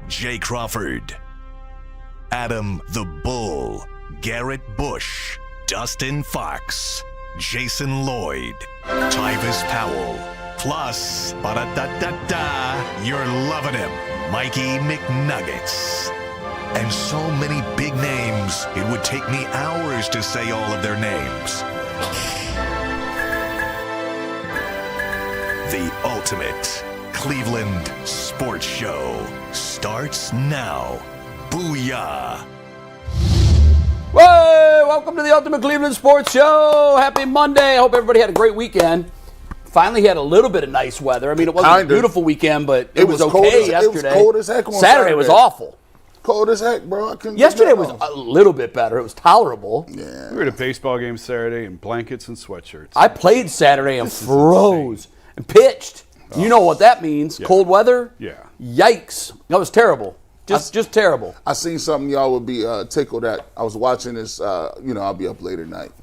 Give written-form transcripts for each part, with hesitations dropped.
Jay Crawford, Adam the Bull, Garrett Bush, Dustin Fox, Jason Lloyd, Tyvis Powell, plus, ba-da-da-da-da, you're loving him, Mikey McNuggets. And so many big names, it would take me hours to say all of their names. The ultimate Cleveland sports show starts now. Booyah! Whoa! Welcome to the Ultimate Cleveland Sports Show. Happy Monday. I hope everybody had a great weekend. Finally had a little bit of nice weather. I mean, it wasn't a beautiful weekend, but it was okay yesterday. It was cold as heck on Saturday was awful. Cold as heck, bro. Yesterday was a little bit better. It was tolerable. Yeah. We were at a baseball game Saturday in blankets and sweatshirts. I played Saturday and froze and pitched. Oh. You know what that means. Yeah. Cold weather? Yeah. Yikes. That was terrible. Just terrible. I seen something y'all would be tickled at. I was watching this, I'll be up late at night.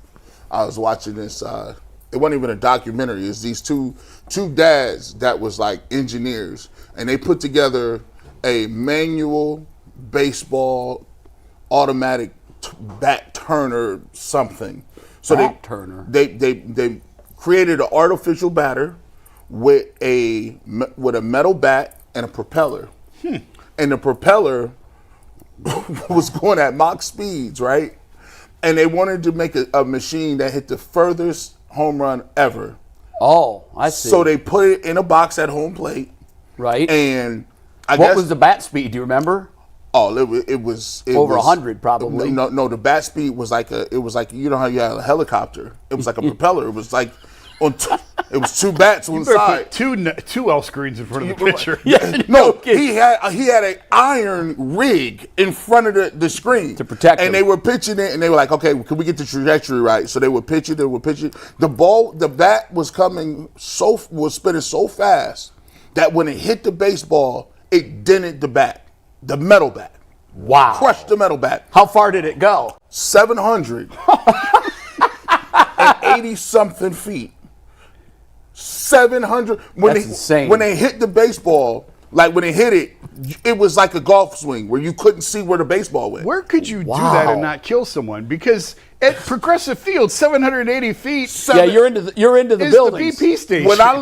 I was watching this, it wasn't even a documentary. It's these two dads that was like engineers, and they put together a manual baseball automatic bat turner something. So they created an artificial batter with a metal bat and a propeller. And the propeller was going at Mach speeds, right? And they wanted to make a machine that hit the furthest home run ever. Oh, I see. So they put it in a box at home plate. Right. And what was the bat speed? Do you remember? Oh, it was over 100 probably. No, the bat speed was like you know how you have a helicopter. It was like a propeller. It was like it was two bats on the side. Put two L screens in front of the pitcher. He had an iron rig in front of the screen to protect him. And they were pitching it, and they were like, "Okay, can we get the trajectory right?" So they would pitch it. The bat was spinning so fast that when it hit the baseball, it dented the bat. The metal bat. Wow. Crushed the metal bat. How far did it go? 780-something feet. 700. That's insane. When they hit the baseball, like when they hit it, it was like a golf swing where you couldn't see where the baseball went. Where could you do that and not kill someone? Because at Progressive Field, 780 feet. You're into the building. The BP station. When I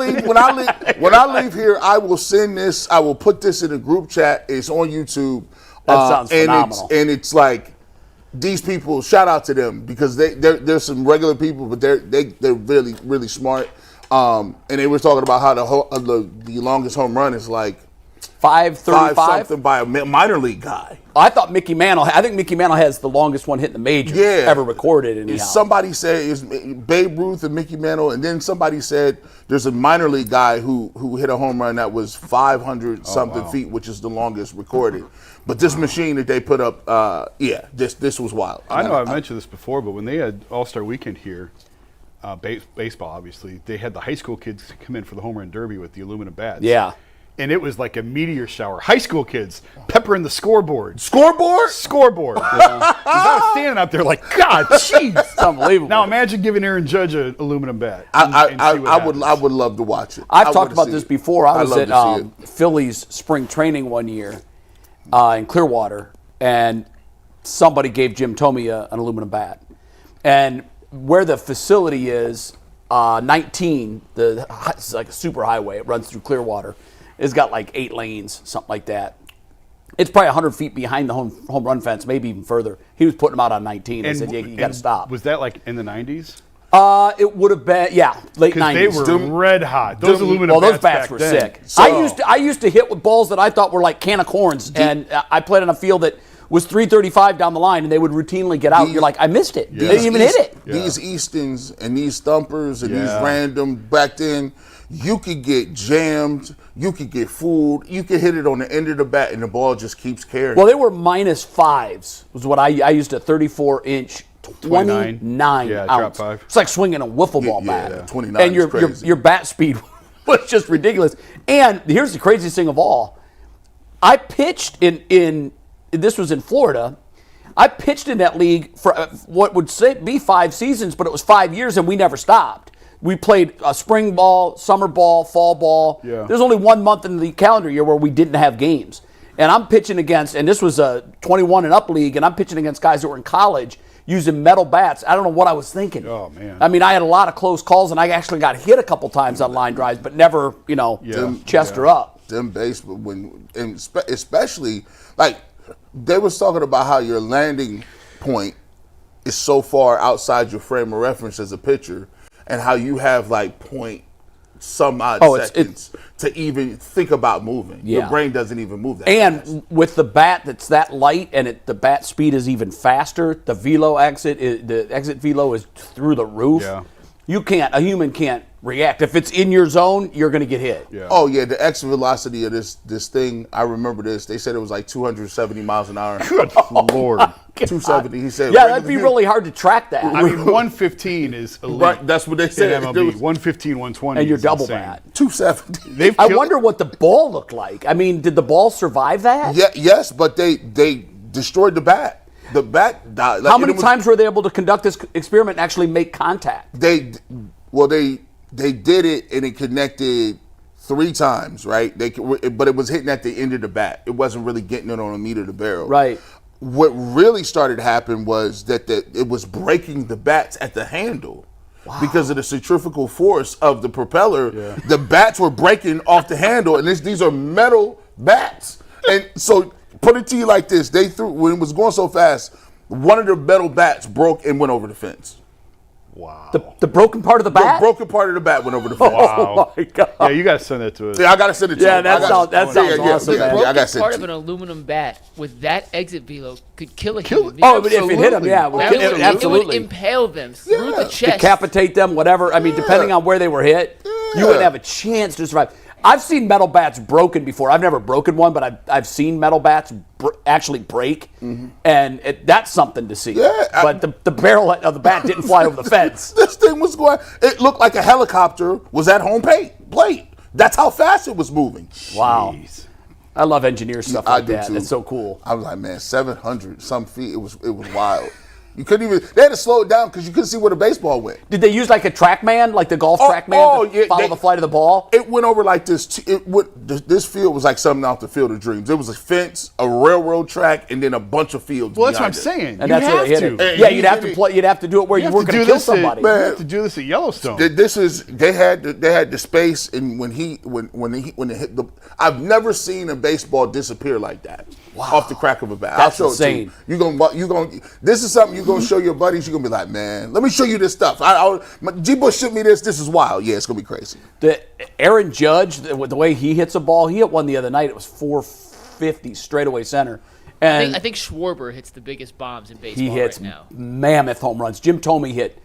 leave here, I will send this. I will put this in a group chat. It's on YouTube. That sounds phenomenal. It's like these people. Shout out to them because there's some regular people, but they're really really smart. And they were talking about how the longest home run is like 535 something by a minor league guy. I think Mickey Mantle has the longest one hit in the majors ever recorded. Anyhow. Somebody said it's Babe Ruth and Mickey Mantle, and then somebody said there's a minor league guy who hit a home run that was 500 something feet, which is the longest recorded. But this machine that they put up, this was wild. I know I've mentioned this before, but when they had All-Star Weekend here, baseball obviously, they had the high school kids come in for the home run derby with the aluminum bats. Yeah. And it was like a meteor shower. High school kids peppering the scoreboard. Scoreboard? Yeah. I was standing out there like, God, jeez. It's unbelievable. Now imagine giving Aaron Judge an aluminum bat. I would love to watch it. I've talked about this before. I was at Phillies spring training one year in Clearwater, and somebody gave Jim Thome an aluminum bat. And where the facility is, 19, it's like a super highway. It runs through Clearwater. It's got like 8 lanes, something like that. It's probably 100 feet behind the home run fence, maybe even further. He was putting them out on 19. They said, you got to stop. Was that like in the 90s? It would have been, late 90s. Because they were red hot. Those aluminum those bats were sick. So, I used to hit with balls that I thought were like can of corns, and I played on a field that was 335 down the line, and they would routinely get out. You're like, I missed it. They didn't even hit it. These Eastons and these thumpers and these random back then, you could get jammed, you could get fooled, you could hit it on the end of the bat, and the ball just keeps carrying. Well, they were -5s, was what I used a 34-inch 29 ounce. drop 5. It's like swinging a wiffle ball bat. 29 and your bat speed was just ridiculous. And here's the craziest thing of all. I pitched in this was in Florida. I pitched in that league for what would be 5 seasons, but it was 5 years, and we never stopped. We played spring ball, summer ball, fall ball. Yeah. There's only 1 month in the calendar year where we didn't have games. and I'm pitching against, and this was a 21 and up league, and I'm pitching against guys that were in college using metal bats. I don't know what I was thinking. Oh, man. I mean, I had a lot of close calls, and I actually got hit a couple times on line drives, but never, chest her up. Them baseball, and especially, like, they was talking about how your landing point is so far outside your frame of reference as a pitcher, and how you have, like, point some odd seconds to even think about moving. Yeah. Your brain doesn't even move that And fast. with the bat that's that light and the bat speed is even faster, the exit velo is through the roof. Yeah. A human can't react. If it's in your zone, you're going to get hit. Yeah. Oh yeah, the exit velocity of this thing. I remember this. They said it was like 270 miles an hour. Good Lord. 270. He said. Yeah, that'd be really hard to track that. I mean, 115 is elite. Right, that's what they said. In MLB. 115, 120 And you're is double insane. bat. 270. I wonder what the ball looked like. I mean, did the ball survive that? Yeah, yes, but they destroyed the bat. The bat died. How many times were they able to conduct this experiment and actually make contact? They did it and it connected 3 times, right? But it was hitting at the end of the bat. It wasn't really getting it on the meat of the barrel. Right. What really started to happen was that it was breaking the bats at the handle. Wow. Because of the centrifugal force of the propeller, the bats were breaking off the handle, and these are metal bats. And so, put it to you like this: when it was going so fast, one of the metal bats broke and went over the fence. Wow. The broken part of the bat? The broken part of the bat went over the fence. Oh my God. Yeah, you got to send that to us. Yeah, I gotta send it to you. That sounds awesome, man. I gotta Broken send part it of to an you. aluminum bat with that exit velo could kill a human being. Oh, but if it hit them, yeah. It would impale them through the chest. Decapitate them, whatever. I mean, depending on where they were hit, you wouldn't have a chance to survive. I've seen metal bats broken before. I've never broken one, but I've seen metal bats actually break, and that's something to see. Yeah, but the barrel of the bat didn't fly over the fence. This thing was going. It looked like a helicopter was at home plate. That's how fast it was moving. Wow. Jeez. I love engineer stuff I like do that. too. It's so cool. I was like, man, 700 some feet. It was wild. You couldn't even. They had to slow it down because you couldn't see where the baseball went. Did they use like a TrackMan, like the golf TrackMan, to follow the flight of the ball? It went over like this. This field was like something off the Field of Dreams. There was a fence, a railroad track, and then a bunch of fields. Well, that's what I'm behind it. saying. And you that's where they have hit to. it. Yeah, you'd have to play. You'd have to do it where you weren't going to kill somebody. You have to do this at Yellowstone. They had the space, and when it hit the. I've never seen a baseball disappear like that. Wow. Off the crack of a bat. That's I'll show insane. it to you. You gonna. This is something you're gonna show your buddies. You're gonna be like, man, let me show you this stuff. G. Bush showed me this. This is wild. Yeah, it's gonna be crazy. Aaron Judge, the way he hits a ball, he hit one the other night. It was 450 straightaway center. And I think Schwarber hits the biggest bombs in baseball he hits right now. mammoth home runs. Jim Thome hit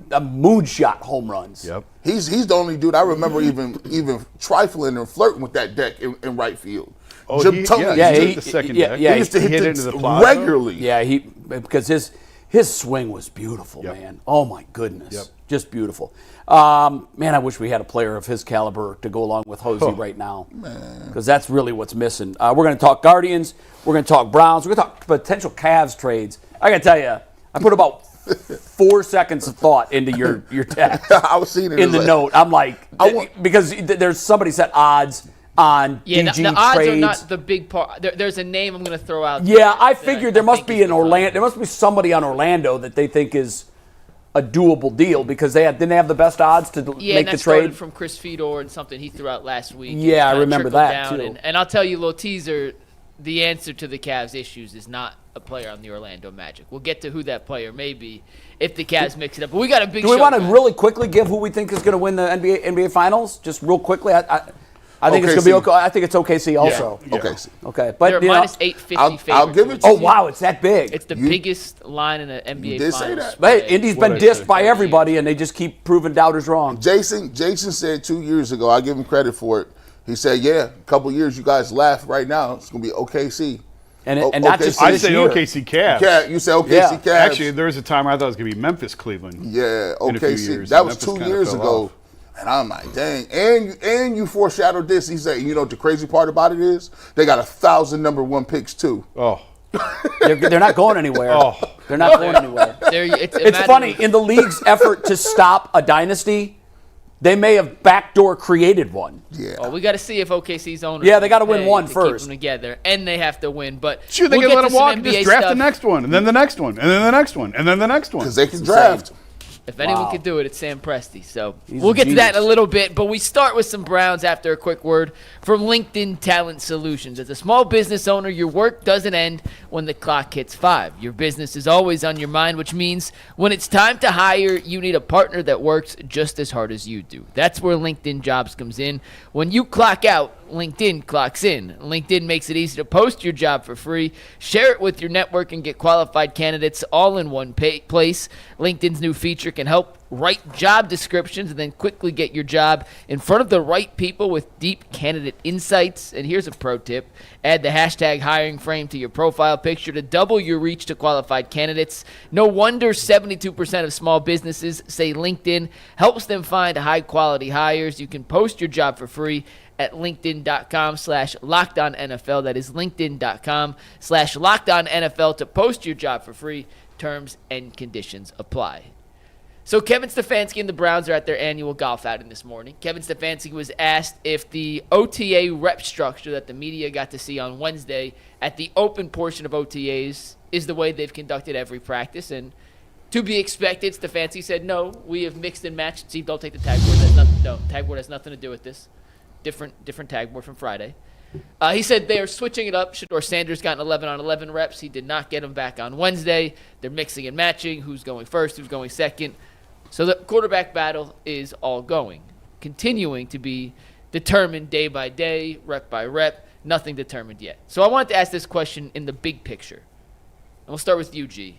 moonshot home runs. Yep. He's the only dude I remember even trifling and flirting with that deck in right field. Oh, Jim he Thome, hit the second deck. he used to hit it it into the plaza. regularly. Yeah, because his swing was beautiful, man. Oh my goodness, Yep. just beautiful. Man, I wish we had a player of his caliber to go along with Hosey right now, because that's really what's missing. We're going to talk Guardians. We're going to talk Browns. We're going to talk potential Cavs trades. I got to tell you, I put about 4 seconds of thought into your text. I was seeing it in the note. I'm like, because there's somebody set odds on DG the odds trades. are not the big part. There's a name I'm going to throw out. Yeah, I figured there must be there must be somebody on Orlando that they think is a doable deal, because didn't they have the best odds to make the trade? Started from Chris Fedor and something he threw out last week. Yeah, I remember that too. And I'll tell you, little teaser, the answer to the Cavs' issues is not a player on the Orlando Magic. We'll get to who that player may be if the Cavs mix it up. But we got a big. Do we want to really quickly give who we think is going to win the NBA Finals? Just real quickly. I think it's going to be okay. I think it's OKC also. Yeah. OKC. Okay, but they're minus 850 favorites. I'll give it to oh you. wow, it's that big. It's the biggest line in the NBA did Finals. say that. But Indy's been dissed by everybody, and they just keep proving doubters wrong. Jason said 2 years ago, I give him credit for it. He said, yeah, a couple years you guys laugh right now. It's going to be OKC. And not just I this say year. OKC Cavs. Yeah, you say OKC Yeah. Cavs. Actually, there was a time I thought it was going to be Memphis Cleveland. Yeah, in a few OKC. years, That and was Memphis 2 kinda years fell ago. off. And I'm like, dang. And you foreshadowed this. He said, you know what the crazy part about it is? They got 1,000 number 1 picks too. Oh. They're not going anywhere. They're not going anywhere. It's It's funny, in the league's effort to stop a dynasty, They may have backdoor created one. Yeah. Well, we got to see if OKC's owners. Yeah, they got to win one to first. Keep them together, and they have to win. But Shoot, they we'll can let get them to some walk and NBA just draft stuff. the next one, and then the next one, and then the next one, and then the next one. Because they can draft. If anyone Wow. could do it, it's Sam Presti. So He's we'll a get to that in a genius. little bit, but we start with some Browns after a quick word from LinkedIn Talent Solutions. As a small business owner, your work doesn't end when the clock hits 5. Your business is always on your mind, which means when it's time to hire, you need a partner that works just as hard as you do. That's where LinkedIn Jobs comes in. When you clock out, LinkedIn clocks in. LinkedIn makes it easy to post your job for free, share it with your network, and get qualified candidates all in one place. LinkedIn's new feature can help write job descriptions and then quickly get your job in front of the right people with deep candidate insights. And here's a pro tip. Add the hashtag hiring frame to your profile picture to double your reach to qualified candidates. No wonder 72% of small businesses say LinkedIn helps them find high-quality hires. You can post your job for free at linkedin.com/LockedOnNFL. That is linkedin.com/LockedOnNFL to post your job for free. Terms and conditions apply. So Kevin Stefanski and the Browns are at their annual golf outing this morning. Kevin Stefanski was asked if the OTA rep structure that the media got to see on Wednesday at the open portion of OTAs is the way they've conducted every practice. And to be expected, Stefanski said, no, we have mixed and matched. Steve, don't take the tag board. Tag board has nothing to do with this. Different tag board from Friday. He said they are switching it up. Shedeur Sanders got an 11-on-11 reps. He did not get him back on Wednesday. They're mixing and matching. Who's going first? Who's going second? So the quarterback battle is all continuing to be determined day by day, rep by rep, nothing determined yet. So I wanted to ask this question in the big picture. And we'll start with you, G.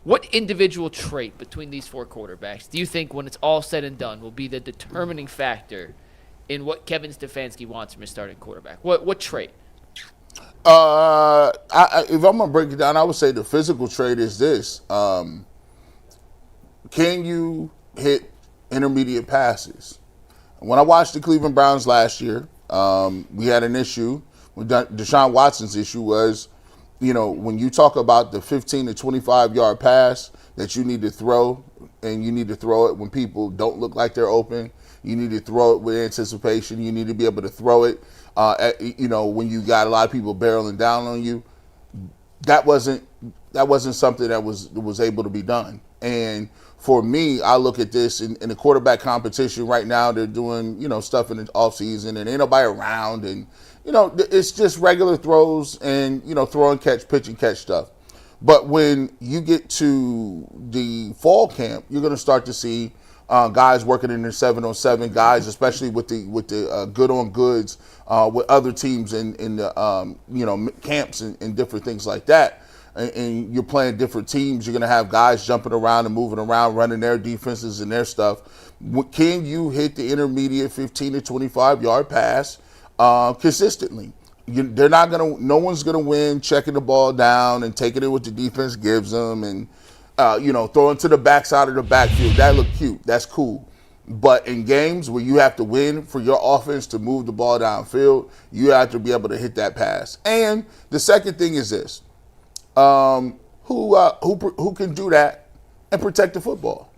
What individual trait between these 4 quarterbacks do you think, when it's all said and done, will be the determining factor in what Kevin Stefanski wants from his starting quarterback? What trait? If I'm going to break it down, I would say the physical trait is this. Can you hit intermediate passes? When I watched the Cleveland Browns last year, we had an issue. Deshaun Watson's issue was, when you talk about the 15 to 25-yard pass that you need to throw, and you need to throw it when people don't look like they're open, you need to throw it with anticipation. You need to be able to throw it, when you got a lot of people barreling down on you. That wasn't something that was able to be done. And for me, I look at this in the quarterback competition right now. They're doing, stuff in the offseason, and ain't nobody around. And, it's just regular throws and, throw and catch, pitch and catch stuff. But when you get to the fall camp, you're going to start to see guys working in their 7-on-7, guys, especially with the good on goods with other teams in the camps and different things like that. And you're playing different teams. You're going to have guys jumping around and moving around, running their defenses and their stuff. Can you hit the intermediate 15 to 25-yard pass consistently? No one's going to win checking the ball down and taking it what the defense gives them and, throwing to the backside of the backfield. That look cute. That's cool. But in games where you have to win for your offense to move the ball downfield, you have to be able to hit that pass. And the second thing is this. Who can do that and protect the football?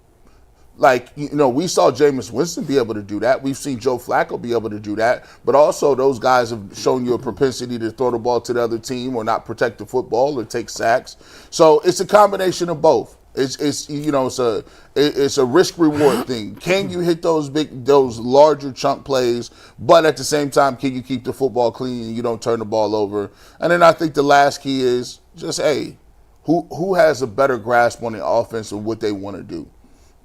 Like, we saw Jameis Winston be able to do that. We've seen Joe Flacco be able to do that. But also those guys have shown you a propensity to throw the ball to the other team or not protect the football or take sacks. So it's a combination of both. It's a risk reward thing. Can you hit those larger chunk plays, but at the same time, can you keep the football clean and you don't turn the ball over? And then I think the last key is just, who has a better grasp on the offense and what they want to do?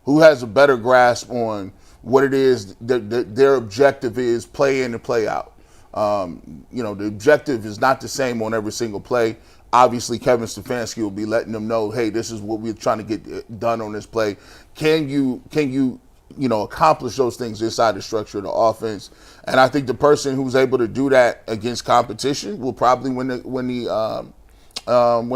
Who has a better grasp on what it is their objective is, play in and play out? The objective is not the same on every single play. Obviously, Kevin Stefanski will be letting them know, hey, this is what we're trying to get done on this play. Can you accomplish those things inside the structure of the offense? And I think the person who's able to do that against competition will probably win the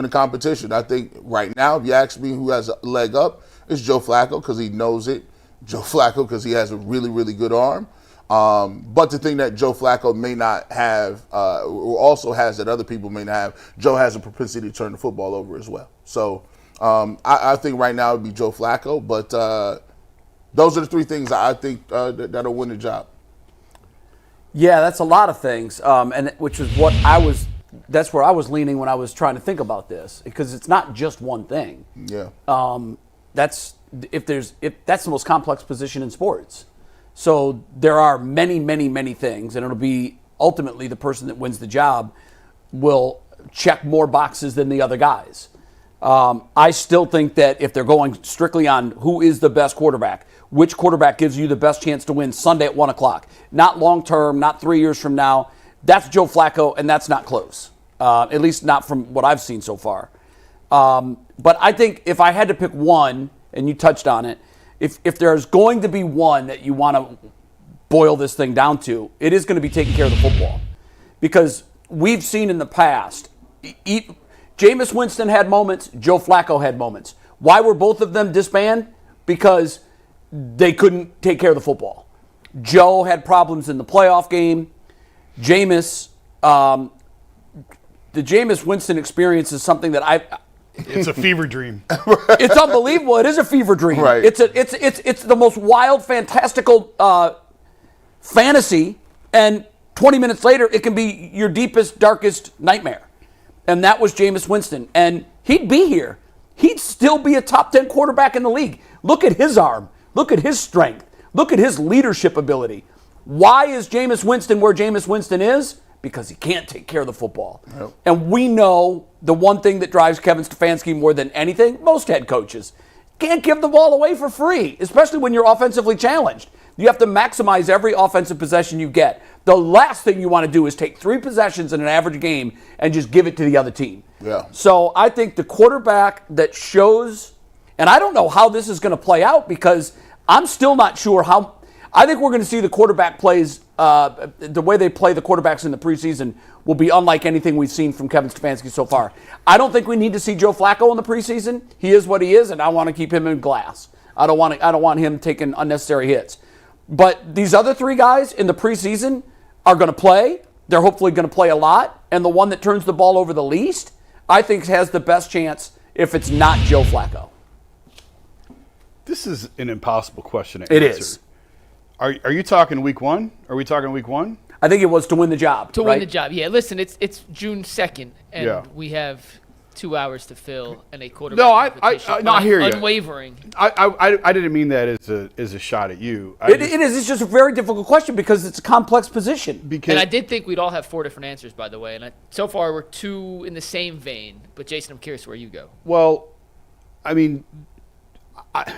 competition. I think right now, if you ask me who has a leg up, it's Joe Flacco because he knows it. Joe Flacco because he has a really, really good arm. But the thing that Joe Flacco may not have, or also has that other people may not have, Joe has a propensity to turn the football over as well. So I think right now it would be Joe Flacco. But Those are the three things I think that'll win the job. Yeah, that's a lot of things, and which is what that's where I was leaning when I was trying to think about this, because it's not just one thing. Yeah. That's the most complex position in sports. So there are many, many, many things, and it'll be ultimately the person that wins the job will check more boxes than the other guys. I still think that if they're going strictly on who is the best quarterback, which quarterback gives you the best chance to win Sunday at 1 o'clock, not long term, not 3 years from now, that's Joe Flacco, and that's not close, at least not from what I've seen so far. But I think if I had to pick one, and you touched on it, if there's going to be one that you want to boil this thing down to, it is going to be taking care of the football. Because we've seen in the past, Jameis Winston had moments, Joe Flacco had moments. Why were both of them disbanded? Because they couldn't take care of the football. Joe had problems in the playoff game. Jameis, the Jameis Winston experience is something that It's a fever dream. It's unbelievable. It is a fever dream. Right. It's the most wild, fantastical fantasy, and 20 minutes later, it can be your deepest, darkest nightmare. And that was Jameis Winston. And he'd be here. He'd still be a top 10 quarterback in the league. Look at his arm. Look at his strength. Look at his leadership ability. Why is Jameis Winston where Jameis Winston is? Because he can't take care of the football. Yep. And we know the one thing that drives Kevin Stefanski more than anything, most head coaches, can't give the ball away for free, especially when you're offensively challenged. You have to maximize every offensive possession you get. The last thing you want to do is take 3 possessions in an average game and just give it to the other team. Yeah. So I think the quarterback that shows, and I don't know how this is going to play out because I'm still not sure how. I think we're going to see the quarterback plays, the way they play the quarterbacks in the preseason will be unlike anything we've seen from Kevin Stefanski so far. I don't think we need to see Joe Flacco in the preseason. He is what he is, and I want to keep him in glass. I don't want him taking unnecessary hits. But these other 3 guys in the preseason are going to play. They're hopefully going to play a lot. And the one that turns the ball over the least, I think has the best chance if it's not Joe Flacco. This is an impossible question to answer. It is. Are you talking week 1? Are we talking week 1? I think it was to win the job. To win the job, yeah. Listen, it's June 2nd, and we have 2 hours to fill in a quarterback competition. I hear you. Unwavering. I didn't mean that as a shot at you. It is. It's just a very difficult question because it's a complex position. And I did think we'd all have 4 different answers, by the way. And so far, we're 2 in the same vein. But Jason, I'm curious where you go. Well, I mean, I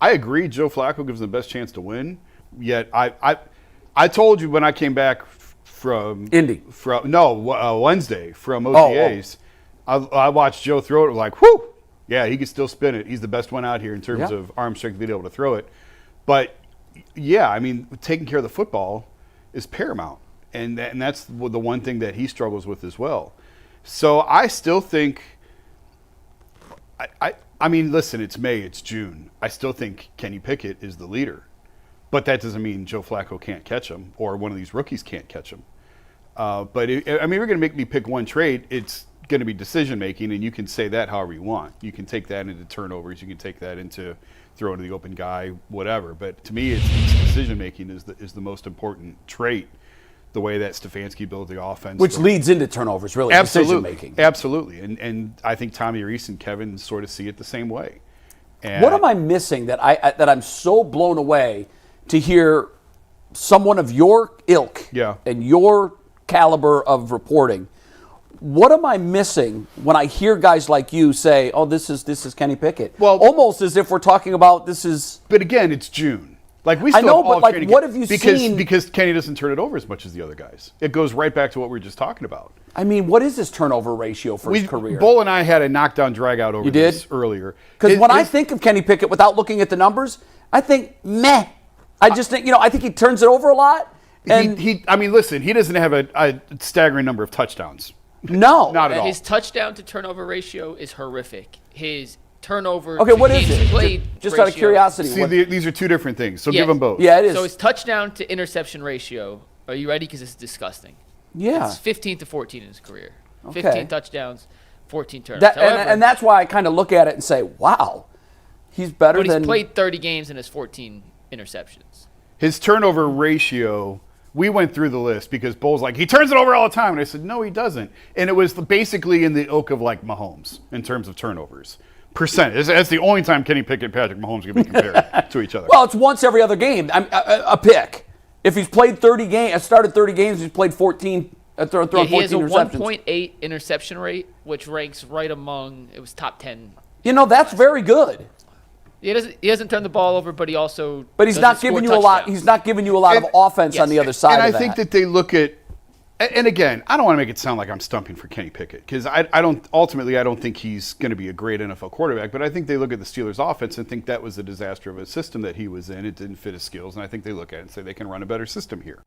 agree. Joe Flacco gives them the best chance to win. Yet I told you when I came back from Indy, Wednesday from OTAs, I watched Joe throw it. Like, whoo, yeah, he can still spin it. He's the best one out here in terms of arm strength, being able to throw it. But yeah, I mean, taking care of the football is paramount, and that's the one thing that he struggles with as well. So I still think. I mean, listen, it's May, it's June. I still think Kenny Pickett is the leader. But that doesn't mean Joe Flacco can't catch him or one of these rookies can't catch him. But you're going to make me pick one trade. It's going to be decision-making, and you can say that however you want. You can take that into turnovers. You can take that into throwing to the open guy, whatever. But to me, it's decision-making is the most important trait, the way that Stefanski builds the offense. Which leads into turnovers, really, decision-making. Absolutely. And I think Tommy Reese and Kevin sort of see it the same way. And what am I missing that I'm so blown away to hear someone of your ilk and your caliber of reporting? What am I missing when I hear guys like you say, "Oh, this is Kenny Pickett"? Well, almost as if we're talking about this is. But again, it's June. Like we still I know, but like, what have you seen? Because Kenny doesn't turn it over as much as the other guys. It goes right back to what we were just talking about. I mean, what is his turnover ratio for his career? Bull and I had a knockdown drag out over this earlier. Because when I think of Kenny Pickett, without looking at the numbers, I think meh. I just think, I think he turns it over a lot. And I mean, listen, he doesn't have a staggering number of touchdowns. No. Not at all. His touchdown to turnover ratio is horrific. His turnover what is it? Played just out of curiosity. See, these are 2 different things, so give them both. Yeah, it is. So his touchdown to interception ratio, are you ready? Because it's disgusting. Yeah. It's 15 to 14 in his career. Okay. 15 touchdowns, 14 turnovers. And that's why I kind of look at it and say, wow, he's better but than. He's played 30 games and has 14 interceptions. His turnover ratio, we went through the list because Bull's like, he turns it over all the time. And I said, no, he doesn't. And it was basically in the ilk of like Mahomes in terms of turnovers. Percentage. That's the only time Kenny Pickett and Patrick Mahomes can be compared to each other. Well, it's once every other game. A pick. If he's played 30 games, started 30 games, he's played 14. Thrown 14 he has a interceptions. 1.8 interception rate, which ranks right among, it was top 10. That's very good. He hasn't turned the ball over, but he also But he's not giving you a lot. He's not giving you a lot of offense on the other side. And of I think that they look at, and again, I don't want to make it sound like I'm stumping for Kenny Pickett because I don't think he's going to be a great NFL quarterback. But I think they look at the Steelers' offense and think that was a disaster of a system that he was in. It didn't fit his skills, and I think they look at it and say they can run a better system here.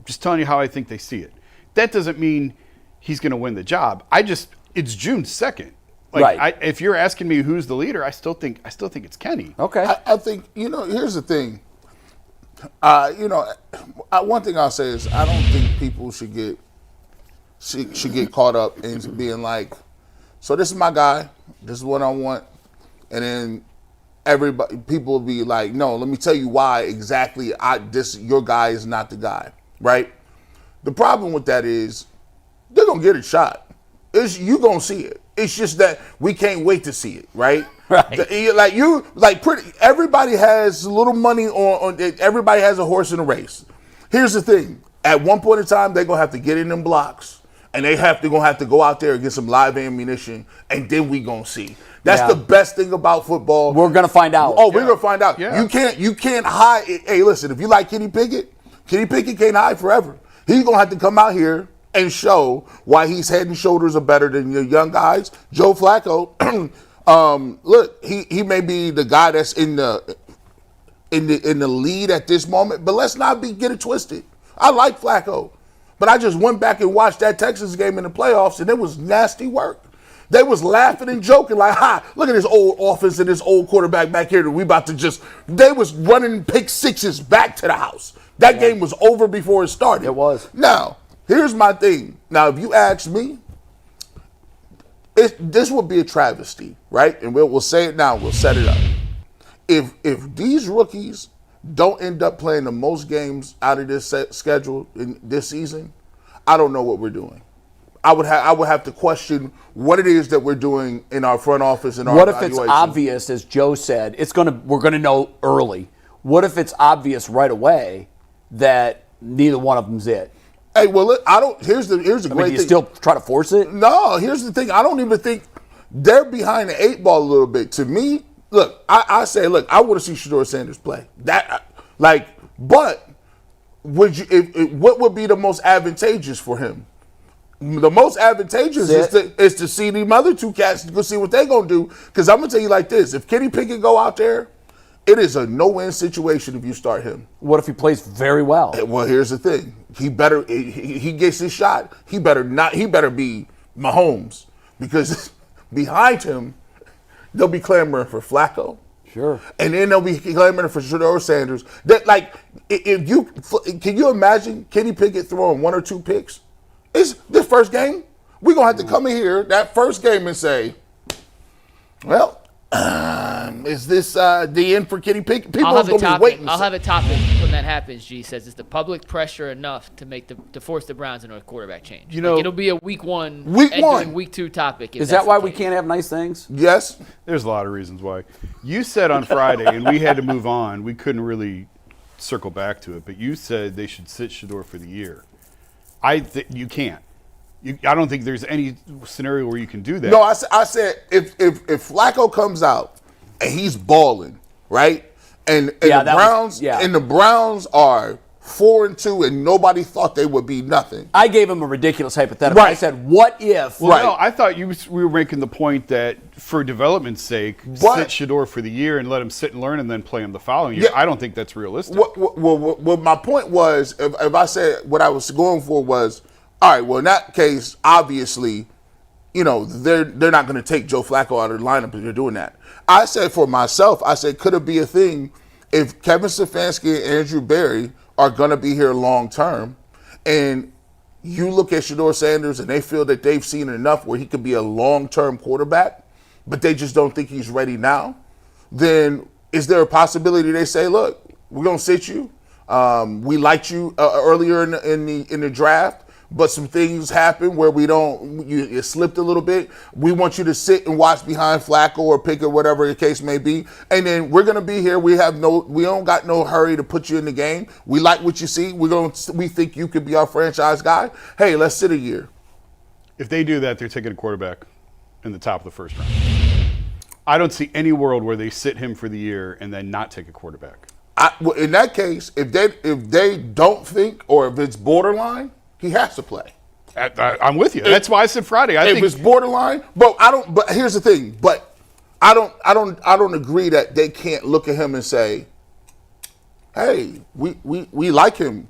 Just telling you how I think they see it. That doesn't mean he's going to win the job. It's June 2nd. Right. If you're asking me who's the leader, I still think it's Kenny. Okay. I think, here's the thing. One thing I'll say is I don't think people should get caught up in being like, so this is my guy, this is what I want, and then people will be like, no, let me tell you why exactly your guy is not the guy, right? The problem with that is they're gonna get a shot. You gonna see it. It's just that we can't wait to see it, right? Right. Everybody has a little money on. Everybody has a horse in the race. Here's the thing: at one point in time, they're gonna have to get in them blocks, and gonna have to go out there and get some live ammunition, and then we gonna see. That's the best thing about football. We're gonna find out. Oh, we're gonna find out. Yeah. You can't hide. Hey, listen, if you like Kenny Pickett can't hide forever. He's gonna have to come out here and show why he's head and shoulders are better than your young guys. Joe Flacco, look, he may be the guy that's in the lead at this moment, but let's not get it twisted. I like Flacco, but I just went back and watched that Texas game in the playoffs, and it was nasty work. They was laughing and joking like, look at this old offense and this old quarterback back here that we about to they was running pick sixes back to the house. That game was over before it started. It was. Now, here's my thing. Now, if you ask me, this would be a travesty, right? And we'll say it now. We'll set it up. If these rookies don't end up playing the most games out of this schedule in this season, I don't know what we're doing. I would have to question what it is that we're doing in our front office and our What if evaluation. it's obvious, as Joe said, we're gonna know early. What if it's obvious right away that neither one of them's it? Hey, well, look, here's the great Do you thing. still try to force it? No, here's the thing. I don't even think they're behind the eight ball a little bit. To me, look, I say, look, I want to see Shedeur Sanders play. But what would be the most advantageous for him? The most advantageous is to see them other two cats to go see what they're gonna do. Because I'm gonna tell you like this: if Kenny Pickett go out there, it is a no-win situation if you start him. What if he plays very well? Well, here's the thing: he gets his shot. He better be Mahomes, because behind him they'll be clamoring for Flacco. Sure. And then they'll be clamoring for Shedeur Sanders. Can you imagine Kenny Pickett throwing one or two picks? It's this first game. We're gonna have to come in here that first game and say, well, is this the end for Kenny Pickett? People are going to be waiting. I'll have a topic when that happens. G says, is the public pressure enough to force the Browns into a quarterback change? It'll be a week one, week two topic. Is that why we can't have nice things? Yes. There's a lot of reasons why. You said on Friday, and we had to move on. We couldn't really circle back to it, but you said they should sit Shedeur for the year. You can't. I don't think there's any scenario where you can do that. No, I said if Flacco comes out and he's balling, right? And the Browns are 4-2 and nobody thought they would be nothing. I gave him a ridiculous hypothetical. Right. I said, what if? Well, no, I thought we were making the point that for development's sake, sit Shedeur for the year and let him sit and learn and then play him the following year. Yeah. I don't think that's realistic. Well, my point was, if I said what I was going for was, all right, well, in that case, obviously, they're not going to take Joe Flacco out of the lineup if they're doing that. I said for myself, could it be a thing if Kevin Stefanski and Andrew Berry are going to be here long term, and you look at Shedeur Sanders and they feel that they've seen enough where he could be a long-term quarterback, but they just don't think he's ready now, then is there a possibility they say, look, We're gonna sit you. We liked you earlier in the draft, but some things happened where you slipped a little bit. We want you to sit and watch behind Flacco or Pickett, whatever the case may be. And then we're gonna be here. We don't got no hurry to put you in the game. We like what you see. We think you could be our franchise guy. Hey, let's sit a year. If they do that, they're taking a quarterback in the top of the first round. I don't see any world where they sit him for the year and then not take a quarterback. Well, in that case, if they don't think, or if it's borderline, he has to play. I'm with you. That's why I said Friday. I if think it's borderline, but I don't. But here's the thing. But I don't agree that they can't look at him and say, "Hey, we like him."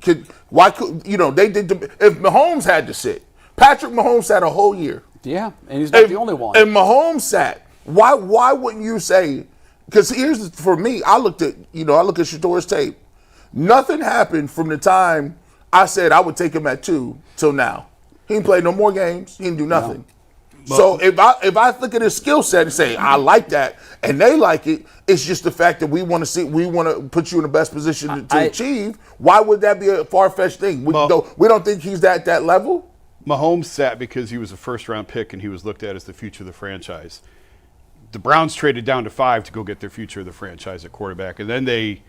Why could they did? If Mahomes had to sit, Patrick Mahomes sat a whole year. Yeah, and he's not the only one. And Mahomes sat. Why wouldn't you say? Because for me, I look at Shedeur's tape. Nothing happened from the time I said I would take him at 2 till now. He didn't play no more games. He didn't do nothing. No. So if I look at his skill set and say I like that, and they like it, it's just the fact that we want to put you in the best position to achieve. Why would that be a far-fetched thing? We don't think he's at that level. Mahomes sat because he was a first-round pick and he was looked at as the future of the franchise. The Browns traded down to 5 to go get their future of the franchise at quarterback, and then they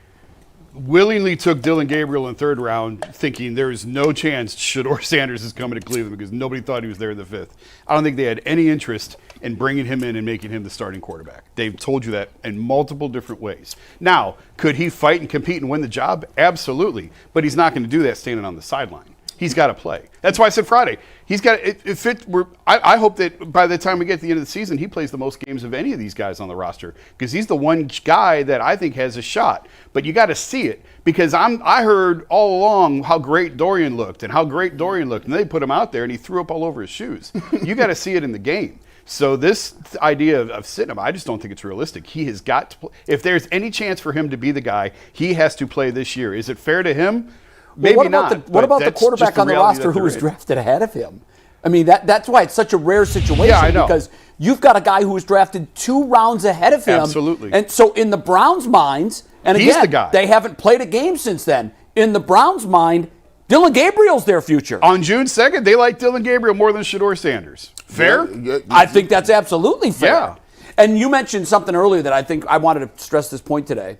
willingly took Dillon Gabriel in 3rd round, thinking there is no chance Shedeur Sanders is coming to Cleveland because nobody thought he was there in the 5th. I don't think they had any interest in bringing him in and making him the starting quarterback. They've told you that in multiple different ways. Now, could he fight and compete and win the job? Absolutely, but he's not going to do that standing on the sideline. He's got to play. That's why I said Friday. He's got I hope that by the time we get to the end of the season, he plays the most games of any of these guys on the roster because he's the one guy that I think has a shot. But you got to see it because I heard all along how great Dorian looked, and they put him out there and he threw up all over his shoes. You got to see it in the game. So this idea of sitting him, I just don't think it's realistic. He has got to play. If there's any chance for him to be the guy, he has to play this year. Is it fair to him? Maybe what about the that's quarterback on the roster who was drafted ahead of him? I mean, that's why it's such a rare situation. Yeah, I know. Because you've got a guy who was drafted 2 rounds ahead of him. Absolutely. And so in the Browns' minds, and He's again, the guy. they haven't played a game since then. In the Browns' mind, Dillon Gabriel's their future. On June 2nd, they like Dillon Gabriel more than Shedeur Sanders. Fair? Yeah. I think that's absolutely fair. Yeah. And you mentioned something earlier that I think I wanted to stress this point today.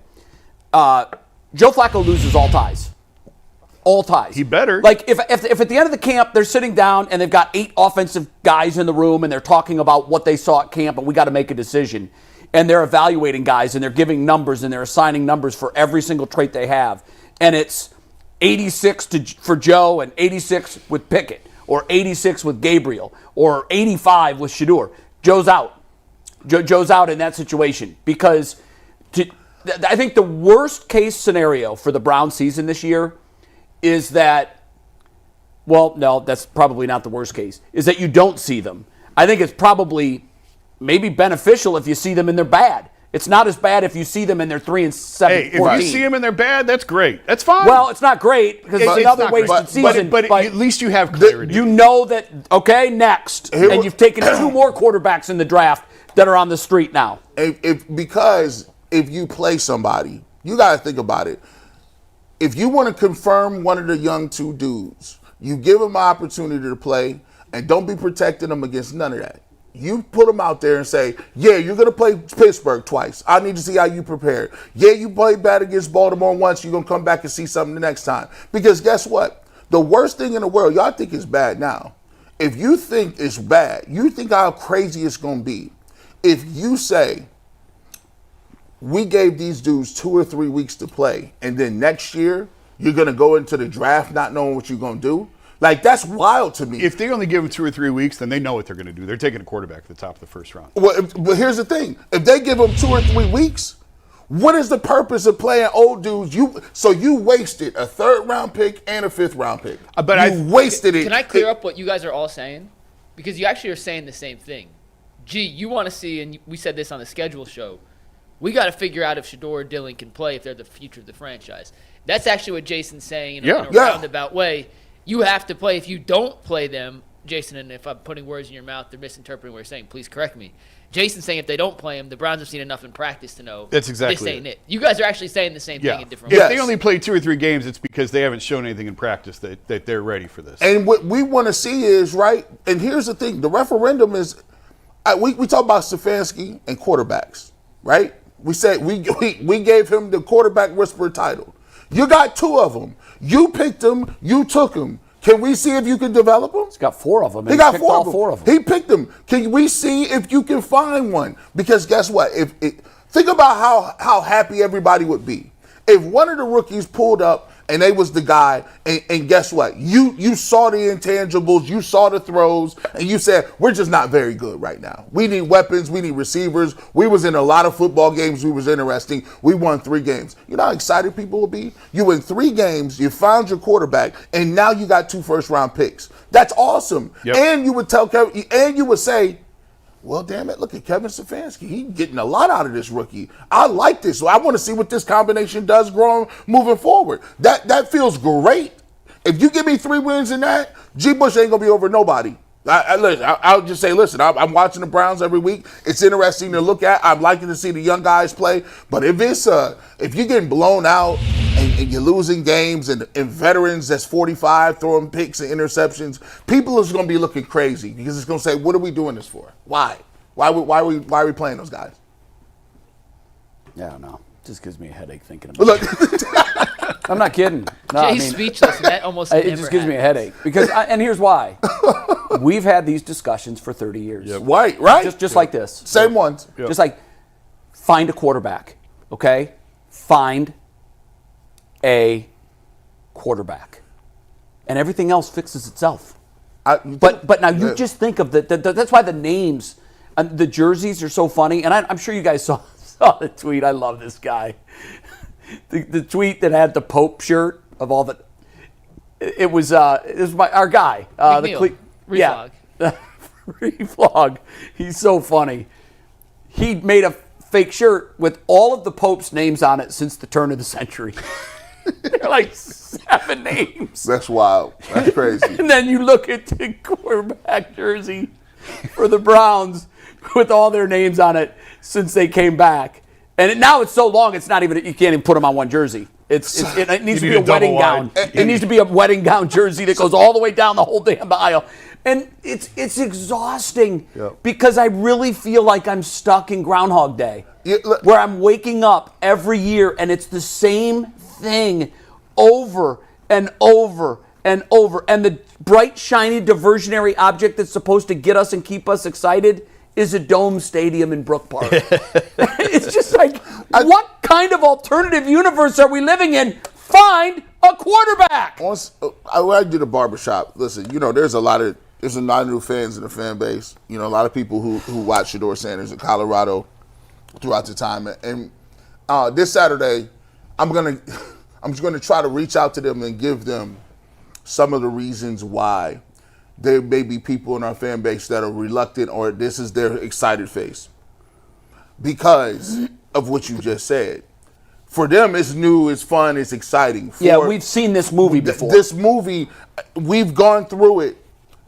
Joe Flacco loses all ties. All ties. He better. Like if at the end of the camp they're sitting down and they've got 8 offensive guys in the room and they're talking about what they saw at camp and we got to make a decision, and they're evaluating guys and they're giving numbers and they're assigning numbers for every single trait they have, and it's 86 for Joe and 86 with Pickett or 86 with Gabriel or 85 with Shedeur. Joe's out. Joe's out in that situation because I think the worst case scenario for the Browns season this year is that, well, no, that's probably not the worst case, is that you don't see them. I think it's probably maybe beneficial if you see them and they're bad. It's not as bad if you see them and they're 3-7. Hey, if you see them and they're bad, that's great. That's fine. Well, it's not great because it's another wasted season. But at least you have clarity. You know that, okay, next. And you've taken 2 more quarterbacks in the draft that are on the street now. Because if you play somebody, you got to think about it. If you want to confirm one of the young 2 dudes, you give them an opportunity to play and don't be protecting them against none of that. You put them out there and say, yeah, you're going to play Pittsburgh twice. I need to see how you prepare. Yeah, you played bad against Baltimore once. You're going to come back and see something the next time. Because guess what? The worst thing in the world, y'all think it's bad now. If you think it's bad, you think how crazy it's going to be. If you say, we gave these dudes 2 or 3 weeks to play, and then next year you're going to go into the draft not knowing what you're going to do. Like, that's wild to me. If they only give them 2 or 3 weeks, then they know what they're going to do. They're taking a quarterback at the top of the first round. Well, here's the thing. If they give them 2 or 3 weeks, what is the purpose of playing old dudes? You wasted a 3rd round pick and a 5th round pick. You wasted it. Can I clear up what you guys are all saying? Because you actually are saying the same thing. Gee, you want to see, and we said this on the schedule show, we got to figure out if Shedeur or Dillon can play if they're the future of the franchise. That's actually what Jason's saying in a roundabout way. You have to play. If you don't play them, Jason, and if I'm putting words in your mouth, they're misinterpreting what you're saying. Please correct me. Jason's saying if they don't play him, the Browns have seen enough in practice to know That's exactly this ain't it. You guys are actually saying the same thing in different If ways. they only play 2 or 3 games, it's because they haven't shown anything in practice that they're ready for this. And what we want to see is, right, and here's the thing, the referendum is, we talk about Stefanski and quarterbacks, right? We said we gave him the quarterback whisperer title. You got 2 of them. You picked them, you took them. Can we see if you can develop them? He's got 4 of them. He got 4 of them. He picked them. Can we see if you can find one? Because guess what? Think about how happy everybody would be if one of the rookies pulled up and they was the guy, and guess what? You saw the intangibles, you saw the throws, and you said, we're just not very good right now. We need weapons, we need receivers. We was in a lot of football games, we was interesting. We won 3 games. You know how excited people will be? You win 3 games, you found your quarterback, and now you got 2 first-round picks. That's awesome. Yep. And you would tell Kevin, and you would say, well, damn it, look at Kevin Stefanski. He's getting a lot out of this rookie. I like this. So I want to see what this combination does moving forward. That feels great. If you give me 3 wins in that, G. Bush ain't going to be over nobody. I'll just say, listen, I'm watching the Browns every week. It's interesting to look at. I'm liking to see the young guys play. But if you're getting blown out and you're losing games and veterans that's 45 throwing picks and interceptions, people are going to be looking crazy because it's going to say, what are we doing this for? Why? Why are we playing those guys? Yeah, I don't know. It just gives me a headache thinking about it. I'm not kidding. No, Jay's speechless, and that almost it just gives me a headache. And here's why. We've had these discussions for 30 years. Yep. Right. Just like this. Same ones. Yep. Just like, find a quarterback, okay? Find a quarterback. And everything else fixes itself. But now you just think of that's why the names, the jerseys are so funny. And I'm sure you guys saw the tweet. I love this guy. The tweet that had the Pope shirt of all the. It was our guy. Reflog. Reflog. He's so funny. He made a fake shirt with all of the Pope's names on it since the turn of the century. They're like 7 names. That's wild. That's crazy. And then you look at the quarterback jersey for the Browns with all their names on it since they came back. And now it's so long, it's not even, you can't even put them on one jersey. It needs to be a wedding gown. It needs to be a wedding gown jersey that goes all the way down the whole damn aisle. And it's exhausting because I really feel like I'm stuck in Groundhog Day, where I'm waking up every year and it's the same thing over and over and over. And the bright, shiny, diversionary object that's supposed to get us and keep us excited is a dome stadium in Brook Park. It's just like, what kind of alternative universe are we living in? Find a quarterback. I did a barbershop. Listen, there's a lot of new fans in the fan base. A lot of people who watch Shedeur Sanders in Colorado throughout the time. And this Saturday, I'm just gonna try to reach out to them and give them some of the reasons why there may be people in our fan base that are reluctant or this is their excited face because of what you just said. For them, it's new, it's fun, it's exciting. We've seen this movie before. This movie, we've gone through it.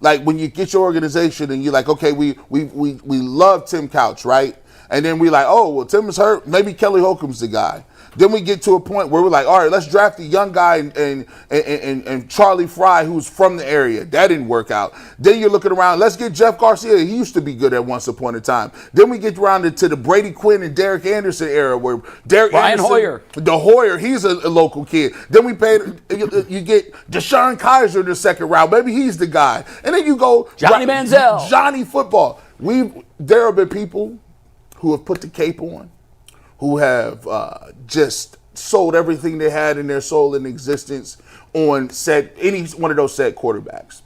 Like when you get your organization and you're like, okay, we love Tim Couch, right? And then we like, oh, well, Tim is hurt. Maybe Kelly Holcomb's the guy. Then we get to a point where we're like, all right, let's draft a young guy and Charlie Fry, who's from the area. That didn't work out. Then you're looking around, let's get Jeff Garcia. He used to be good at once upon a time. Then we get around to the Brady Quinn and Derek Anderson era where Brian Hoyer. The Hoyer, he's a local kid. Then you get Deshaun Kaiser in the second round. Maybe he's the guy. And then you go Johnny Manziel. Johnny Football. There have been people who have put the cape on, who have just sold everything they had in their soul and existence on any one of those said quarterbacks.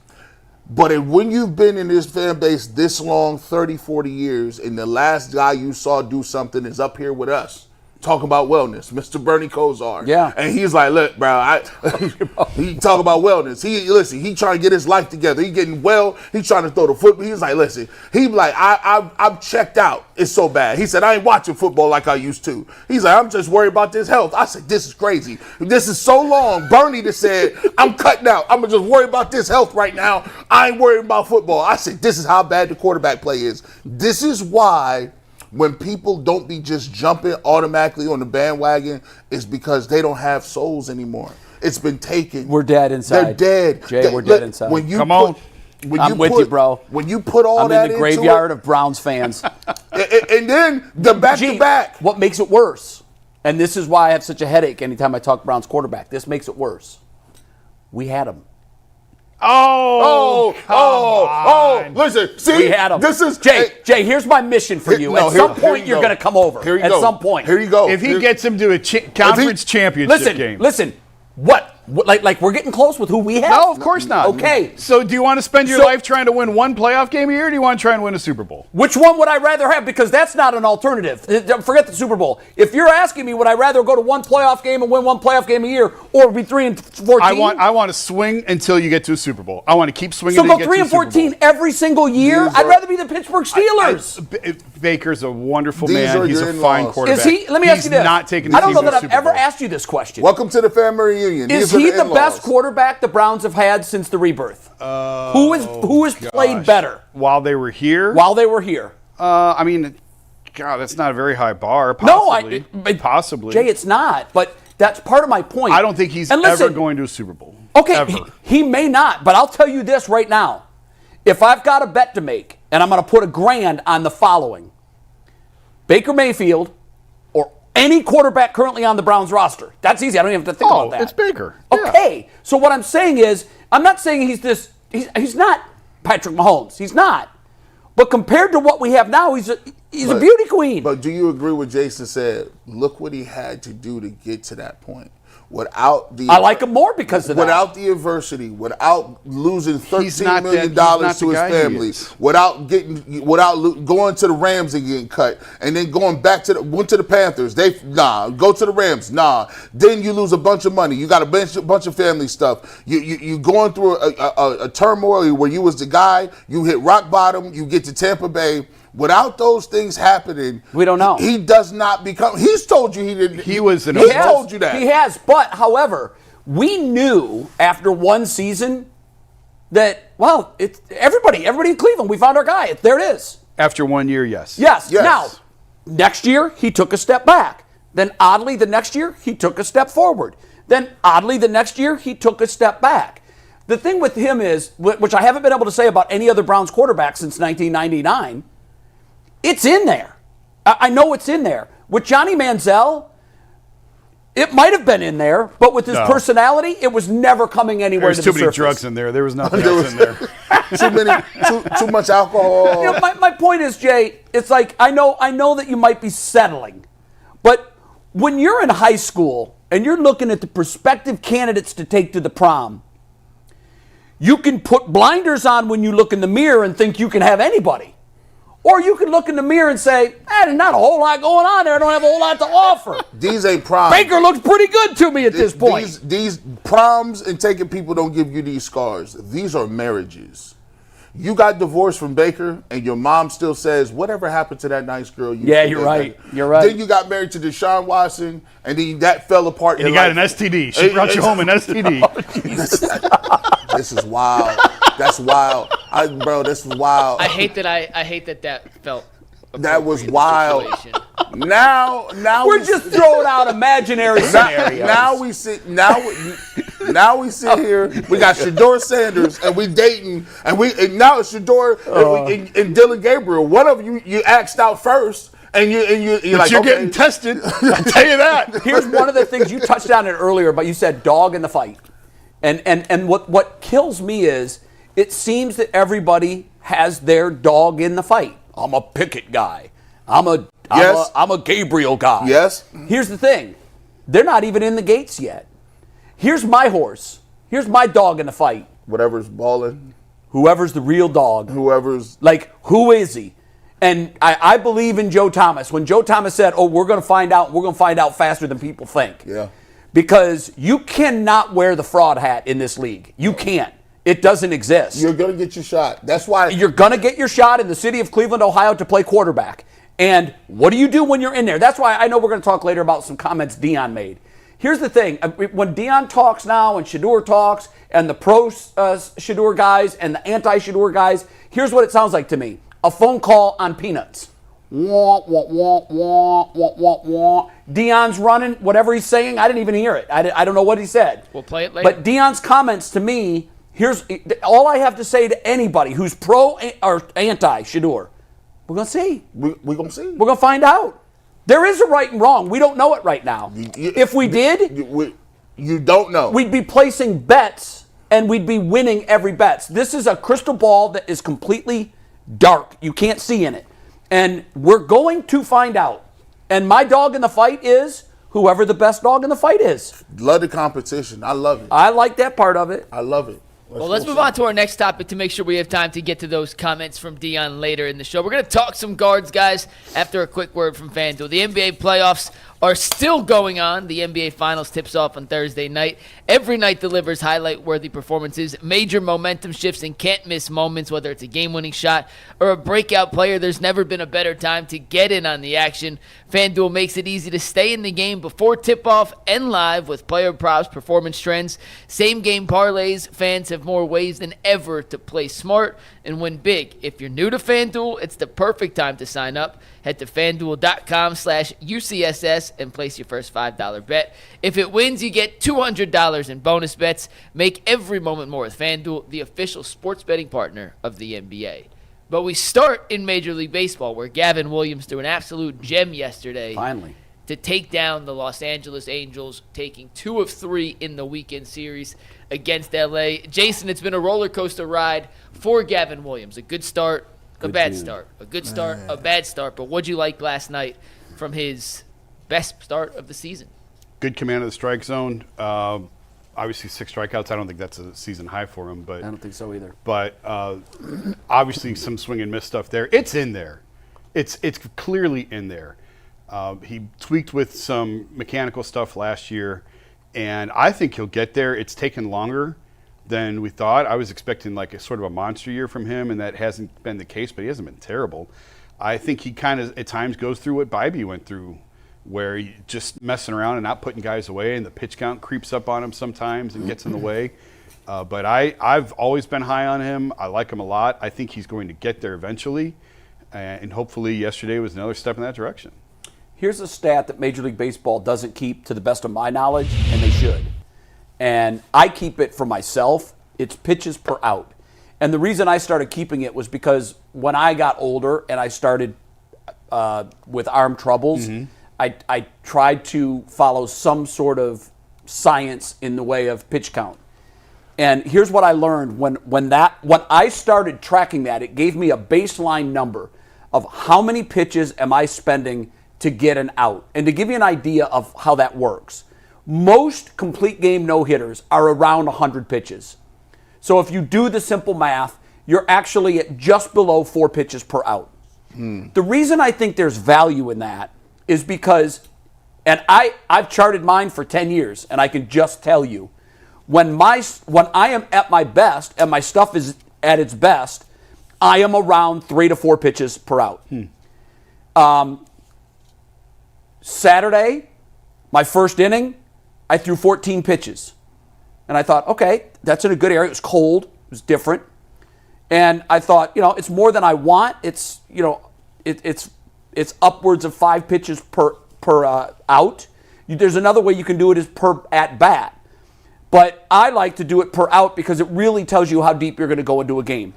But when you've been in this fan base this long, 30, 40 years, and the last guy you saw do something is up here with us, talk about wellness, Mr. Bernie Kosar. Yeah. And he's like, look, bro, he talk about wellness. He trying to get his life together. He getting well. He's trying to throw the football. He's like, listen, he like, I'm checked out. It's so bad. He said, I ain't watching football like I used to. He's like, I'm just worried about this health. I said, this is crazy. This is so long. Bernie just said, I'm cutting out. I'm just worried about this health right now. I ain't worried about football. I said, this is how bad the quarterback play is. This is why when people don't be just jumping automatically on the bandwagon, it's because they don't have souls anymore. It's been taken. We're dead inside. They're dead. Jay, we're dead inside. I'm with you, bro. When you put all that into I'm in the graveyard of Browns fans. and then the back-to-back. What makes it worse, and this is why I have such a headache anytime I talk Browns quarterback, this makes it worse. We had him. Listen, see, we had him. This is Jay, here's my mission for you. At some point, you're going to come over. Here you At go. some point. Here you go. If he gets him to a conference championship game. Listen, what? Like we're getting close with who we have? No, of course not. Okay. So do you want to spend your life trying to win one playoff game a year, or do you want to try and win a Super Bowl? Which one would I rather have? Because that's not an alternative. Forget the Super Bowl. If you're asking me, would I rather go to one playoff game and win one playoff game a year, or be 3-14? I want to swing until you get to a Super Bowl. I want to keep swinging. So go 3-14 every single year. I'd rather be the Pittsburgh Steelers. Baker's a wonderful man. He's a fine quarterback. Is he? Let me ask you this. Not taking I don't know that I've ever asked you this question. Welcome to the family reunion. Is he the best quarterback the Browns have had since the rebirth? Who has played better while they were here? I mean, God, that's not a very high bar. Possibly. Possibly. Jay, it's not. But that's part of my point. I don't think he's ever going to a Super Bowl. Okay, he may not. But I'll tell you this right now. If I've got a bet to make, and I'm going to put $1,000 on the following: Baker Mayfield or any quarterback currently on the Browns roster. That's easy. I don't even have to think about that. It's Baker. Okay. Yeah. So what I'm saying is, I'm not saying he's not Patrick Mahomes. He's not. But compared to what we have now, he's a beauty queen. But do you agree with Jason said? Look what he had to do to get to that point. I like him more because of that. Without the adversity, without losing $13 million to his family, without going to the Rams and getting cut, and then going back went to the Panthers. Go to the Rams. Then you lose a bunch of money. You got a bunch of family stuff. You going through a turmoil where you was the guy. You hit rock bottom. You get to Tampa Bay. Without those things happening, we don't know. He does not become. He's told you he didn't. He was an. He told you that. He has, but however, we knew after one season that it's everybody in Cleveland. We found our guy. There it is. After 1 year, yes. Yes. Now, next year he took a step back. Then oddly, the next year he took a step forward. Then oddly, the next year he took a step back. The thing with him is, which I haven't been able to say about any other Browns quarterback since 1999. It's in there. I know it's in there. With Johnny Manziel, it might have been in there, but with his personality, it was never coming anywhere to the surface. There's too many drugs in there. There was nothing else in there. too much alcohol. My point is, Jay, it's like I know that you might be settling, but when you're in high school and you're looking at the prospective candidates to take to the prom, you can put blinders on when you look in the mirror and think you can have anybody. Or you can look in the mirror and say, there's not a whole lot going on there. I don't have a whole lot to offer. These ain't proms. Baker looks pretty good to me at this point. These proms and taking people don't give you these scars. These are marriages. You got divorced from Baker, and your mom still says, whatever happened to that nice girl? You're right. You're right. Then you got married to Deshaun Watson, and then that fell apart. And you got an STD. She brought you home an STD. This is wild. That's wild. This is wild. I hate that felt. That was wild. Now we're just throwing out imaginary scenarios. Now we sit here. We got Shedeur Sanders, and we dating, and now it's Shedeur and Dylan Gabriel. One of you axed out first. And you're like, you're getting tested. I'll tell you that. Here's one of the things you touched on it earlier, but you said dog in the fight. And what kills me is it seems that everybody has their dog in the fight. I'm a Pickett guy. I'm a Gabriel guy. Yes. Here's the thing. They're not even in the gates yet. Here's my horse. Here's my dog in the fight. Whatever's balling. Whoever's the real dog. Whoever's. Like, who is he? And I believe in Joe Thomas. When Joe Thomas said, we're going to find out faster than people think. Yeah. Because you cannot wear the fraud hat in this league. You can't. It doesn't exist. You're going to get your shot. That's why. You're going to get your shot in the city of Cleveland, Ohio to play quarterback. And what do you do when you're in there? That's why I know we're going to talk later about some comments Deion made. Here's the thing. When Deion talks now and Shedeur talks and the pro Shedeur guys and the anti-Shedeur guys, here's what it sounds like to me. A phone call on peanuts. Wah, wah, wah, wah, wah, wah, wah. Deion's running, whatever he's saying, I didn't even hear it. I don't know what he said. We'll play it later. But Deion's comments to me, here's all I have to say to anybody who's pro or anti-Shedeur. We're going to see. We're going to see. We're going to find out. There is a right and wrong. We don't know it right now. If we did, you don't know. We'd be placing bets and we'd be winning every bet. This is a crystal ball that is completely dark. You can't see in it. And we're going to find out. And my dog in the fight is whoever the best dog in the fight is. Love the competition. I love it. I like that part of it. I love it. Well, let's move on to our next topic to make sure we have time to get to those comments from Deion later in the show. We're going to talk some guards, guys, after a quick word from FanDuel. The NBA playoffs are still going on. The NBA Finals tips off on Thursday night. Every night delivers highlight-worthy performances, major momentum shifts, and can't-miss moments, whether it's a game-winning shot or a breakout player. There's never been a better time to get in on the action. FanDuel makes it easy to stay in the game before tip-off and live with player props, performance trends, same-game parlays. Fans have more ways than ever to play smart and win big. If you're new to FanDuel, it's the perfect time to sign up. Head to FanDuel.com/UCSS and place your first $5 bet. If it wins, you get $200 in bonus bets. Make every moment more with FanDuel, the official sports betting partner of the NBA. But we start in Major League Baseball, where Gavin Williams threw an absolute gem yesterday. Finally. To take down the Los Angeles Angels, taking 2 of 3 in the weekend series against L.A. Jason, it's been a roller coaster ride for Gavin Williams. A good start, a bad start. A good start, a bad start. But what'd you like last night from his best start of the season? Good command of the strike zone. Obviously, 6 strikeouts. I don't think that's a season high for him. But I don't think so either. But obviously, some swing and miss stuff there. It's in there. It's clearly in there. He tweaked with some mechanical stuff last year, and I think he'll get there. It's taken longer than we thought. I was expecting like a sort of a monster year from him, and that hasn't been the case, but he hasn't been terrible. I think he kind of at times goes through what Bybee went through, where he just messing around and not putting guys away, and the pitch count creeps up on him sometimes and gets in the way. But I've always been high on him. I like him a lot. I think he's going to get there eventually, and hopefully yesterday was another step in that direction. Here's a stat that Major League Baseball doesn't keep to the best of my knowledge, and they should. And I keep it for myself. It's pitches per out. And the reason I started keeping it was because when I got older and I started with arm troubles, I tried to follow some sort of science in the way of pitch count. And here's what I learned. When I started tracking that, it gave me a baseline number of how many pitches am I spending to get an out. And to give you an idea of how that works, most complete game no-hitters are around 100 pitches. So if you do the simple math, you're actually at just below 4 pitches per out. The reason I think there's value in that is because, and I've charted mine for 10 years, and I can just tell you, when I am at my best and my stuff is at its best, I am around 3 to 4 pitches per out. Saturday, my first inning, I threw 14 pitches. And I thought, okay, that's in a good area. It was cold. It was different. And I thought, it's more than I want. It's, it's upwards of 5 pitches per out. There's another way you can do it is per at bat. But I like to do it per out because it really tells you how deep you're going to go into a game.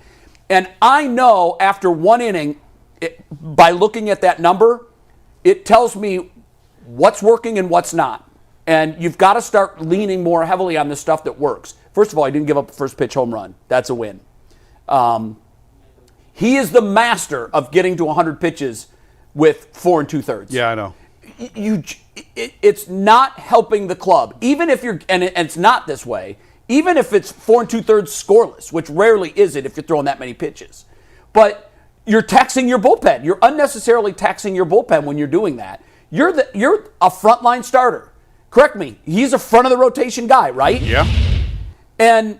And I know after one inning, by looking at that number, it tells me what's working and what's not. And you've got to start leaning more heavily on the stuff that works. First of all, I didn't give up a first pitch home run. That's a win. He is the master of getting to 100 pitches with 4 2/3. Yeah, I know. It's not helping the club. Even if you're, and it's not this way, even if it's 4 2/3 scoreless, which rarely is it if you're throwing that many pitches. But you're taxing your bullpen. You're unnecessarily taxing your bullpen when you're doing that. You're a frontline starter. Correct me. He's a front of the rotation guy, right? Yeah. And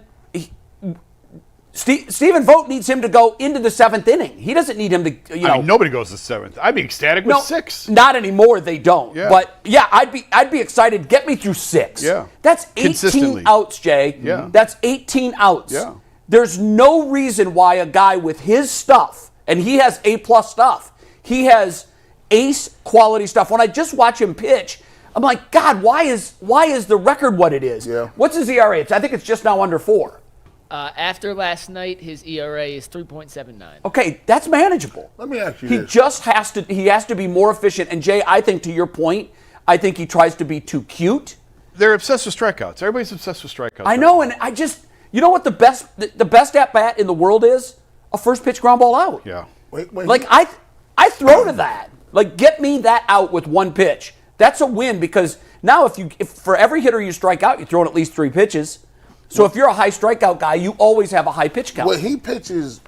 Stephen Vogt needs him to go into the 7th inning. He doesn't need him to, I mean, nobody goes to 7th. I'd be ecstatic with 6. Not anymore. They don't. Yeah. But yeah, I'd be excited. Get me through 6. Yeah. That's 18 outs, Jay. Yeah. That's 18 outs. Yeah. There's no reason why a guy with his stuff, and he has A-plus stuff. He has ace quality stuff. When I just watch him pitch, I'm like, God, why is the record what it is? Yeah. What's his ERA? I think it's just now under 4. After last night, his ERA is 3.79. Okay, that's manageable. Let me ask you He this. just has to be more efficient. And Jay, I think to your point, I think he tries to be too cute. They're obsessed with strikeouts. Everybody's obsessed with strikeouts. I know, and I just, you know what the best at bat in the world is? A first pitch ground ball out. Yeah. Wait. Like I throw to that. Like get me that out with one pitch. That's a win because now if for every hitter you strike out, you're throwing at least 3 pitches. So if you're a high strikeout guy, you always have a high pitch count. When he pitches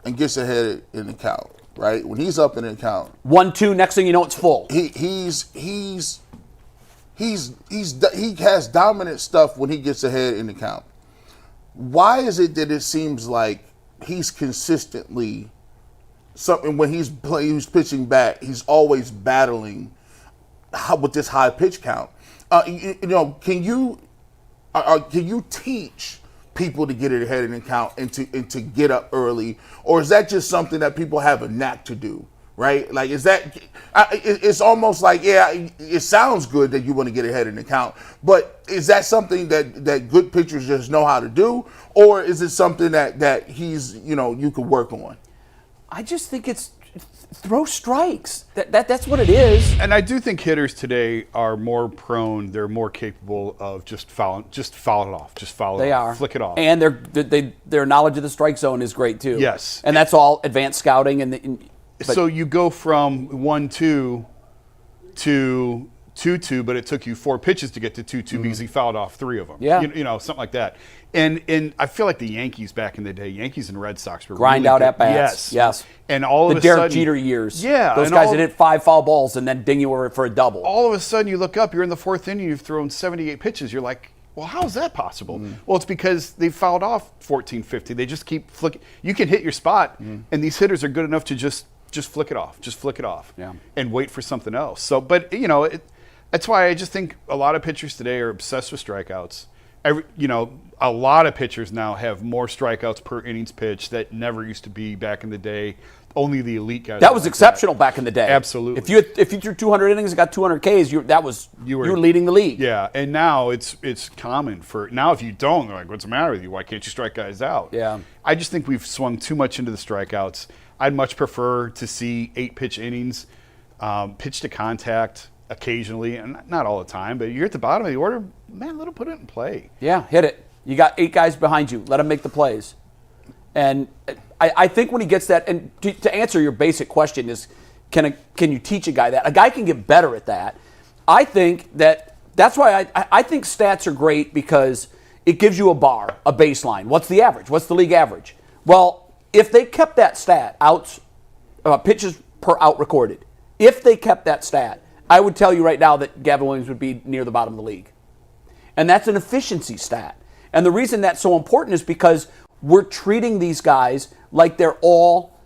and gets ahead in the count, right? When he's up in the count, 1-2. Next thing you know, it's full. he has dominant stuff when he gets ahead in the count. Why is it that it seems like he's consistently something when he's pitching back, he's always battling with this high pitch count? Can you teach people to get it ahead in the count and to get up early, or is that just something that people have a knack to do? Right? Like, is that? It's almost like, yeah, it sounds good that you want to get ahead in the count, but is that something that good pitchers just know how to do, or is it something that he's you could work on? I just think it's throw strikes. That's what it is. And I do think hitters today are more prone. They're more capable of just foul it off. They are. Flick it off. And their knowledge of the strike zone is great too. Yes. And that's all advanced scouting. So you go from 1-2 to 2-2, but it took you 4 pitches to get to 2-2 because he fouled off 3 of them. Yeah. Something like that. And I feel like the Yankees back in the day, Yankees and Red Sox were grind really out good. at bats. Yes. And all of the a Derek sudden, Jeter years. Yeah. Those guys that hit 5 foul balls and then ding you over for a double. All of a sudden you look up, you're in the 4th inning, you've thrown 78 pitches. You're like, well, how is that possible? Well, it's because they fouled off 14, 15. They just keep flicking. You can hit your spot, and these hitters are good enough to just flick it off. Yeah. And wait for something else. So, but that's why I just think a lot of pitchers today are obsessed with strikeouts. A lot of pitchers now have more strikeouts per innings pitched that never used to be back in the day. Only the elite guys. That was exceptional back in the day. Absolutely. If you threw 200 innings and got 200 Ks, you were leading the league. Yeah, and now it's common for now. If you don't, they're like, what's the matter with you? Why can't you strike guys out? Yeah. I just think we've swung too much into the strikeouts. I'd much prefer to see 8-pitch innings, pitch to contact occasionally, and not all the time. But you're at the bottom of the order, man. Let them put it in play. Yeah, hit it. You got 8 guys behind you. Let them make the plays. And I think when he gets that, and to answer your basic question is, can you teach a guy that? A guy can get better at that. I think that's why I think stats are great because it gives you a bar, a baseline. What's the average? What's the league average? Well, if they kept that stat, pitches per out recorded, if they kept that stat, I would tell you right now that Gavin Williams would be near the bottom of the league. And that's an efficiency stat. And the reason that's so important is because we're treating these guys like they're all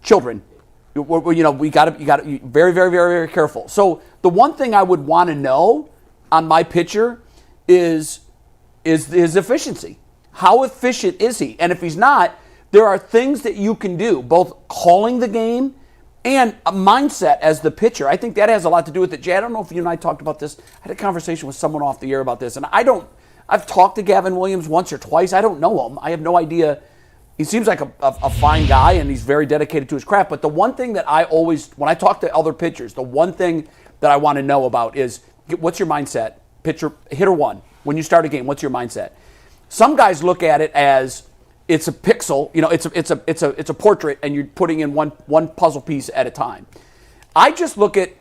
children. We got to be very, very, very, very careful. So the one thing I would want to know on my pitcher is his efficiency. How efficient is he? And if he's not, there are things that you can do, both calling the game and a mindset as the pitcher. I think that has a lot to do with it. Jay, I don't know if you and I talked about this. I had a conversation with someone off the air about this, and I've talked to Gavin Williams once or twice. I don't know him. I have no idea. He seems like a fine guy, and he's very dedicated to his craft. But the one thing that I always, when I talk to other pitchers, the one thing that I want to know about is, what's your mindset? Hitter 1, when you start a game, what's your mindset? Some guys look at it as it's a pixel, it's a portrait, and you're putting in one puzzle piece at a time. I just look at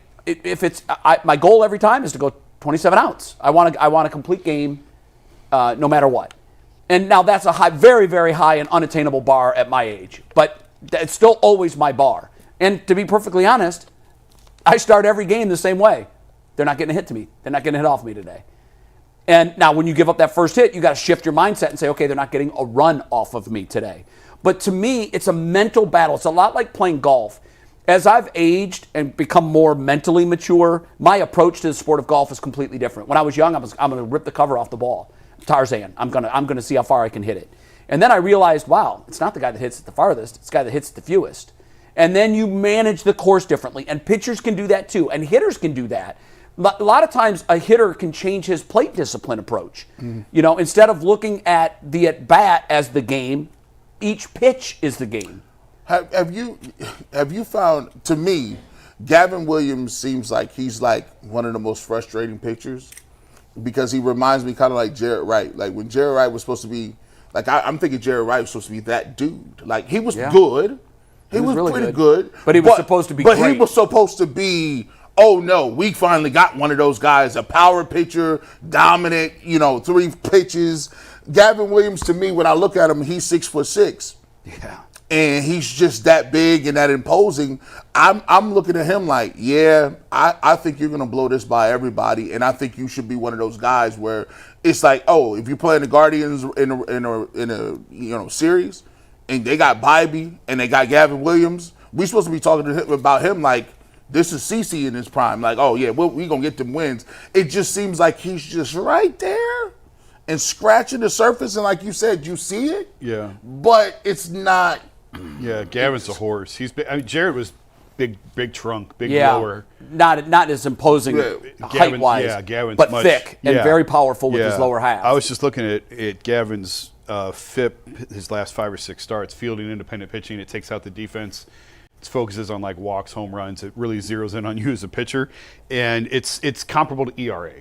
my goal every time is to go 27 outs. I want a complete game. No matter what. And now that's a high, very, very high and unattainable bar at my age. But It's still always my bar. And to be perfectly honest, I start every game the same way. They're not getting a hit to me. They're not getting a hit off me today. And now when you give up that first hit, you got to shift your mindset and say, okay, they're not getting a run off of me today. But to me, it's a mental battle. It's a lot like playing golf. As I've aged and become more mentally mature, my approach to the sport of golf is completely different. When I was young, I'm going to rip the cover off the ball. Tarzan. I'm going to see how far I can hit it. And then I realized, wow, it's not the guy that hits it the farthest. It's the guy that hits it the fewest. And then you manage the course differently. And pitchers can do that too. And hitters can do that. A lot of times a hitter can change his plate discipline approach. You know, instead of looking at the at-bat as the game, each pitch is the game. Have you found, to me, Gavin Williams seems like he's like one of the most frustrating pitchers because he reminds me kind of like Jared Wright. Like when Jared Wright was supposed to be, like I'm thinking Jared Wright was supposed to be that dude. Like he was good. He was really pretty good. But he was supposed to be great. But he was supposed to be, oh no, we finally got one of those guys, a power pitcher, dominant, 3 pitches. Gavin Williams, to me, when I look at him, he's 6'6". Yeah. And he's just that big and that imposing. I'm looking at him like, yeah, I think you're gonna blow this by everybody, and I think you should be one of those guys where it's like, oh, if you're playing the Guardians in a series, and they got Bybee and they got Gavin Williams, we supposed to be talking to him about him like this is CeCe in his prime. Like, oh yeah, we gonna get them wins. It just seems like he's just right there and scratching the surface, and like you said, you see it. Yeah. But it's not. Yeah, Gavin's a horse. Jared was big trunk, big lower. Not as imposing height-wise, Gavin's but much, thick and very powerful with his lower half. I was just looking at Gavin's FIP, his last 5 or 6 starts, fielding independent pitching. It takes out the defense. It focuses on like walks, home runs. It really zeroes in on you as a pitcher, and it's comparable to ERA.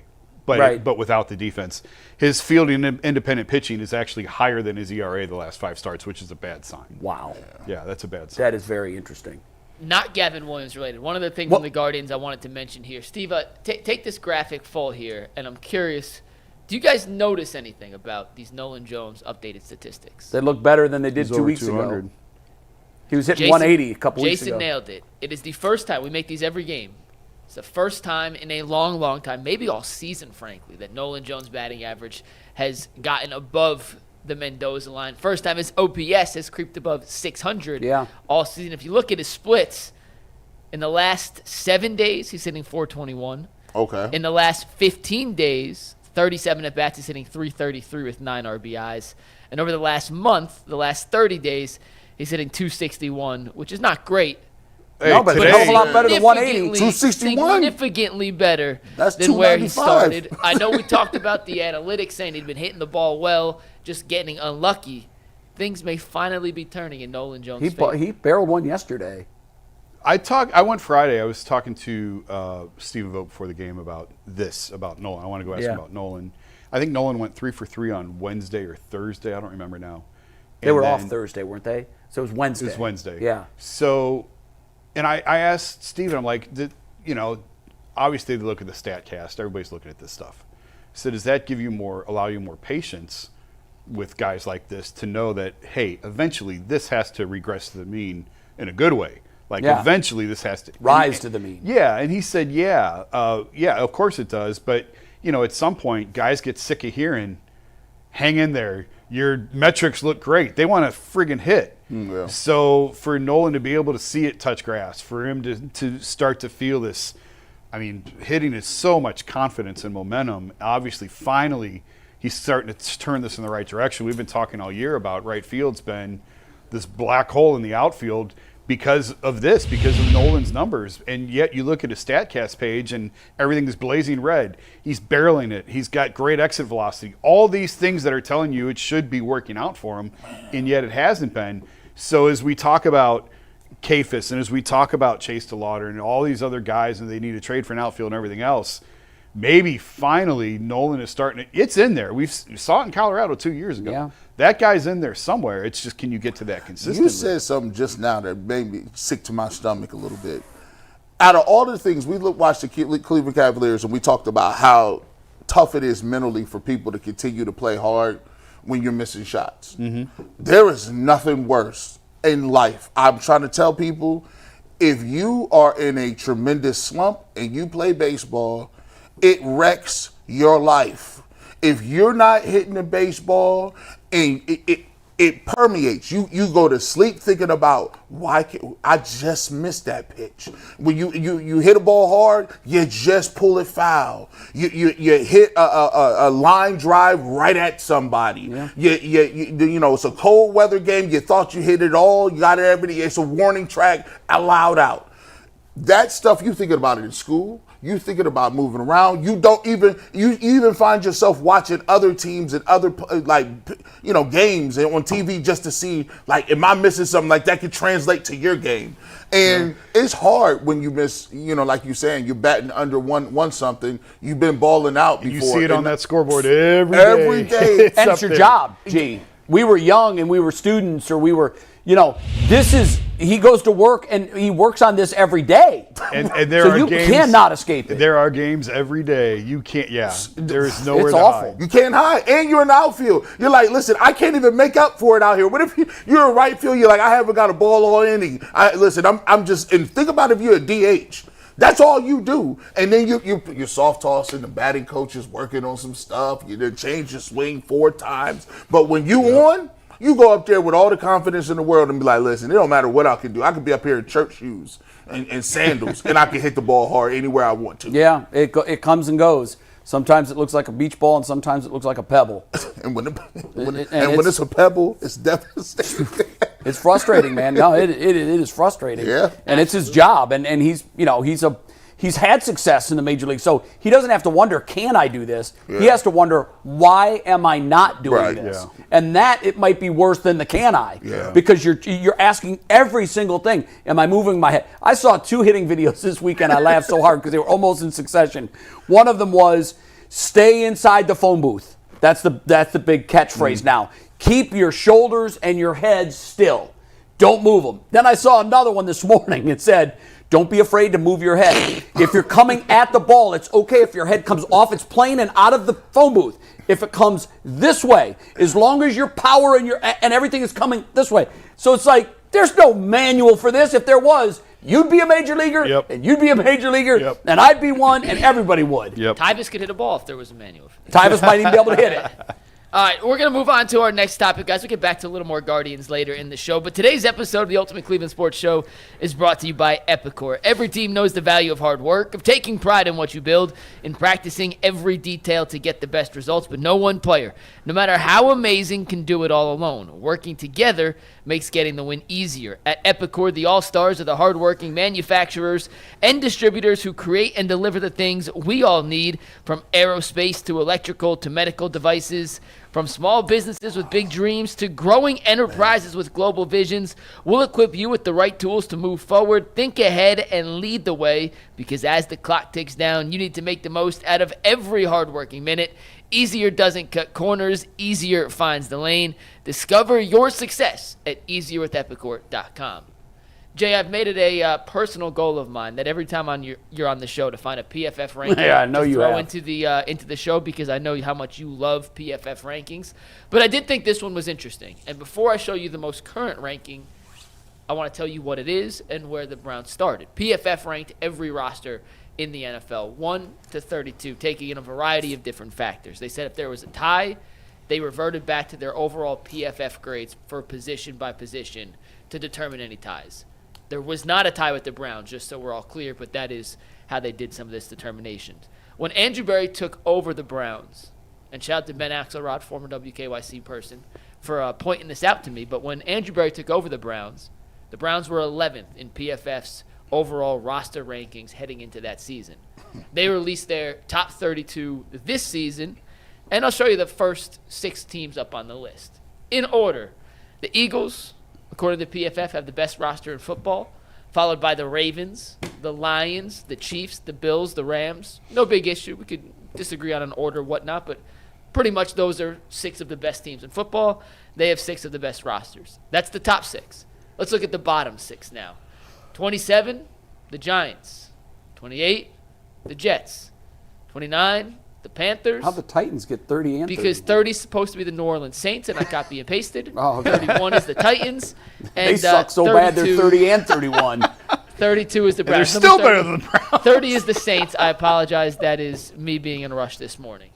But without the defense. His fielding independent pitching is actually higher than his ERA the last 5 starts, which is a bad sign. Wow. Yeah, that's a bad sign. That is very interesting. Not Gavin Williams related. One of the things from the Guardians I wanted to mention here. Steve, take this graphic full here, and I'm curious, do you guys notice anything about these Nolan Jones updated statistics? They look better than they did 2 weeks ago. He was hitting 180 a couple weeks ago. Jason nailed it. It is the first time. We make these every game. It's the first time in a long, long time, maybe all season, frankly, that Nolan Jones' batting average has gotten above the Mendoza line. First time his OPS has creeped above 600 all season. If you look at his splits, in the last 7 days, he's hitting 421. Okay. In the last 15 days, 37 at-bats, he's hitting 333 with 9 RBIs. And over the last month, the last 30 days, he's hitting 261, which is not great. Hey, no, but it's a lot better than 180. 261? Significantly better than where he started. I know we talked about the analytics saying he'd been hitting the ball well, just getting unlucky. Things may finally be turning in Nolan Jones' favor. He barreled one yesterday. I went Friday. I was talking to Stephen Vogt before the game about Nolan. I want to go ask him about Nolan. I think Nolan went 3 for 3 on Wednesday or Thursday. I don't remember now. They were off Thursday, weren't they? So it was Wednesday. It was Wednesday. Yeah. So... And I asked Steven, I'm like, obviously they look at the StatCast. Everybody's looking at this stuff. So does that allow you more patience with guys like this to know that, hey, eventually this has to regress to the mean in a good way. Like eventually this has to rise to the mean. Yeah, and he said, yeah, of course it does. But, at some point guys get sick of hearing, hang in there. Your metrics look great. They want to friggin' hit. Yeah. So for Nolan to be able to see it touch grass, for him to start to feel this, hitting is so much confidence and momentum. Obviously, finally, he's starting to turn this in the right direction. We've been talking all year about right field's been this black hole in the outfield because of Nolan's numbers. And yet you look at his StatCast page and everything is blazing red. He's barreling it. He's got great exit velocity. All these things that are telling you it should be working out for him, and yet it hasn't been. So as we talk about Kafis and as we talk about Chase DeLauder and all these other guys and they need to trade for an outfield and everything else, maybe finally Nolan is starting to – it's in there. We saw it in Colorado 2 years ago. Yeah. That guy's in there somewhere. It's just, can you get to that consistently? You said something just now that made me sick to my stomach a little bit. Out of all the things, we watched the Cleveland Cavaliers and we talked about how tough it is mentally for people to continue to play hard when you're missing shots. Mm-hmm. There is nothing worse in life. I'm trying to tell people, if you are in a tremendous slump and you play baseball, it wrecks your life. If you're not hitting the baseball, and it permeates. You go to sleep thinking about, I just missed that pitch. When you hit a ball hard, you just pull it foul. You hit a line drive right at somebody. Yeah. You know, it's a cold weather game. You thought you hit it all. You got everything. It's a warning track allowed out. That stuff, you thinking about it in school. You thinking about moving around. You even find yourself watching other teams and other games on TV just to see, like, am I missing something like that could translate to your game? And it's hard when you miss, like you're saying, you're batting under one something. You've been balling out before. You see it on that scoreboard every day. And it's your job, G. We were young and we were students, or we were, he goes to work and he works on this every day. And there are games. So you cannot escape it. There are games every day. You can't, there's nowhere to hide. You can't hide. And you're in the outfield. You're like, listen, I can't even make up for it out here. What if you're in right field? You're like, I haven't got a ball all inning. I'm just, and think about if you're a DH. That's all you do. And then you're soft tossing, the batting coach is working on some stuff. You done change your swing 4 times. But when you on, you go up there with all the confidence in the world and be like, listen, it don't matter what I can do. I could be up here in church shoes and sandals, and I can hit the ball hard anywhere I want to. Yeah, it comes and goes. Sometimes it looks like a beach ball, and sometimes it looks like a pebble. And when it's a pebble, it's devastating. It's frustrating, man. No, it is frustrating. Yeah. And it's his job, and he's had success in the major league, so he doesn't have to wonder, can I do this? Yeah. He has to wonder, why am I not doing this? Yeah. And that, it might be worse than the can I, because you're asking every single thing. Am I moving my head? I saw 2 hitting videos this weekend. I laughed so hard because they were almost in succession. One of them was, stay inside the phone booth. That's the big catchphrase now. Keep your shoulders and your head still. Don't move them. Then I saw another one this morning. It said, don't be afraid to move your head. If you're coming at the ball, it's okay if your head comes off its plane and out of the phone booth. If it comes this way, as long as your power and everything is coming this way. So it's like, there's no manual for this. If there was, you'd be a major leaguer, and you'd be a major leaguer, and I'd be one, and everybody would. Yep. Tyvis could hit a ball if there was a manual for this. Tyvis might even be able to hit it. All right, we're going to move on to our next topic, guys. We'll get back to a little more Guardians later in the show. But today's episode of the Ultimate Cleveland Sports Show is brought to you by Epicor. Every team knows the value of hard work, of taking pride in what you build, in practicing every detail to get the best results. But no one player, no matter how amazing, can do it all alone. Working together makes getting the win easier. At Epicor, the all-stars are the hardworking manufacturers and distributors who create and deliver the things we all need, from aerospace to electrical to medical devices. From small businesses with big dreams to growing enterprises with global visions, we'll equip you with the right tools to move forward, think ahead, and lead the way, because as the clock ticks down, you need to make the most out of every hardworking minute. Easier doesn't cut corners, easier finds the lane. Discover your success at easierwithepicor.com. Jay, I've made it a personal goal of mine that every time you're on the show to find a PFF ranking I know you throw have. into the show, because I know how much you love PFF rankings. But I did think this one was interesting. And before I show you the most current ranking, I want to tell you what it is and where the Browns started. PFF ranked every roster in the NFL 1 to 32, taking in a variety of different factors. They said if there was a tie, they reverted back to their overall PFF grades for position by position to determine any ties. There was not a tie with the Browns, just so we're all clear, but that is how they did some of this determination. When Andrew Berry took over the Browns, and shout out to Ben Axelrod, former WKYC person, for pointing this out to me, but when Andrew Berry took over the Browns were 11th in PFF's overall roster rankings heading into that season. They released their top 32 this season, and I'll show you the first 6 teams up on the list. In order, the Eagles, according to PFF, have the best roster in football, followed by the Ravens, the Lions, the Chiefs, the Bills, the Rams. No big issue. We could disagree on an order, whatnot, but pretty much those are 6 of the best teams in football. They have 6 of the best rosters. That's the top 6. Let's look at the bottom 6 now. 27, the Giants. 28, the Jets. 29, the Panthers. How'd the Titans get 30 and 30? Because 30 is supposed to be the New Orleans Saints, and I copy and pasted. Oh, okay. 31 is the Titans. And, they suck so bad they're 30 and 31. 32 is the Browns. They're still better than the Browns. 30 is the Saints. I apologize. That is me being in a rush this morning.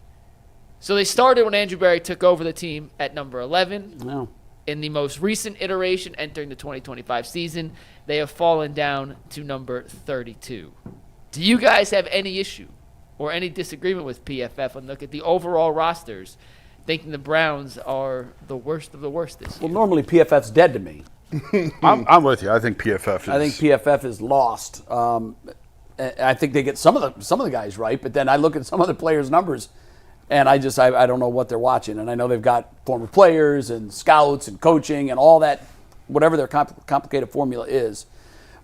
So they started when Andrew Berry took over the team at number 11. No. In the most recent iteration, entering the 2025 season, they have fallen down to number 32. Do you guys have any issue or any disagreement with PFF and look at the overall rosters, thinking the Browns are the worst of the worst this year? Well, normally PFF's dead to me. I'm with you. I think PFF is. I think PFF is lost. I think they get some of the guys right, but then I look at some of the players' numbers, and I don't know what they're watching. And I know they've got former players and scouts and coaching and all that, whatever their complicated formula is.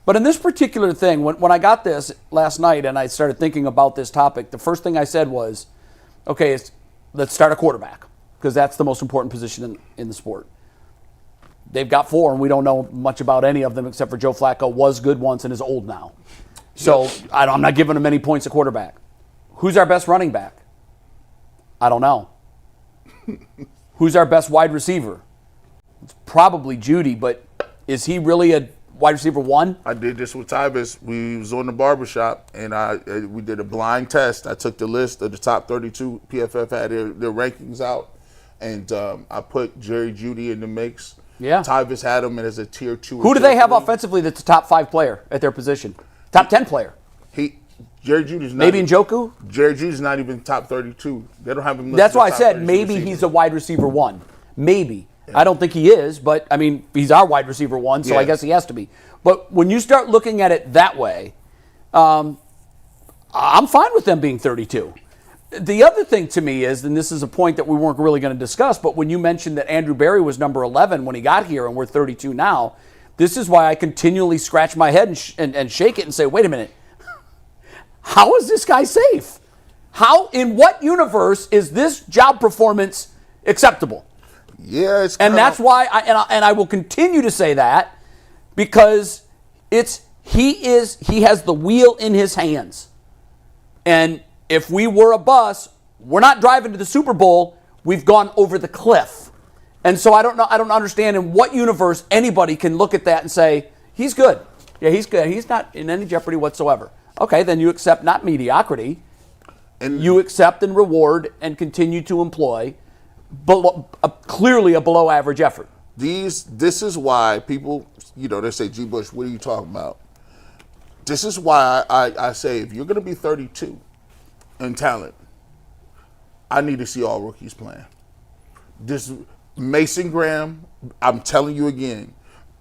But in this particular thing, when I got this last night and I started thinking about this topic, the first thing I said was, okay, let's start a quarterback, because that's the most important position in the sport. They've got 4, and we don't know much about any of them except for Joe Flacco was good once and is old now. So I'm not giving him any points at quarterback. Who's our best running back? I don't know. Who's our best wide receiver? It's probably Judy, but is he really a wide receiver 1? I did this with Tyvis. We was on the barbershop, and we did a blind test. I took the list of the top 32. PFF had their rankings out, and I put Jerry Jeudy in the mix. Yeah. Tyvis had him as a tier 2. Who do they have offensively that's a top 5 player at their position? Top 10 player? Jerry Jeudy's not. Maybe Njoku? Jerry Jeudy's not even top 32. They don't have him. That's why I said maybe he's a wide receiver 1. Maybe. Yeah. I don't think he is, but, I mean, he's our wide receiver 1, so I guess he has to be. But when you start looking at it that way, I'm fine with them being 32. The other thing to me is, and this is a point that we weren't really going to discuss, but when you mentioned that Andrew Berry was number 11 when he got here and we're 32 now, this is why I continually scratch my head and shake it and say, wait a minute, how is this guy safe? In what universe is this job performance acceptable? Yeah, it's and that's why I will continue to say that, because he has the wheel in his hands. And if we were a bus, we're not driving to the Super Bowl, we've gone over the cliff. And so I don't understand in what universe anybody can look at that and say, he's good. Yeah, he's good. He's not in any jeopardy whatsoever. Okay, then you accept not mediocrity. And you accept and reward and continue to employ clearly a below average effort. This is why people, they say, G. Bush, what are you talking about? This is why I say, if you're going to be 32 in talent, I need to see all rookies playing. This Mason Graham, I'm telling you again,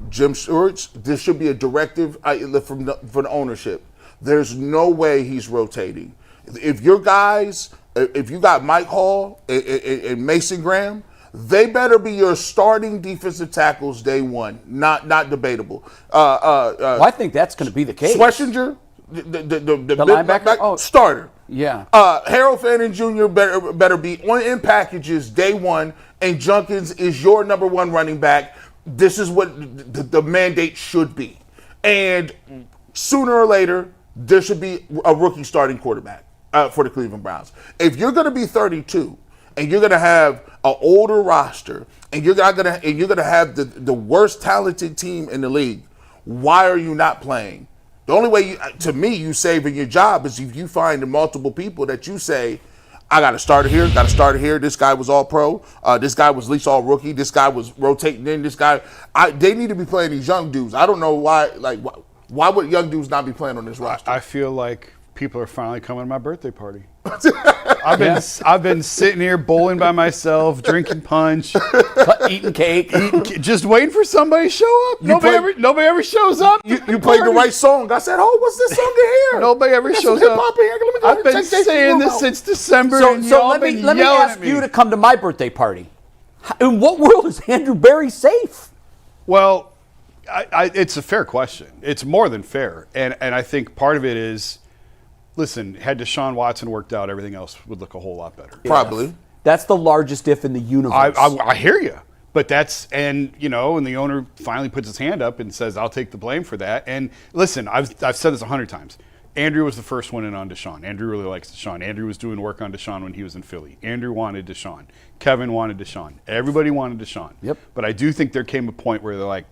Jim Schwartz, this should be a directive from the ownership. There's no way he's rotating. If you got Mike Hall and Mason Graham, they better be your starting defensive tackles day one. Not debatable. I think that's going to be the case. Schlesinger, the linebacker, starter. Yeah. Harold Fannin Jr. better be in packages day one, and Junkins is your number 1 running back. This is what the mandate should be. And sooner or later, there should be a rookie starting quarterback for the Cleveland Browns. If you're going to be 32 and you're going to have an older roster and you're going to have the worst talented team in the league, why are you not playing? The only way, you saving your job is if you find the multiple people that you say, I got a starter here, this guy was all pro, this guy was at least all rookie, this guy was rotating in, this guy. They need to be playing these young dudes. I don't know why, why would young dudes not be playing on this roster? I feel like people are finally coming to my birthday party. I've been sitting here bowling by myself, drinking punch, eating cake, just waiting for somebody to show up. Nobody ever shows up. You played the right song. I said, "Oh, what's this song in here?" Nobody ever shows up. I've been saying this since December. So let me ask you to come to my birthday party. In what world is Andrew Berry safe? Well, it's a fair question. It's more than fair, and I think part of it is. Listen, had Deshaun Watson worked out, everything else would look a whole lot better. Probably. That's the largest if in the universe. I hear you. But and the owner finally puts his hand up and says, I'll take the blame for that. And listen, I've said this 100 times. Andrew was the first one in on Deshaun. Andrew really likes Deshaun. Andrew was doing work on Deshaun when he was in Philly. Andrew wanted Deshaun. Kevin wanted Deshaun. Everybody wanted Deshaun. Yep. But I do think there came a point where they're like,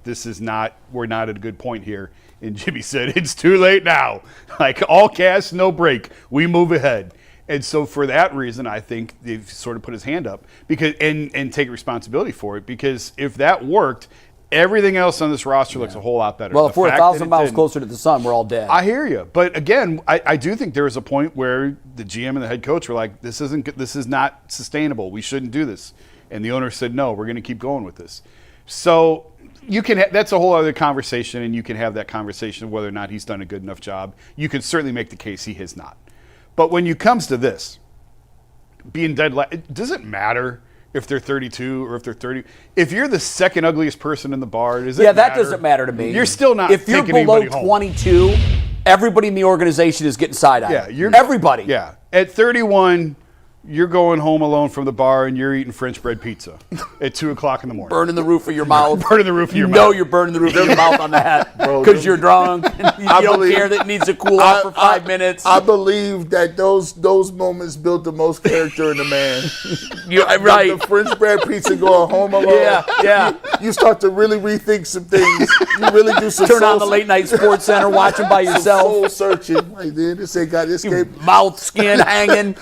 we're not at a good point here. And Jimmy said, it's too late now. Like, all cast, no break. We move ahead. And so for that reason, I think they've sort of put his hand up because and take responsibility for it, because if that worked, everything else on this roster looks a whole lot better. Well, The if we're fact 1,000 that it miles didn't- closer to the sun, we're all dead. I hear you. But again, I do think there was a point where the GM and the head coach were like, this is not sustainable. We shouldn't do this. And the owner said, no, we're going to keep going with this. So you can that's a whole other conversation, and you can have that conversation of whether or not he's done a good enough job. You can certainly make the case he has not. But when it comes to this, being dead last, it doesn't matter if they're 32 or if they're 30. If you're the second ugliest person in the bar, does it matter? that doesn't matter to me. You're still not If you're taking below anybody home. 22, everybody in the organization is getting side-eyed. Yeah, everybody. Yeah. At 31, you're going home alone from the bar and you're eating French bread pizza at 2 o'clock in the morning. Burning the roof of your mouth. Burning the roof of your You mouth. know you're burning the roof of your mouth on that because you're drunk. And you don't believe- care that it needs to cool off for 5 minutes. I believe that those moments built the most character in the man. You're right. The French bread pizza going home alone. Yeah. You start to really rethink some things. You really do some Turn on the late night sports center, watching by yourself. soul searching. Like, dude, this ain't got this game. Mouth, skin hanging.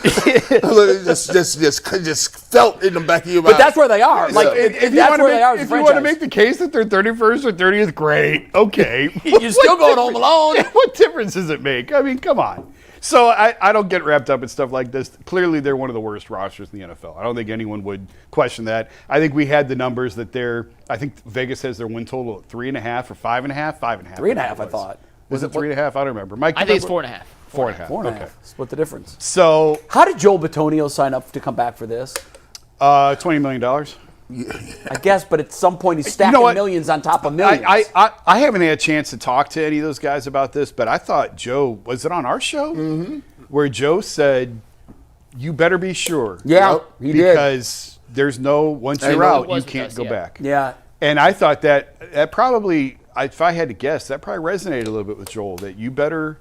just felt in the back of your mouth. But that's where they are. Like, If that's where they are as a if you want to franchise. make the case that they're 31st or 30th, great. Okay. You're still going home alone. What difference does it make? I mean, come on. So I don't get wrapped up in stuff like this. Clearly, they're one of the worst rosters in the NFL. I don't think anyone would question that. I think we had the numbers that I think Vegas has their win total at 3.5 or 5.5. 5.5. 3.5, I thought. Was it 3.5? I don't remember. Mike, I think it's 4.5. 4.5. 4.5. Okay. Split the difference. So How did Joel Bitonio sign up to come back for this? $20 million. I guess, but at some point he's stacking what? millions on top of millions. I haven't had a chance to talk to any of those guys about this, but I thought Joe, was it on our show? Mm-hmm. Where Joe said, you better be sure. Yeah, he did. Because there's once you're out, you can't go back. Yeah. And I thought that probably, if I had to guess, that probably resonated a little bit with Joel, that you better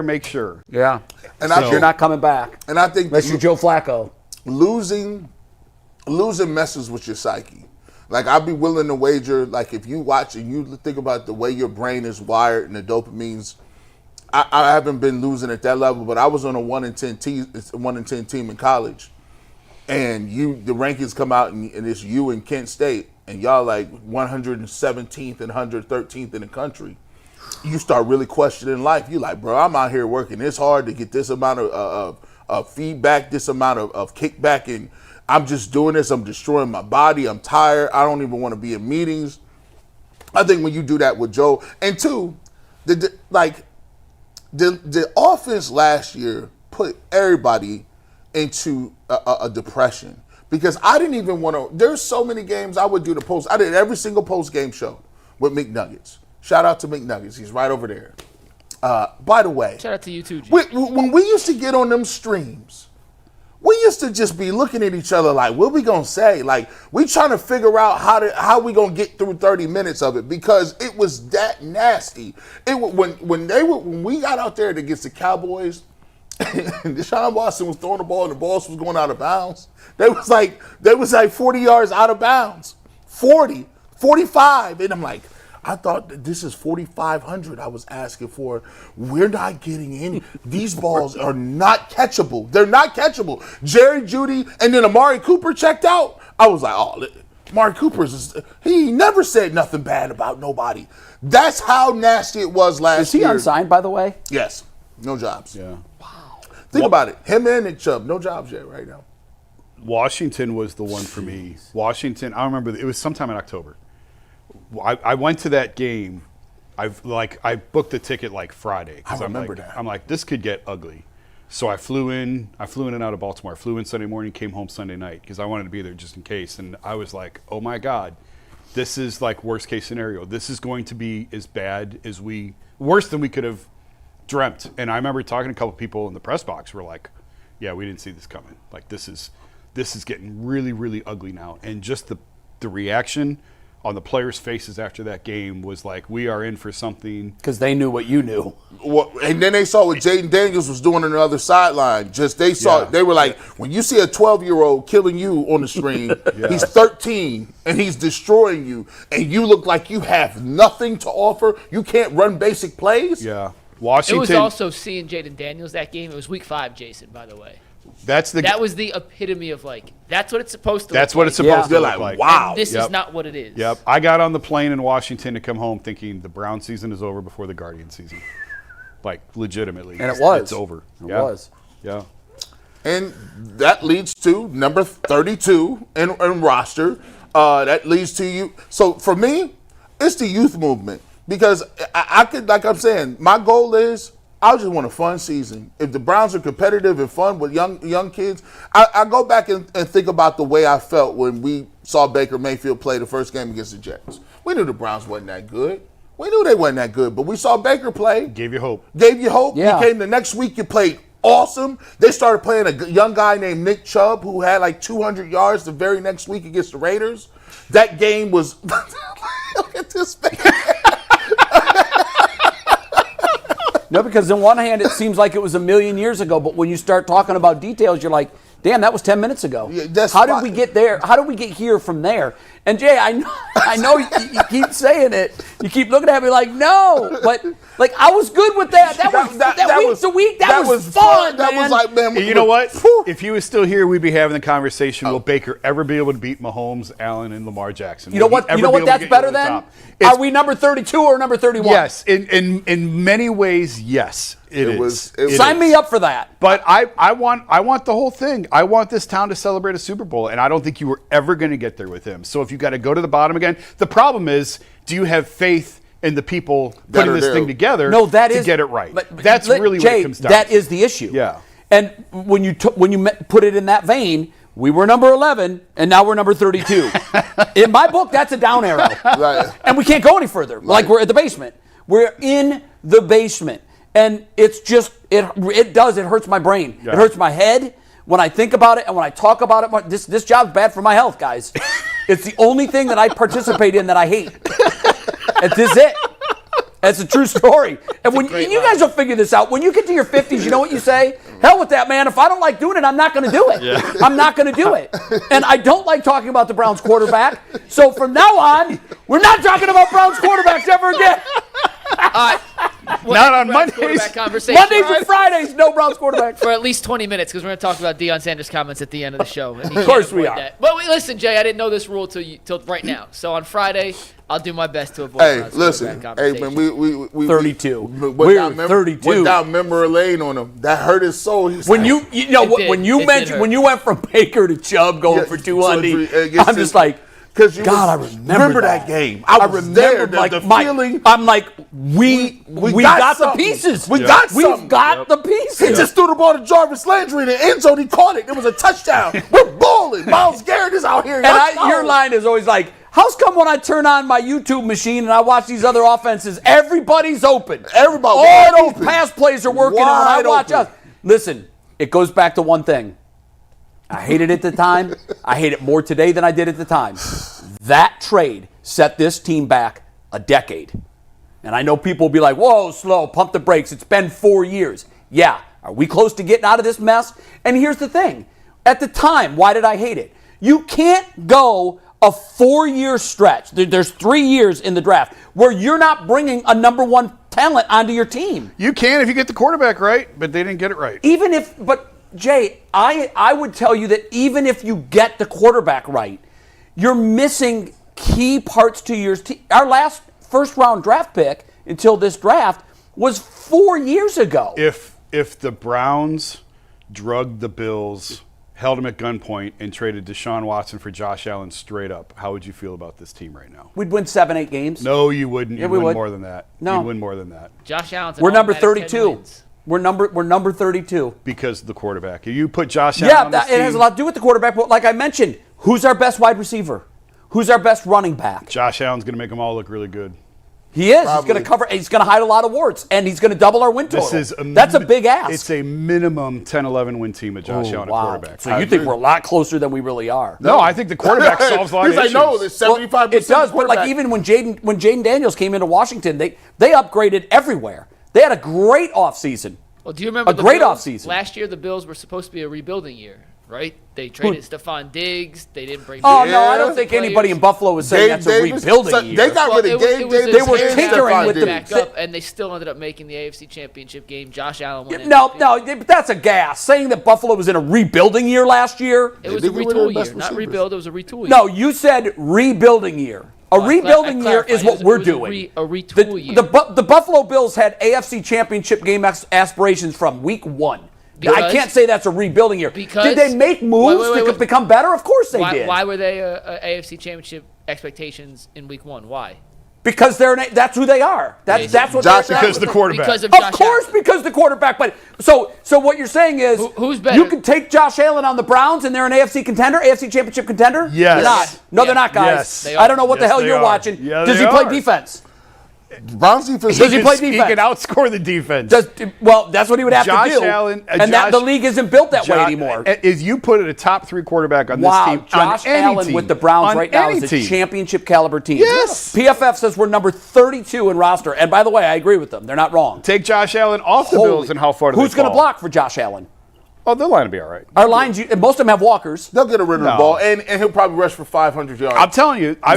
make sure. Yeah. And You're not coming back. And I think Unless you're Joe Flacco. losing messes with your psyche. Like, I'd be willing to wager, like, if you watch and you think about the way your brain is wired and the dopamines, I haven't been losing at that level, but I was on a 1-in-10 team in college. And the rankings come out and it's you and Kent State, and y'all like 117th and 113th in the country. You start really questioning life. You're like, bro, I'm out here working this hard to get this amount of feedback, this amount of kickback, and I'm just doing this. I'm destroying my body. I'm tired. I don't even want to be in meetings. I think when you do that with Joe, and two, the offense last year put everybody into a depression, because I didn't even want to. There's so many games I would do the post. I did every single post game show with McNuggets. Shout out to McNuggets. He's right over there. By the way, Shout out to you too, G. when we used to get on them streams, we used to just be looking at each other like, what we gonna say? Like, we trying to figure out how we gonna get through 30 minutes of it, because it was that nasty. When we got out there against the Cowboys, and Deshaun Watson was throwing the ball and the ball was going out of bounds. They was like 40 yards out of bounds, 40, 45, and I'm like, I thought that this is 4,500 I was asking for. We're not getting any. These balls are not catchable. They're not catchable. Jerry Jeudy and then Amari Cooper checked out. I was like, oh, Amari he never said nothing bad about nobody. That's how nasty it was last year. Is he unsigned, by the way? Yes. No jobs. Yeah. Think about it. Him and Nick Chubb, no jobs yet right now. Washington was the one for me. Washington, I remember it was sometime in October. I went to that game. I booked the ticket like Friday. I remember that. I'm like, this could get ugly. So I flew in and out of Baltimore. I flew in Sunday morning, came home Sunday night because I wanted to be there just in case. And I was like, oh my God, this is like worst case scenario. This is going to be as bad as worse than we could have dreamt. And I remember talking to a couple people in the press box who were like, yeah, we didn't see this coming. Like, this is getting really, really ugly now. And just the reaction on the players' faces after that game was like, we are in for something. Because they knew what you knew. Well, and then they saw what Jaden Daniels was doing on the other sideline. They were like, when you see a 12-year-old killing you on the screen, he's 13 and he's destroying you, and you look like you have nothing to offer. You can't run basic plays. Yeah, Washington. It was also seeing Jaden Daniels that game. It was week 5, Jason, by the way. That was the epitome of that's what it's supposed to. That's look what like. it's supposed to look like. like. Wow, and this is not what it is. Yep. I got on the plane in Washington to come home thinking the Brown season is over before the Guardian season. Like legitimately, And it was. It's over. It was. Yeah. And that leads to number 32 in roster. That leads to you. So for me, it's the youth movement, because I could, like I'm saying, my goal is I just want a fun season. If the Browns are competitive and fun with young kids, I go back and think about the way I felt when we saw Baker Mayfield play the first game against the Jets. We knew the Browns wasn't that good. We knew they wasn't that good, but we saw Baker play. Gave you hope. Yeah. You came the next week, you played awesome. They started playing a young guy named Nick Chubb who had like 200 yards the very next week against the Raiders. That game was – look at this man. No, because on one hand, it seems like it was a million years ago, but when you start talking about details, you're like, damn, that was 10 minutes ago. Yeah, How did we get there? How did we get here from there? And Jay, I know you keep saying it. You keep looking at me like, no, but like I was good with that. That week to week, that was fun. That was like, man. You know what? If he was still here, we'd be having the conversation. Will Baker ever be able to beat Mahomes, Allen, and Lamar Jackson? You know what? That's better than? Are we number 32 or number 31? Yes, in many ways, yes. It is. Sign me up for that. But I want the whole thing. I want this town to celebrate a Super Bowl, and I don't think you were ever going to get there with him. So if you got to go to the bottom again, the problem is, do you have faith in the people putting this thing together to get it right? That's really what it comes down to. That is the issue. Yeah. And when you put it in that vein, we were number 11, and now we're number 32. In my book, that's a down arrow. Right. And we can't go any further. Right. Like we're at the basement. We're in the basement. And it's just, it hurts my brain. Yeah. It hurts my head when I think about it and when I talk about it. This job's bad for my health, guys. It's the only thing that I participate in that I hate. This is it. That's a true story. And you guys will figure this out. When you get to your 50s, you know what you say? Hell with that, man. If I don't like doing it, I'm not going to do it. Yeah. I'm not going to do it. And I don't like talking about the Browns quarterback. So from now on, we're not talking about Browns quarterbacks ever again. Not on Mondays. Mondays and Fridays, no Browns quarterback. For at least 20 minutes, because we're going to talk about Deion Sanders' comments at the end of the show. Of course we are. That. But listen, Jay, I didn't know this rule till right now. So on Friday, I'll do my best to avoid Browns quarterback conversation. Man, we 32. We're 32. Went down memory lane on him. That hurt his soul. When you went from Baker to Chubb going for 200, I'm just like, God, I remember that game. I remember the feeling. I'm like, we got the pieces. We've got the pieces. He just threw the ball to Jarvis Landry in the end zone. He caught it. It was a touchdown. We're balling. Myles Garrett is out here. And your line is always like, how's come when I turn on my YouTube machine and I watch these other offenses, everybody's open. All these pass plays are working. And when I watch us, listen, it goes back to one thing. I hated it at the time. I hate it more today than I did at the time. That trade set this team back a decade. And I know people will be like, whoa, slow, pump the brakes. It's been 4 years. Yeah. Are we close to getting out of this mess? And here's the thing. At the time, why did I hate it? You can't go a 4-year stretch. There's 3 years in the draft where you're not bringing a number one talent onto your team. You can if you get the quarterback right, but they didn't get it right. Jay, I would tell you that even if you get the quarterback right, you're missing key parts to your team. Our last first-round draft pick until this draft was 4 years ago. If the Browns drugged the Bills, held them at gunpoint, and traded Deshaun Watson for Josh Allen straight up, how would you feel about this team right now? We'd win 7-8 games. No, you wouldn't. Yeah, You'd win more than that. No. You'd win more than that. Josh Allen's We're number 32. We're number 32. Because of the quarterback. You put Josh Allen on this team. It has a lot to do with the quarterback. But like I mentioned, who's our best wide receiver? Who's our best running back? Josh Allen's going to make them all look really good. He is. He's going to cover. He's going to hide a lot of warts, and he's going to double our win total. That's a big ask. It's a minimum 10-11 win team with Josh Allen at quarterback. So you think we're a lot closer than we really are? No, I think the quarterback solves a lot of issues. He's like, no, there's 75%. It does, but like even when Jaden Daniels came into Washington, they upgraded everywhere. They had a great offseason. Well, do you remember the great offseason? Last year, the Bills were supposed to be a rebuilding year, right? They traded Stephon Diggs. They didn't bring. Oh no, I don't think anybody in Buffalo was saying that's a rebuilding year. They got rid of Gabe Davis. They were tinkering with the backup, and they still ended up making the AFC Championship game. Josh Allen won. No, but that's a gas. Saying that Buffalo was in a rebuilding year last year. It was a retool year, not rebuild. It was a retool year. No, you said rebuilding year. A rebuilding year is what we're doing. A retool year. The Buffalo Bills had AFC Championship game aspirations from week 1. I can't say that's a rebuilding year. Did they make moves to become better? Of course they did. Why were they AFC Championship expectations in week 1? Why? Because that's who they are. That's what Josh they're. Because the quarterback. Because of Josh Allen. Because the quarterback. But so what you're saying is who's better? You can take Josh Allen on the Browns and they're an AFC contender, AFC Championship contender. Yes. They're not. No, they're not, guys. Yes. I don't know what the hell you're watching. Yeah, Does he play defense? Browns defense. Does he play defense? He can outscore the defense. That's what he would have Josh to do. Allen, and the league isn't built that way anymore. Is you put a top 3 quarterback on this team? Josh Allen with the Browns right now is a championship caliber team. Yes. PFF says we're number 32 in roster. And by the way, I agree with them. They're not wrong. Take Josh Allen off the Bills and how far do they fall? Who's going to block for Josh Allen? Oh, the line will be all right. Our lines, most of them have walkers. They'll get a rid of the ball, and he'll probably rush for 500 yards. I'm telling you, I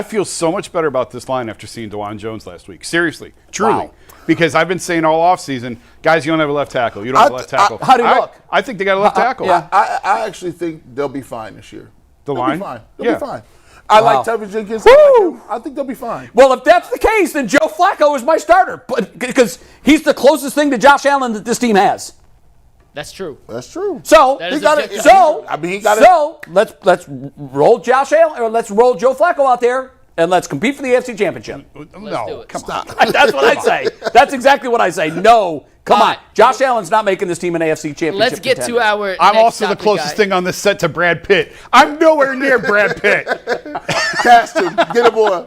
feel so much better about this line after seeing DeJuan Jones last week. Seriously, truly. Wow. Because I've been saying all offseason, guys, you don't have a left tackle. You don't have a left tackle. How do you look? I think they got a left tackle. Yeah. I actually think they'll be fine this year. The line? They'll be fine. I like Tevin Jenkins. I think they'll be fine. Well, if that's the case, then Joe Flacco is my starter, because he's the closest thing to Josh Allen that this team has. That's true. That's true. So let's roll Josh Allen, or let's roll Joe Flacco out there, and let's compete for the AFC Championship. No, come on. That's what I say. That's exactly what I say. No, come on. Josh Allen's not making this team an AFC Championship. Let's get to our. I'm also the closest thing on this set to Brad Pitt. I'm nowhere near Brad Pitt. Cast him. Get a boy.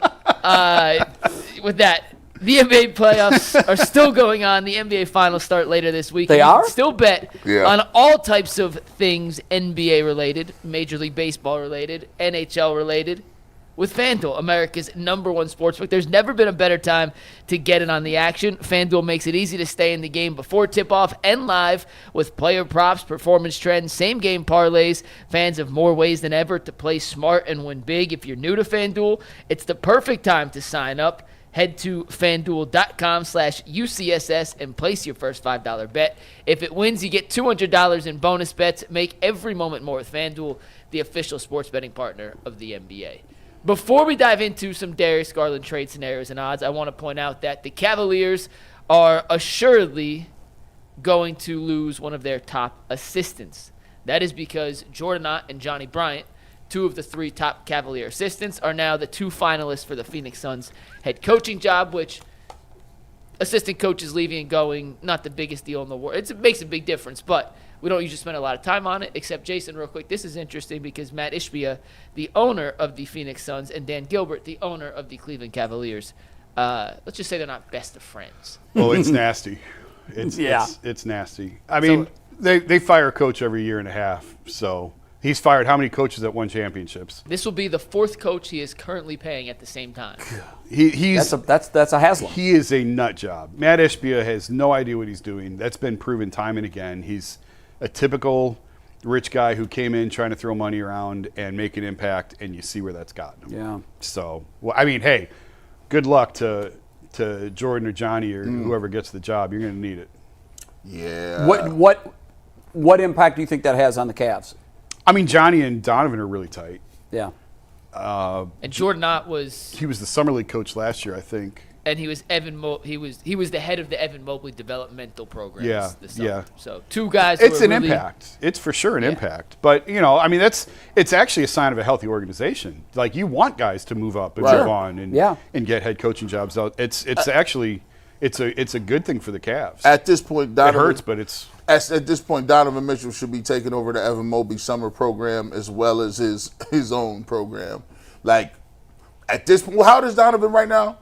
With that. The NBA playoffs are still going on. The NBA finals start later this week. They are? Still bet on all types of things NBA related, Major League Baseball related, NHL related, with FanDuel, America's #1 sportsbook. There's never been a better time to get in on the action. FanDuel makes it easy to stay in the game before tip-off and live with player props, performance trends, same-game parlays. Fans have more ways than ever to play smart and win big. If you're new to FanDuel, it's the perfect time to sign up. Head to FanDuel.com/UCSS and place your first $5 bet. If it wins, you get $200 in bonus bets. Make every moment more with FanDuel, the official sports betting partner of the NBA. Before we dive into some Darius Garland trade scenarios and odds, I want to point out that the Cavaliers are assuredly going to lose one of their top assistants. That is because Jordan Ott and Johnny Bryant, 2 of the 3 top Cavalier assistants, are now the 2 finalists for the Phoenix Suns head coaching job, which assistant coaches leaving and going, not the biggest deal in the world. It makes a big difference, but we don't usually spend a lot of time on it, except Jason, real quick. This is interesting because Matt Ishbia, the owner of the Phoenix Suns, and Dan Gilbert, the owner of the Cleveland Cavaliers, let's just say they're not best of friends. Well, it's nasty. It's nasty. I mean, they fire a coach every year and a half, so... He's fired how many coaches that won championships? This will be the 4th coach he is currently paying at the same time. That's a Haslam. He is a nut job. Matt Ishbia has no idea what he's doing. That's been proven time and again. He's a typical rich guy who came in trying to throw money around and make an impact, and you see where that's gotten him. Yeah. So, well, I mean, hey, good luck to Jordan or Johnny or whoever gets the job. You're going to need it. Yeah. What impact do you think that has on the Cavs? I mean, Johnny and Donovan are really tight. Yeah. And Jordan Ott was... He was the summer league coach last year, I think. And he was he was the head of the Evan Mobley developmental program. Yeah. So 2 guys. It's an impact. It's for sure an impact. But I mean, it's actually a sign of a healthy organization. Like, you want guys to move up and move on and get head coaching jobs out. It's actually it's a good thing for the Cavs. At this point, Donovan, it hurts, but it's. At this point, Donovan Mitchell should be taking over the Evan Mobley summer program as well as his own program. Like, at this point, how old is Donovan right now?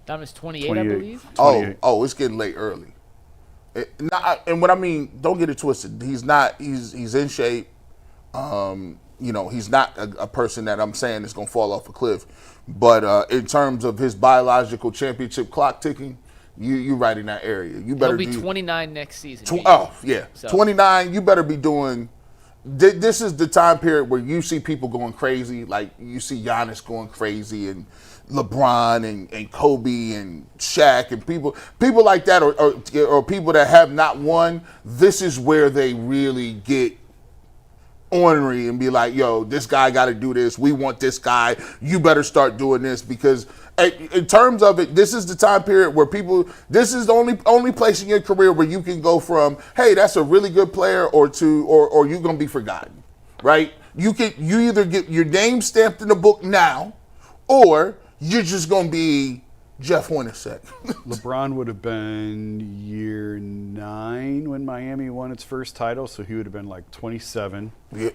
Donovan's 28, I believe. Oh, it's getting late early. And what I mean, don't get it twisted. He's not. He's in shape. He's not a person that I'm saying is going to fall off a cliff. But in terms of his biological championship clock ticking, you right in that area. You better He'll be 29 next season. 29. You better be doing. This is the time period where you see people going crazy. Like you see Giannis going crazy and LeBron and Kobe and Shaq and people like that, or people that have not won. This is where they really get ornery and be like, yo, this guy got to do this. We want this guy. You better start doing this, because in terms of it, this is the time period where this is the only place in your career where you can go from, hey, that's a really good player, or you're going to be forgotten, right? You either get your name stamped in the book now, or you're just going to be Jeff Hornacek. LeBron would have been year 9 when Miami won its first title, so he would have been like 27. Yeah. Was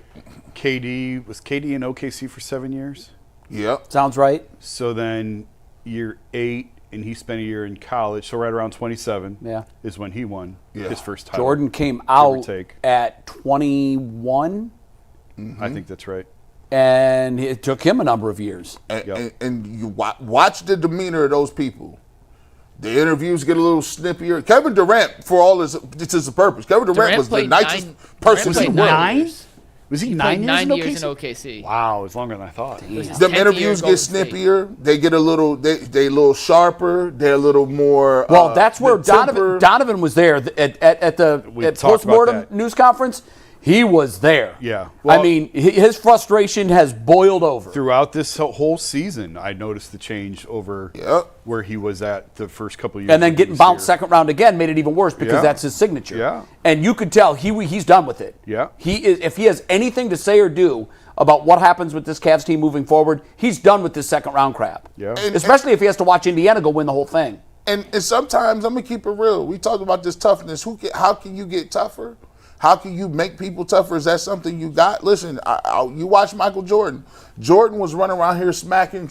KD in OKC for 7 years? Yeah. Sounds right. So then year 8, and he spent a year in college, so right around 27 is when he won his first title. Jordan came out at 21. Mm-hmm. I think that's right. And it took him a number of years. And you watch the demeanor of those people. The interviews get a little snippier. Kevin Durant, for all his purpose, Kevin Durant was the nicest person in the world. 9? Was he 9 years in OKC? Wow, it's longer than I thought. The interviews get snippier. They get a little, they a little sharper. They're a little more. Well, that's where Donovan was there at the post-mortem news conference. He was there. Yeah. Well, I mean, his frustration has boiled over. Throughout this whole season, I noticed the change over where he was at the first couple of years. And then getting bounced second round again made it even worse, because that's his signature. Yeah. And you could tell he's done with it. Yeah. If he has anything to say or do about what happens with this Cavs team moving forward, he's done with this second round crap. Yeah. Especially if he has to watch Indiana go win the whole thing. And sometimes, I'm going to keep it real. We talked about this toughness. How can you get tougher? How can you make people tougher? Is that something you got? Listen, you watch Michael Jordan. Jordan was running around here smacking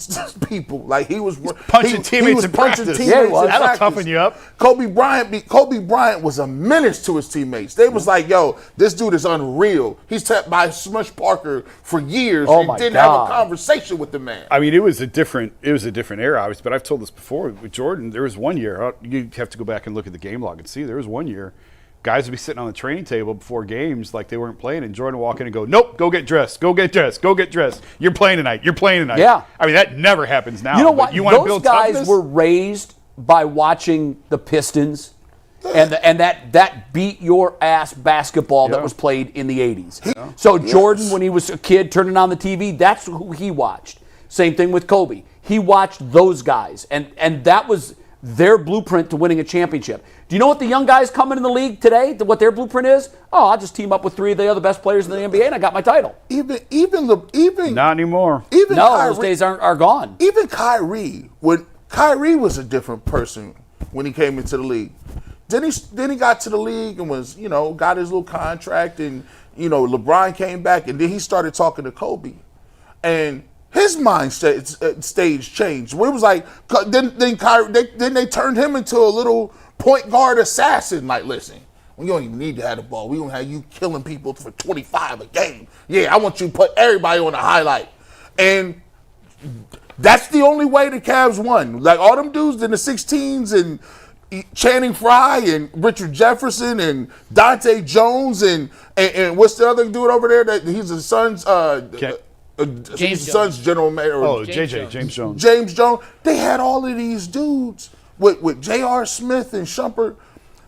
people. Like he was punching teammates in practice. That'll toughen you up. Kobe Bryant was a menace to his teammates. They was like, yo, this dude is unreal. He's tapped by Smush Parker for years and didn't have a conversation with the man. I mean, it was a different era, obviously, but I've told this before. With Jordan, there was one year, you have to go back and look at the game log and see, there was one year guys would be sitting on the training table before games like they weren't playing, and Jordan would walk in and go, nope, go get dressed. Go get dressed. Go get dressed. You're playing tonight. You're playing tonight. Yeah. I mean, that never happens now. You know what? You want to Those build guys toughness? were raised by watching the Pistons and that beat your ass basketball that was played in the 80s. So Jordan, when he was a kid turning on the TV, that's who he watched. Same thing with Kobe. He watched those guys, and that was their blueprint to winning a championship. Do you know what the young guys coming in the league today, what their blueprint is? Oh, I'll just team up with 3 of the other best players in the NBA and I got my title. Even not anymore. Even no, Kyrie, those days are gone. Even Kyrie, when Kyrie was a different person when he came into the league. Then he got to the league and was, got his little contract, and LeBron came back, and then he started talking to Kobe. And his mind stage changed. It was like then they turned him into a little point guard assassin. Like, listen, we don't even need to have the ball. We don't have you killing people for 25 a game. Yeah, I want you to put everybody on the highlight. And that's the only way the Cavs won. Like all them dudes in the 16s and Channing Frye and Richard Jefferson and Dante Jones and what's the other dude over there that he's the Suns James Suns general manager. James Jones. James Jones. They had all of these dudes with J.R. Smith and Shumpert.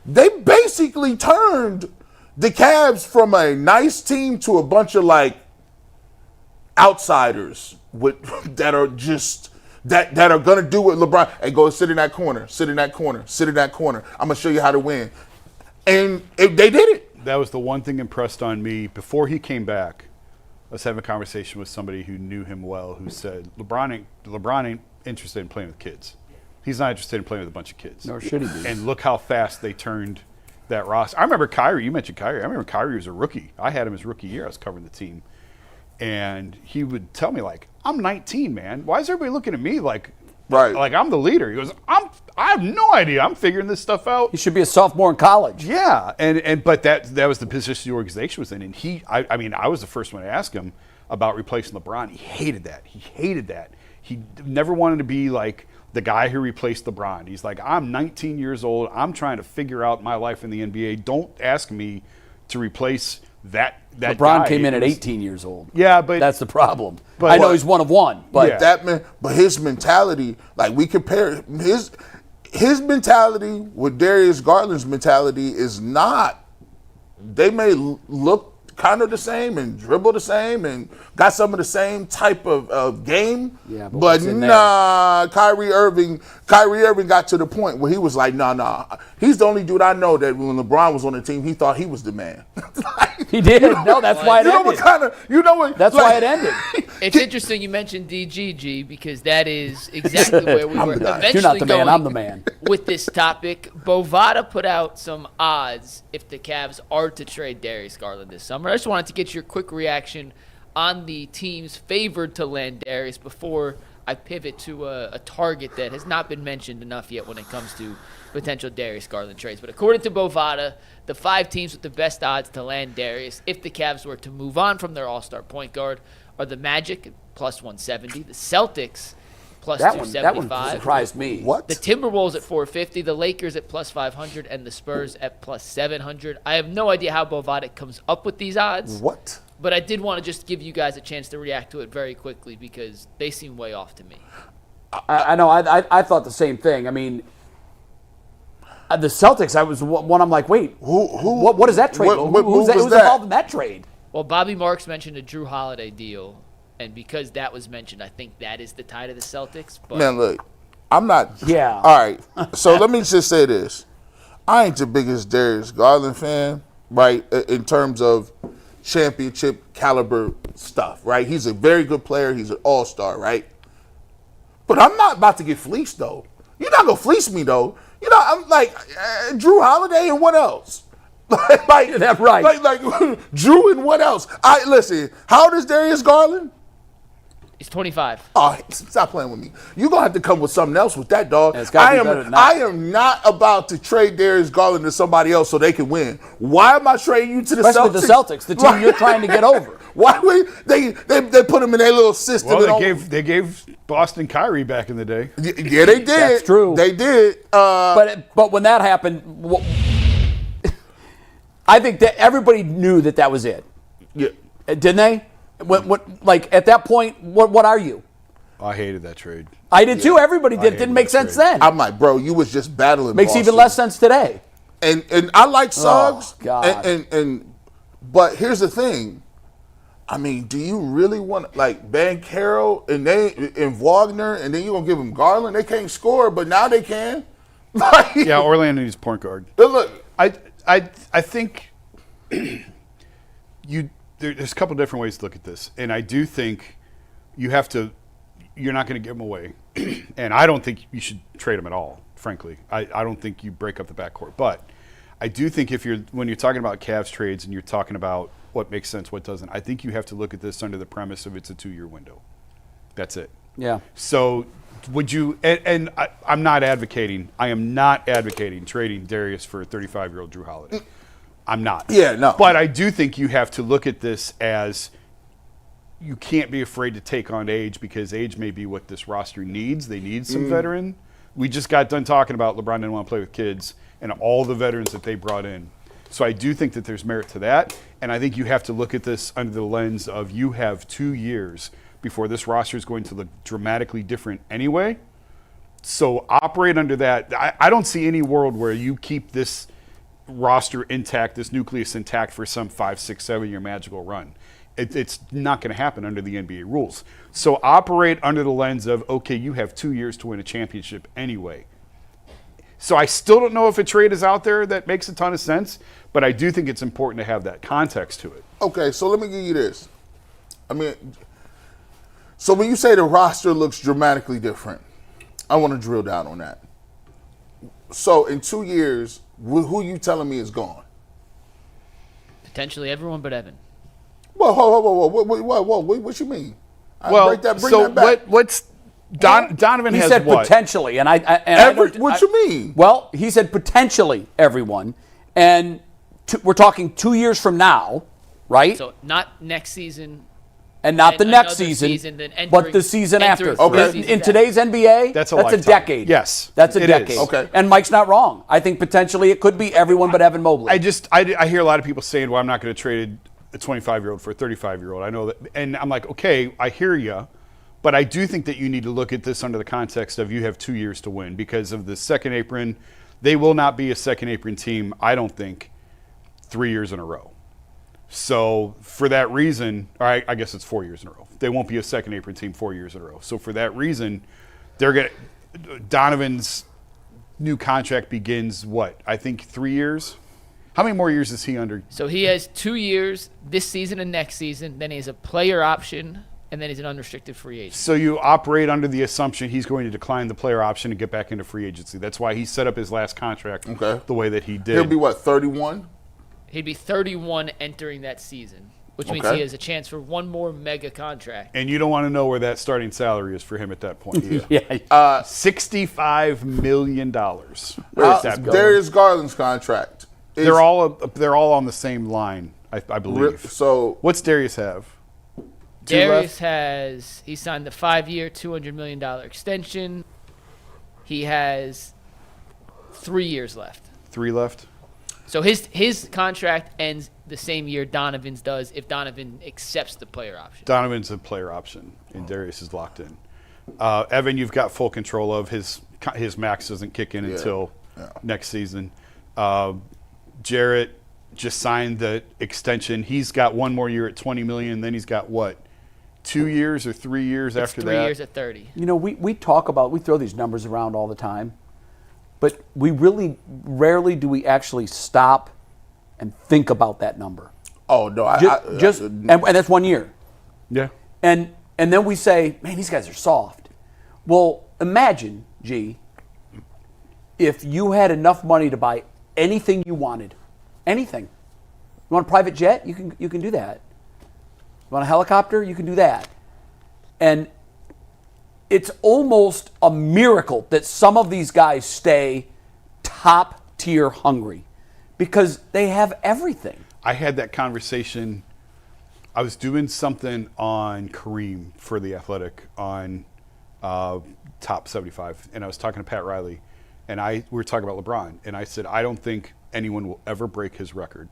They basically turned the Cavs from a nice team to a bunch of like outsiders that are just that are gonna do what LeBron. Hey, go sit in that corner. Sit in that corner. Sit in that corner. I'm gonna show you how to win. And they did it. That was the one thing impressed on me before he came back. I was having a conversation with somebody who knew him well, who said LeBron ain't interested in playing with kids. He's not interested in playing with a bunch of kids. Nor should he be. And look how fast they turned that roster. I remember Kyrie. You mentioned Kyrie. I remember Kyrie was a rookie. I had him his rookie year. I was covering the team. And he would tell me, like, I'm 19, man. Why is everybody looking at me like Right. Like, I'm the leader. He goes, I have no idea. I'm figuring this stuff out. He should be a sophomore in college. Yeah, but that was the position the organization was in, and I mean, I was the first one to ask him about replacing LeBron. He hated that. He never wanted to be like the guy who replaced LeBron. He's like, I'm 19 years old. I'm trying to figure out my life in the NBA. Don't ask me to replace that LeBron guy. came in at 18 years old. Yeah, but that's the problem. But I know he's one of one, but but his mentality, like we compare his mentality with Darius Garland's mentality is not. They may look kind of the same and dribble the same and got some of the same type of game. Yeah, but nah, Kyrie Irving got to the point where he was like, nah. He's the only dude I know that when LeBron was on the team, he thought he was the man. He did. No, that's why it ended. That's why it ended. It's interesting you mentioned DGG because that is exactly where we were eventually You're not the going man, I'm the man. with this topic. Bovada put out some odds if the Cavs are to trade Darius Garland this summer. I just wanted to get your quick reaction on the teams favored to land Darius before I pivot to a target that has not been mentioned enough yet when it comes to potential Darius Garland trades. But according to Bovada, the 5 teams with the best odds to land Darius if the Cavs were to move on from their all-star point guard are the Magic, plus 170, the Celtics, plus 275. That one surprised me. What? The Timberwolves at 450, the Lakers at plus 500, and the Spurs at plus 700. I have no idea how Bovada comes up with these odds. What? But I did want to just give you guys a chance to react to it very quickly because they seem way off to me. I know. I thought the same thing. I mean, the Celtics, I was one. I'm like, wait, what is that trade? Who's involved in that trade? Well, Bobby Marks mentioned a Drew Holiday deal, and because that was mentioned, I think that is the tie to the Celtics. But Man, look, I'm not. Yeah. All right. So let me just say this: I ain't the biggest Darius Garland fan, right? In terms of championship caliber stuff, right? He's a very good player. He's an all-star, right? But I'm not about to get fleeced, though. You're not gonna fleece me, though. You know, I'm like Drew Holiday and what else? like that's right. Like Drew and what else? Listen. How old is Darius Garland? he's 25. Oh, stop playing with me. You're going to have to come with something else with that, dog. Yeah, it's gotta be better than that. I am not about to trade Darius Garland to somebody else so they can win. Why am I trading you to the Especially Celtics? the Celtics, the team you're trying to get over. Why they put him in their little system? Well, they gave Boston Kyrie back in the day. Yeah, they did. That's true. They did. But when that happened, I think that everybody knew that was it. Yeah. Didn't they? Like at that point, what are you? I hated that trade. I did too. Everybody did. It didn't make sense then. I'm like, bro, you was just battling. Makes Boston. even less sense today. And I like Suggs. Oh, God. But here's the thing. I mean, do you really want like Ben Carroll and Wagner, and then you gonna give them Garland? They can't score, but now they can. Yeah, Orlando needs point guard. Look, I think there's a couple different ways to look at this, and I do think you're not going to give them away, and I don't think you should trade them at all. Frankly, I don't think you break up the backcourt, but I do think when you're talking about Cavs trades and you're talking about what makes sense, what doesn't, I think you have to look at this under the premise of it's a 2-year window. That's it. Yeah. So would you? And I'm not advocating. I am not advocating trading Darius for a 35-year-old Drew Holiday. I'm not. Yeah, no. But I do think you have to look at this as you can't be afraid to take on age because age may be what this roster needs. They need some veteran. We just got done talking about LeBron didn't want to play with kids and all the veterans that they brought in. So I do think that there's merit to that. And I think you have to look at this under the lens of you have 2 years before this roster is going to look dramatically different anyway. So operate under that. I don't see any world where you keep this roster intact, this nucleus intact for some 5, 6, 7-year magical run. It's not going to happen under the NBA rules. So operate under the lens of, okay, you have 2 years to win a championship anyway. So I still don't know if a trade is out there that makes a ton of sense, but I do think it's important to have that context to it. Okay, so let me give you this. I mean, so when you say the roster looks dramatically different, I want to drill down on that. So in 2 years, who you telling me is gone? Potentially everyone but Evan. Whoa, what you mean? Well, Bring that back. Donovan he has said what? potentially, and what you mean? Well, he said potentially everyone, and we're talking 2 years from now, right? So not next season. And not the next another season, then but the season after. Okay. In today's NBA, That's a a lifetime. decade. Yes, That's a it decade. is. Okay. And Mike's not wrong. I think potentially it could be everyone but Evan Mobley. I hear a lot of people saying, well, I'm not going to trade a 25-year-old for a 35-year-old. I know that. And I'm like, okay, I hear you. But I do think that you need to look at this under the context of you have 2 years to win because of the second apron. They will not be a second apron team, I don't think, 3 years in a row. So for that reason, I guess it's 4 years in a row. They won't be a second apron team 4 years in a row. So for that reason, Donovan's new contract begins what? I think 3 years. How many more years is he under? So he has 2 years this season and next season. Then he has a player option, and then he's an unrestricted free agent. So you operate under the assumption he's going to decline the player option and get back into free agency. That's why he set up his last contract the way that he did. He'll be what, 31? He'd be 31 entering that season, which means he has a chance for one more mega contract. And you don't want to know where that starting salary is for him at that point. yeah. $65 million. Darius Garland's contract. They're all on the same line, I believe. So what's Darius have? Darius he signed the 5-year, $200 million extension. He has 3 years left. 3 left? So his contract ends the same year Donovan's does if Donovan accepts the player option. Donovan's a player option, and Darius is locked in. Evan, you've got full control of his max doesn't kick in until next season. Jarrett just signed the extension. He's got 1 more year at $20 million. Then he's got what, 2 years or 3 years after that? 3 years at 30. You know, we throw these numbers around all the time, but we really rarely do we actually stop and think about that number. Oh no, and that's 1 year. Yeah. And then we say, man, these guys are soft. Well, imagine, G, if you had enough money to buy anything you wanted, anything. You want a private jet? You can do that. You want a helicopter? You can do that. And it's almost a miracle that some of these guys stay top tier hungry because they have everything. I had that conversation. I was doing something on Kareem for The Athletic on Top 75, and I was talking to Pat Riley, and we were talking about LeBron, and I said, I don't think anyone will ever break his record.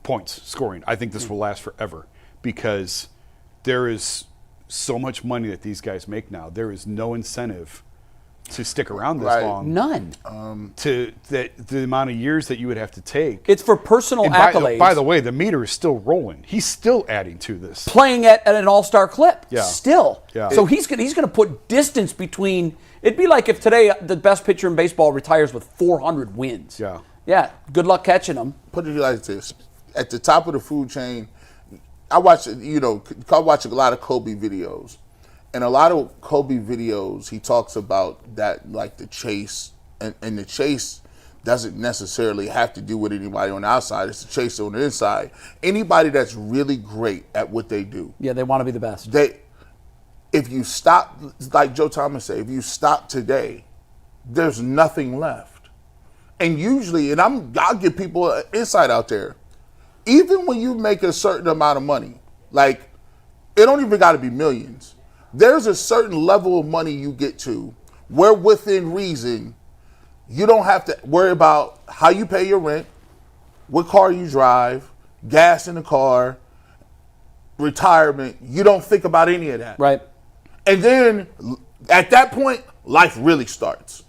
Points, scoring. I think this will last forever because there is so much money that these guys make now. There is no incentive to stick around this long. None. To the amount of years that you would have to take. It's for personal accolades. By the way, the meter is still rolling. He's still adding to this. Playing at an all-star clip. Yeah. Still. Yeah. So he's gonna put distance between. It'd be like if today the best pitcher in baseball retires with 400 wins. Yeah. Yeah. Good luck catching them. Put it like this: at the top of the food chain, I watch a lot of Kobe videos. And a lot of Kobe videos, he talks about that, like the chase, and the chase doesn't necessarily have to do with anybody on the outside. It's the chase on the inside. Anybody that's really great at what they do. Yeah, they want to be the best. If you stop, like Joe Thomas said, if you stop today, there's nothing left. And usually, and I'll give people an insight out there, even when you make a certain amount of money, like it don't even got to be millions. There's a certain level of money you get to where within reason, you don't have to worry about how you pay your rent, what car you drive, gas in the car, retirement. You don't think about any of that. Right. And then at that point, life really starts.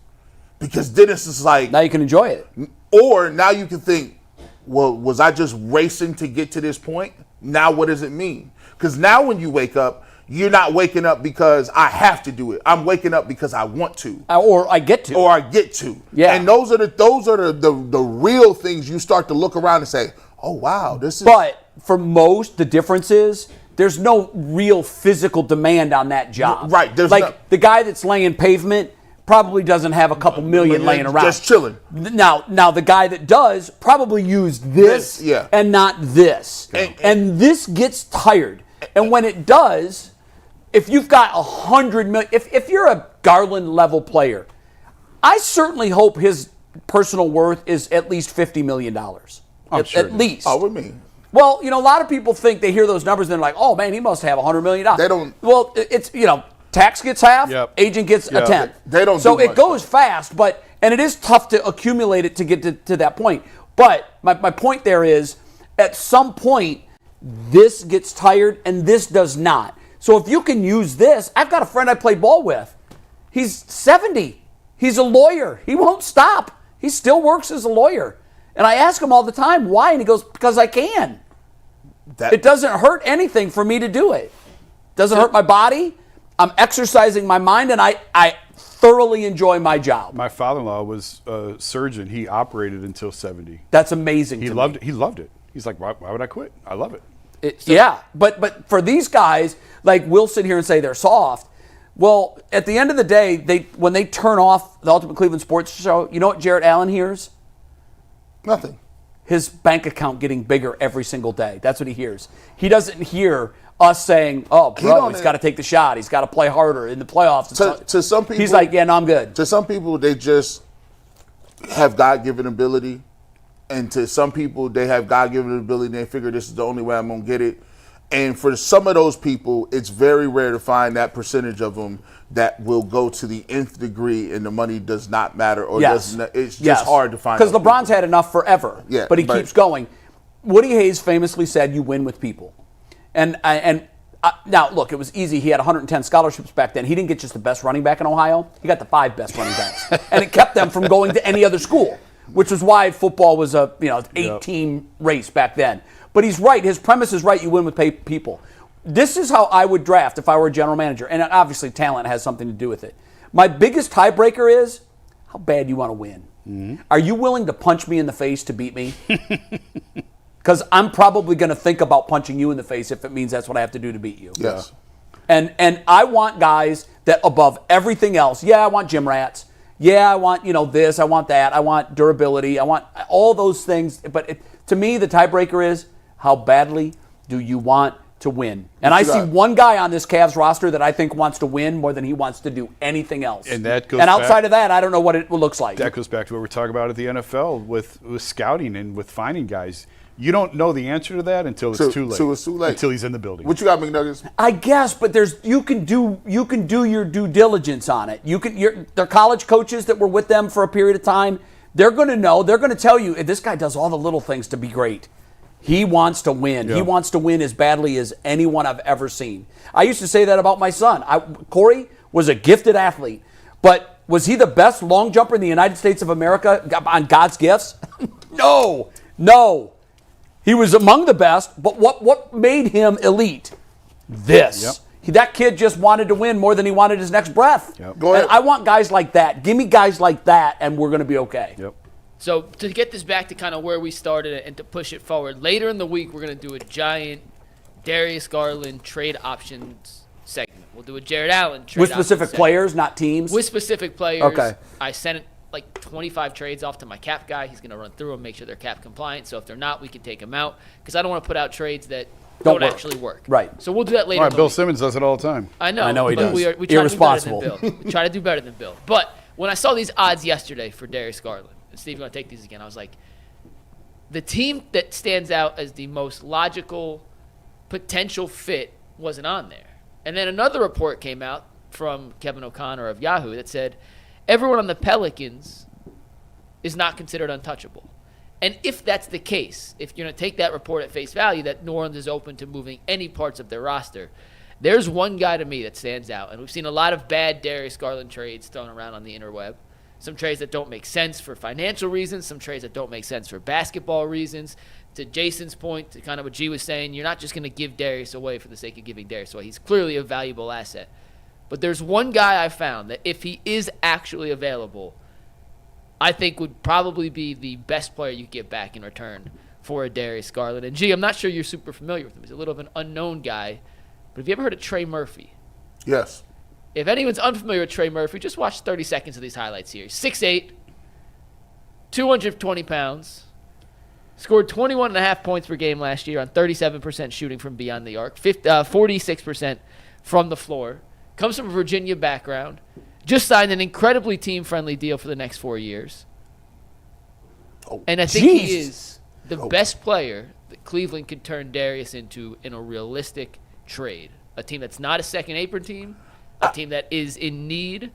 Because then it's just like... Now you can enjoy it. Or now you can think, well, was I just racing to get to this point? Now what does it mean? Because now when you wake up, you're not waking up because I have to do it. I'm waking up because I want to. Or I get to. Or I get to. Yeah. And those are the real things you start to look around and say, oh, wow, this is... But for most, the difference is there's no real physical demand on that job. Right. There's the guy that's laying pavement probably doesn't have a couple million laying around. Just chilling. Now the guy that does probably used this and not this. And this gets tired. And when it does... if you've got $100 million, if you're a Garland level player, I certainly hope his personal worth is at least $50 million. At least. Oh, with me. Well, a lot of people think they hear those numbers and they're like, oh man, he must have $100 million. They don't. Well, it's, tax gets half, agent gets a tenth. They don't So do it much, goes fast, and it is tough to accumulate it to get to that point. But my point there is, at some point, this gets tired and this does not. So if you can use this, I've got a friend I played ball with. He's 70. He's a lawyer. He won't stop. He still works as a lawyer. And I ask him all the time, why? And he goes, because I can. It doesn't hurt anything for me to do it. It doesn't hurt my body. I'm exercising my mind, and I thoroughly enjoy my job. My father-in-law was a surgeon. He operated until 70. That's amazing. He loved it. He loved it. He's like, why would I quit? I love it. But for these guys, like, we'll sit here and say they're soft. Well, at the end of the day, when they turn off the Ultimate Cleveland Sports Show, you know what Jarrett Allen hears? Nothing. His bank account getting bigger every single day. That's what he hears. He doesn't hear us saying, oh, bro, he's got to take the shot. He's got to play harder in the playoffs. To some people, he's like, yeah, no, I'm good. To some people, they just have God-given ability. And to some people, they have God-given ability and they figure this is the only way I'm going to get it. And for some of those people, it's very rare to find that percentage of them that will go to the nth degree and the money does not matter. Or it's just hard to find. Because LeBron's had enough forever, but he keeps going. Woody Hayes famously said, you win with people. And now, look, it was easy. He had 110 scholarships back then. He didn't get just the best running back in Ohio. He got the 5 best running backs. And it kept them from going to any other school, which was why football was a 8-team race back then. But he's right. His premise is right. You win with people. This is how I would draft if I were a general manager. And obviously talent has something to do with it. My biggest tiebreaker is how bad you want to win. Mm-hmm. Are you willing to punch me in the face to beat me? Because I'm probably going to think about punching you in the face if it means that's what I have to do to beat you. Yes. And I want guys that above everything else, I want gym rats. I want, this, I want that, I want durability, I want all those things. But to me, the tiebreaker is how badly do you want to win? And I see one guy on this Cavs roster that I think wants to win more than he wants to do anything else. And that goes outside of that, I don't know what it looks like. That goes back to what we're talking about at the NFL with scouting and with finding guys. You don't know the answer to that until it's too late. It's too late. Until he's in the building. What you got, McNuggets? I guess, but you can do your due diligence on it. They're college coaches that were with them for a period of time. They're going to know. They're going to tell you, this guy does all the little things to be great. He wants to win. Yeah. He wants to win as badly as anyone I've ever seen. I used to say that about my son. Corey was a gifted athlete, but was he the best long jumper in the United States of America on God's gifts? No. He was among the best, but what made him elite? This. Yep. That kid just wanted to win more than he wanted his next breath. Yep. Go ahead. And I want guys like that. Give me guys like that, and we're going to be okay. Yep. So to get this back to kind of where we started and to push it forward, later in the week we're going to do a giant Darius Garland trade options segment. We'll do a Jarrett Allen trade with specific players, not teams? With specific players. Okay. I sent like 25 trades off to my cap guy. He's going to run through them, make sure they're cap compliant. So if they're not, we can take them out because I don't want to put out trades that don't actually work. Right. So we'll do that later. All right, Bill Simmons does it all the time. I know he does. We try Irresponsible. To do better than Bill. We try to do better than Bill. But when I saw these odds yesterday for Darius Garland, and Steve's going to take these again, I was like, the team that stands out as the most logical potential fit wasn't on there. And then another report came out from Kevin O'Connor of Yahoo that said everyone on the Pelicans is not considered untouchable. And if that's the case, if you're going to take that report at face value that New Orleans is open to moving any parts of their roster, there's one guy to me that stands out. And we've seen a lot of bad Darius Garland trades thrown around on the interweb. Some trades that don't make sense for financial reasons, some trades that don't make sense for basketball reasons. To Jason's point, to kind of what G was saying, you're not just going to give Darius away for the sake of giving Darius away. He's clearly a valuable asset. But there's one guy I found that if he is actually available, I think would probably be the best player you get back in return for a Darius Garland. And G, I'm not sure you're super familiar with him. He's a little of an unknown guy. But have you ever heard of Trey Murphy? Yes. If anyone's unfamiliar with Trey Murphy, just watch 30 seconds of these highlights here. 6'8", 220 pounds, scored 21.5 points per game last year on 37% shooting from beyond the arc, 46% from the floor, comes from a Virginia background, just signed an incredibly team-friendly deal for the next 4 years. And I think he is the best player that Cleveland could turn Darius into in a realistic trade. A team that's not a second apron team, a team that is in need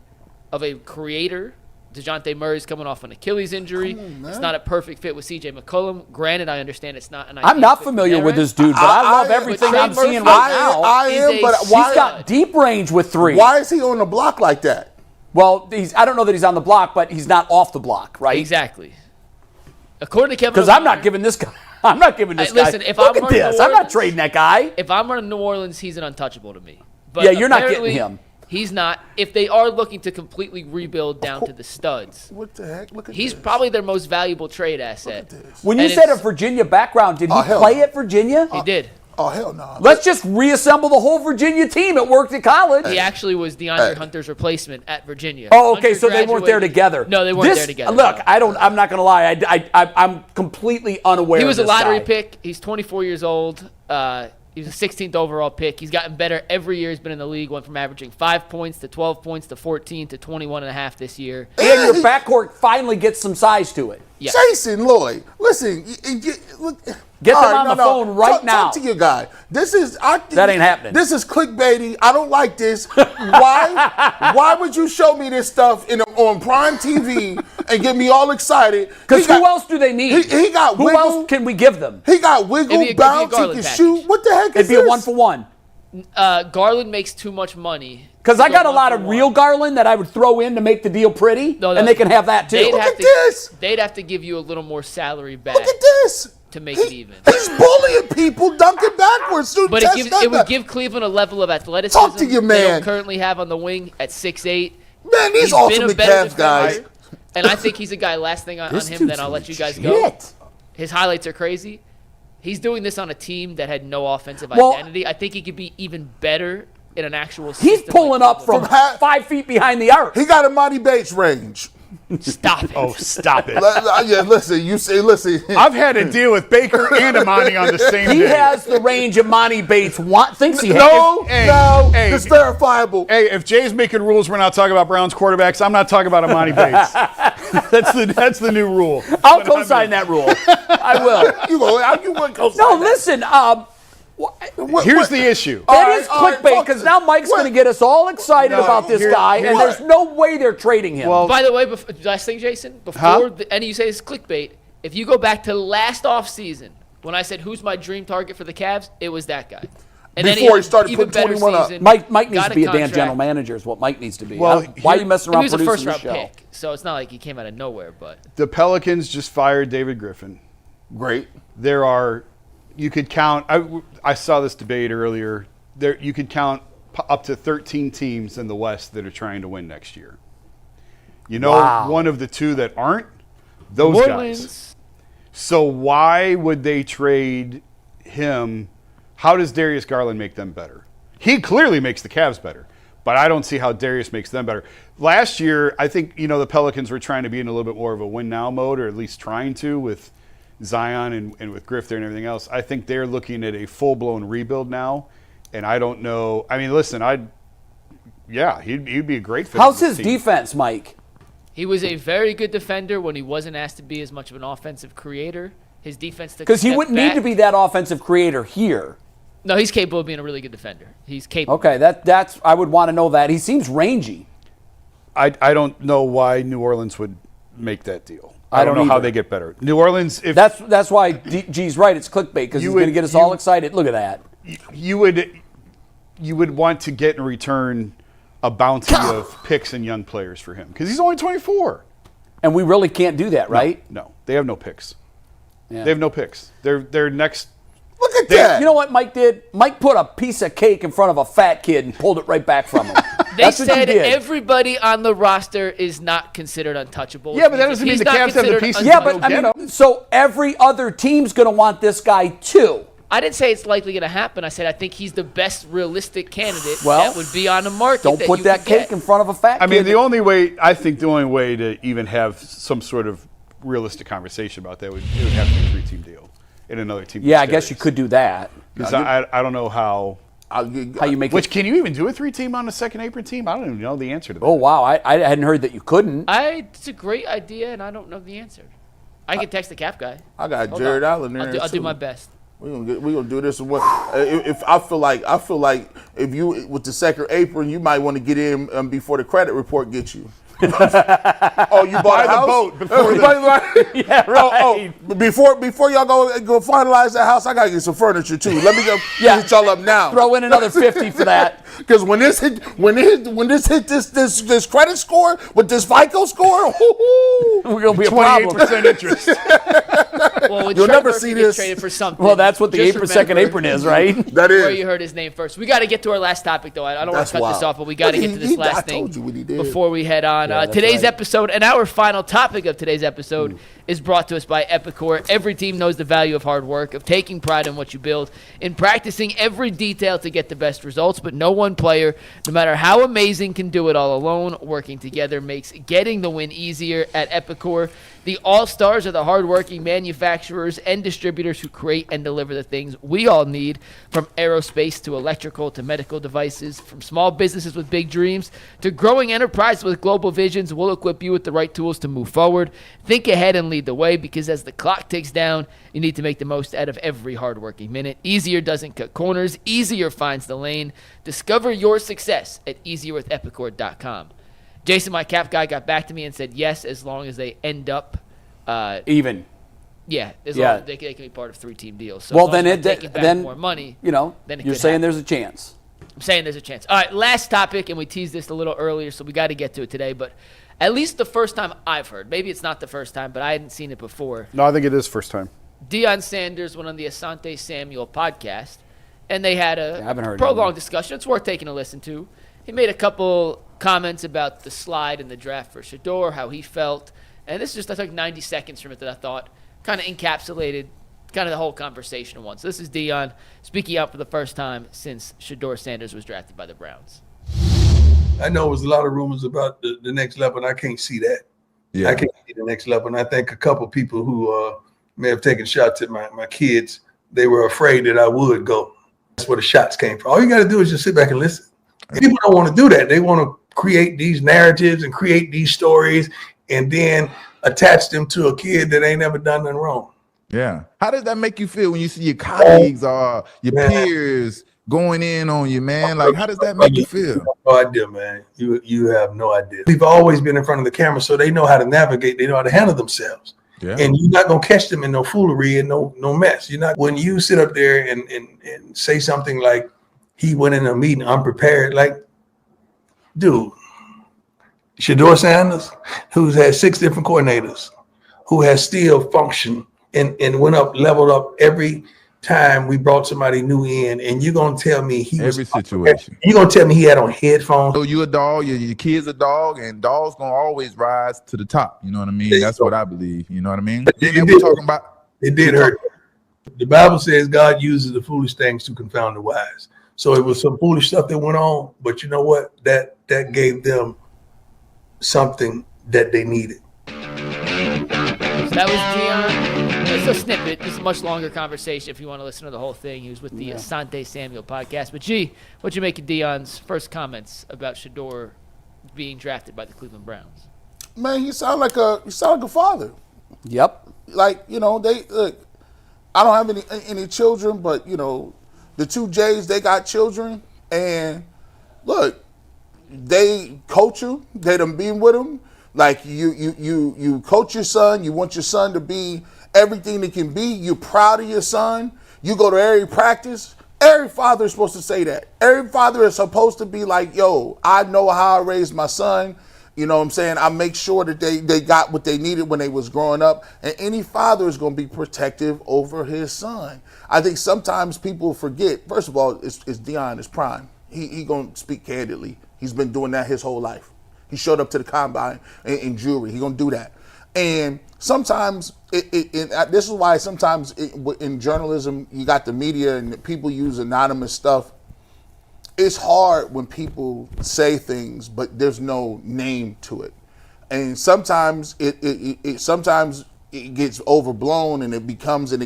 of a creator. DeJounte Murray's coming off an Achilles injury. It's not a perfect fit with C.J. McCollum. Granted, I understand it's not an ideal I'm not fit familiar for with Aaron. this dude, but I love everything Trey I'm seeing Murphy right now. I am, but He's why? got deep range with three. Why is he on the block like that? Well, I don't know that he's on the block, but he's not off the block, right? Exactly. According to Kevin Because I'm not giving this guy. I'm not giving this guy. Listen, if Look I'm at running this. New I'm not Orleans- trading that guy. If I'm running New Orleans, he's an untouchable to me. But Yeah, you're not getting apparently, him. He's not. If they are looking to completely rebuild down to the studs, What the heck? Look at he's this. probably their most valuable trade asset. When you And said a it's- Virginia background, did he hell play no. at Virginia? He did. Oh, hell no. Let's just reassemble the whole Virginia team. It worked at college. He actually was DeAndre Hunter's replacement at Virginia. Oh, okay, Hunter so they weren't there graduated- together. No, they weren't This- there together. Look, no. I'm not going to lie. I'm completely unaware. He was of a this lottery guy. pick. He's 24 years old. He was a 16th overall pick. He's gotten better every year he's been in the league. Went from averaging 5 points to 12 points to 14 to 21.5 this year. And your backcourt finally gets some size to it. Yeah. Jason Lloyd, listen. Look, Get all them on the phone right now. Talk to your guy. This is That ain't happening. This is clickbaity. I don't like this. Why would you show me this stuff on Prime TV and get me all excited? Because who else do they need? He got who wiggle. else can we give them? He got wiggle, It'd be a bounce. He Garland can package. shoot. What the heck is It'd be this? a 1-for-1. Garland makes too much money. Because to I go got a lot of 1-for-1. real Garland that I would throw in to make the deal pretty, No, and they can have that too. They'd Look have at to, this. They'd have to give you a little more salary back. Look at this. To make it even. He's bullying people, dunking backwards. Dude, But it would give Cleveland a level of athleticism Talk to your they man. don't currently have on the wing at 6'8". Man, these He's been a ultimate better Cavs guys. defender, and I think he's a guy. Last thing on This him, dude's then I'll let you guys shit. go. His highlights are crazy. He's doing this on a team that had no offensive Well- identity. I think he could be even better in an actual He's system pulling like up from Cleveland. 5 feet behind the arc. He got a Monty Bates range. Stop it. Oh, stop it. Yeah, listen. You say, listen. I've had a deal with Baker and Amani on the same He day. has the range Monty Bates thinks he has. No, Hey, no, hey. it's verifiable. Hey, if Jay's making rules, we're not talking about Browns quarterbacks. I'm not talking about Amani Bates. That's the new rule. I'll co-sign that rule. I will. You wouldn't go. No, listen. Here's the issue. That is all right, clickbait fuck because it. now Mike's going to get us all excited No, about this here- guy, and here's- there's no way they're trading him. Well, By the way, last thing, Jason, before any of you say it's clickbait, if you go back to last offseason, when I said who's my dream target for the Cavs, it was that guy. And then Before he had started even putting better 21 up. season, Mike needs got to be a damn contract. general manager is what Mike needs to be. Well, Why are here- you messing He around was a producing first this round show? pick, so it's not like he came out of nowhere. But the Pelicans just fired David Griffin. Great. There are, you could count, I saw this debate earlier. You could count up to 13 teams in the West that are trying to win next year. You know, Wow. one of the two that aren't, those New guys. Orleans, So why would they trade him? How does Darius Garland make them better? He clearly makes the Cavs better, but I don't see how Darius makes them better. Last year, I think, the Pelicans were trying to be in a little bit more of a win-now mode, or at least trying to with Zion and with Griff there and everything else. I think they're looking at a full-blown rebuild now, and I don't know. I mean, listen, he'd be a great fit. How's on his this team. defense, Mike? he was a very good defender when he wasn't asked to be as much of an offensive creator. His defense took a Because he step wouldn't need back. to be that offensive creator here. No, he's capable of being a really good defender. He's capable. Okay, that's I would want to know that. He seems rangy. I don't know why New Orleans would make that deal. I I don't know how either. they get better. New Orleans, if That's why G's right. It's clickbait because he's You going to would- get us you- all excited. Look at that. you would want to get in return a bounty of picks and young players for him because he's only 24. And we really can't do that, right? No, they have no picks. Yeah. They have no picks. They're next. Look at that. You know what Mike did? Mike put a piece of cake in front of a fat kid and pulled it right back from him. They That's what you said did. everybody on the roster is not considered untouchable. Yeah, but that Which doesn't means mean the he's not Cavs have the considered pieces. Yeah, untouchable. but I Get mean, so every other team's going to want this guy too. I didn't say it's likely going to happen. I said I think he's the best realistic candidate Well, that would be on the market. Don't put you that could cake get. in front of a fat kid. I mean, the only way to even have some sort of realistic conversation about that it would have to be a 3-team deal in another team. Yeah, I guess you could do that. Because I don't know how. How you make Which it? can you even do a 3-team on a second apron team? I don't even know the answer to that. Oh wow, I hadn't heard that you couldn't. It's a great idea, and I don't know the answer. I can text the cap guy. I got Hold Jared on. Allen there. I'll do my best. We gonna do this. If I feel like if you with the second apron, you might want to get in before the credit report gets you. Oh, you bought a house? boat before Yeah, right. Before y'all go finalize that house, I gotta get some furniture too. Let me go hit y'all up now. Throw in another 50 for that. Because when this hit this credit score with this FICO score, We're gonna be a problem. 28% interest. Well, when You'll Trey never Murphy see gets this. traded for something. Well, that's what the just second remember apron is, right? that Where is. you heard his name first. We got to get to our last topic, though. I don't want That's to cut this wild. off, but we got to Look, get to this I last told thing you what he did. before we head on. that's Today's right. episode and our final topic of today's episode is brought to us by Epicor. Every team knows the value of hard work, of taking pride in what you build, in practicing every detail to get the best results, but no one player, no matter how amazing, can do it all alone. Working together makes getting the win easier at Epicor. The all-stars are the hardworking manufacturers and distributors who create and deliver the things we all need, from aerospace to electrical to medical devices, from small businesses with big dreams to growing enterprises with global visions. We'll equip you with the right tools to move forward. Think ahead and lead the way, because as the clock ticks down, you need to make the most out of every hardworking minute. Easier doesn't cut corners. Easier finds the lane. Discover your success at easierwithepicor.com. Jason, my cap guy, got back to me and said yes, as long as they end up Even. yeah, as Yeah. long as they can be part of 3-team deals. So Well, as long then as we're taking back then more money. Then then it you're could saying happen. there's a chance. I'm saying there's a chance. All right, last topic, and we teased this a little earlier, so we got to get to it today. But at least the first time I've heard, maybe it's not the first time, but I hadn't seen it before. No, I think it is first time. Deion Sanders went on the Asante Samuel podcast, and they had a haven't heard prolonged of it. discussion. It's worth taking a listen to. He made a couple comments about the slide in the draft for Shedeur, how he felt. And this is just, I took 90 seconds from it that I thought kind of encapsulated kind of the whole conversation in one. So this is Deion speaking out for the first time since Shedeur Sanders was drafted by the Browns. I know it was a lot of rumors about the next level, and I can't see that. Yeah. I can't see the next level. And I think a couple people who may have taken shots at my kids, they were afraid that I would go. That's where the shots came from. All you got to do is just sit back and listen. People don't want to do that. They want to create these narratives and create these stories and then attach them to a kid that ain't never done nothing wrong. Yeah. How does that make you feel when you see your colleagues or your peers going in on you, man? Like, how does that make you feel? No idea, man. You have no idea. We've always been in front of the camera, so they know how to navigate. They know how to handle themselves. Yeah. And you're not gonna catch them in no foolery and no mess. You're not. When you sit up there and say something like he went in a meeting unprepared, like, dude, Shedeur Sanders, who's had 6 different coordinators, who has still functioned and went up, leveled up every time we brought somebody new in, and you're gonna tell me Every situation. You're gonna tell me he had on headphones. So you a dog, your kid's a dog, and dogs gonna always rise to the top. You know what I mean? There you That's go. what I believe. You know what I mean? You Then did. we're talking about It did hurt. The Bible says God uses the foolish things to confound the wise. So it was some foolish stuff that went on, but you know what? That gave them something that they needed. So that was Deion. It's a snippet. It's a much longer conversation if you want to listen to the whole thing. He was with the Asante Samuel podcast. But, what'd you make of Deion's first comments about Shedeur being drafted by the Cleveland Browns? Man, you sound like a father. Yep. Like, they look. I don't have any children, but the 2 J's, they got children, and look, they coach you. They done been with them. Like you coach your son. You want your son to be everything he can be. You're proud of your son. You go to every practice. Every father is supposed to say that. Every father is supposed to be like, yo, I know how I raised my son. You know what I'm saying? I make sure that they got what they needed when they was growing up. And any father is going to be protective over his son. I think sometimes people forget, first of all, it's Deion, his prime. He going to speak candidly. He's been doing that his whole life. He showed up to the combine in jewelry. He going to do that. And sometimes, this is why sometimes in journalism, you got the media and people use anonymous stuff. It's hard when people say things, but there's no name to it. And sometimes sometimes it gets overblown and it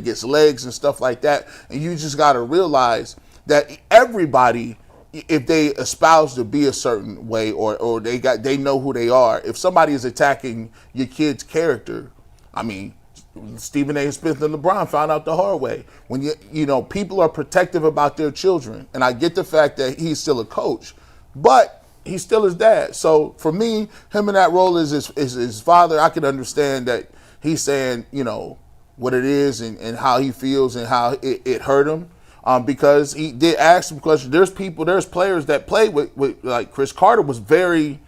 gets legs and stuff like that. And you just got to realize that everybody, if they espouse to be a certain way or they know who they are, if somebody is attacking your kid's character, I mean, Stephen A. Smith and LeBron found out the hard way. When people are protective about their children, and I get the fact that he's still a coach, but he's still his dad. So for me, him in that role as his father, I can understand that he's saying, what it is and how he feels and how it hurt him. Because he did ask some questions. There's players that play with like Chris Carter was very,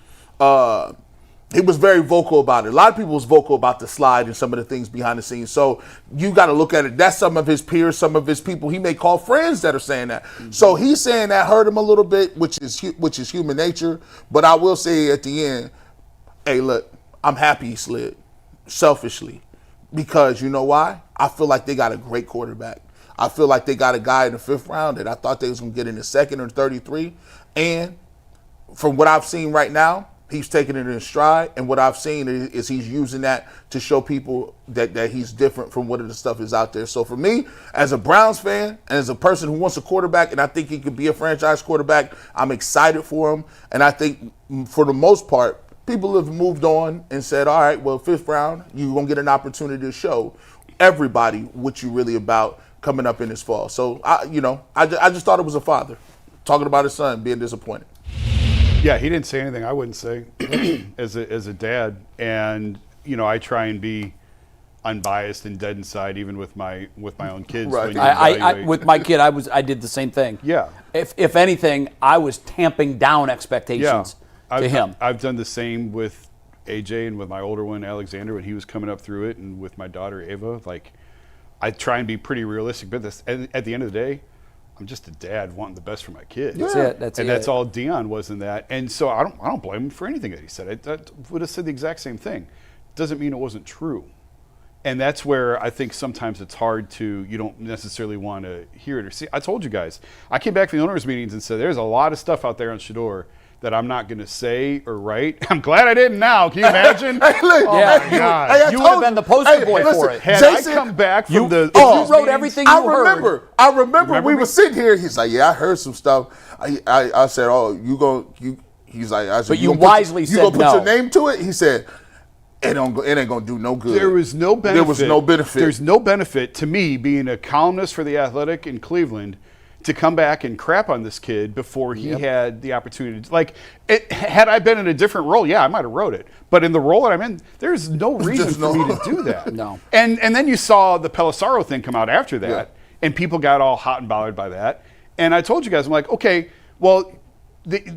he was very vocal about it. A lot of people was vocal about the slide and some of the things behind the scenes. So you got to look at it. That's some of his peers, some of his people he may call friends that are saying that. Mm-hmm. So he's saying that hurt him a little bit, which is human nature. But I will say at the end, hey, look, I'm happy he slid, selfishly, because you know why? I feel like they got a great quarterback. I feel like they got a guy in the 5th round that I thought they was going to get in the 2nd or 33. And from what I've seen right now, he's taking it in stride. And what I've seen is he's using that to show people that he's different from what the stuff is out there. So for me, as a Browns fan and as a person who wants a quarterback, and I think he could be a franchise quarterback, I'm excited for him. And I think for the most part, people have moved on and said, all right, well, 5th round, you're going to get an opportunity to show everybody what you're really about coming up in this fall. So, I just thought it was a father talking about his son being disappointed. Yeah, he didn't say anything I wouldn't say as a dad. And, I try and be unbiased and dead inside even with my own kids. Right. I with my kid, I did the same thing. Yeah. If anything, I was tamping down expectations to him. I've done the same with AJ and with my older one, Alexander, when he was coming up through it, and with my daughter, Ava. Like, I try and be pretty realistic, but at the end of the day, I'm just a dad wanting the best for my kids. That's it. That's all Deion was in that. And so I don't blame him for anything that he said. I would have said the exact same thing. Doesn't mean it wasn't true. And that's where I think sometimes it's hard you don't necessarily want to hear it or see. I told you guys, I came back from the owners' meetings and said, there's a lot of stuff out there on Shedeur that I'm not going to say or write. I'm glad I didn't now. Can you imagine? Hey, look, my God. You would have been the poster boy for it. Had Jason, I come back from you wrote everything you heard. I remember we were sitting here. He's like, yeah, I heard some stuff. I said, he's like, I said, but you wisely said no. You going to put your name to it? He said, it ain't going to do no good. There was no benefit. There was no benefit. There's no benefit to me being a columnist for The Athletic in Cleveland to come back and crap on this kid before he had the opportunity. Had I been in a different role, I might have wrote it. But in the role that I'm in, there's no reason for me to do that. No. And then you saw the Pelissaro thing come out after that, and people got all hot and bothered by that. And I told you guys, I'm like, okay, well,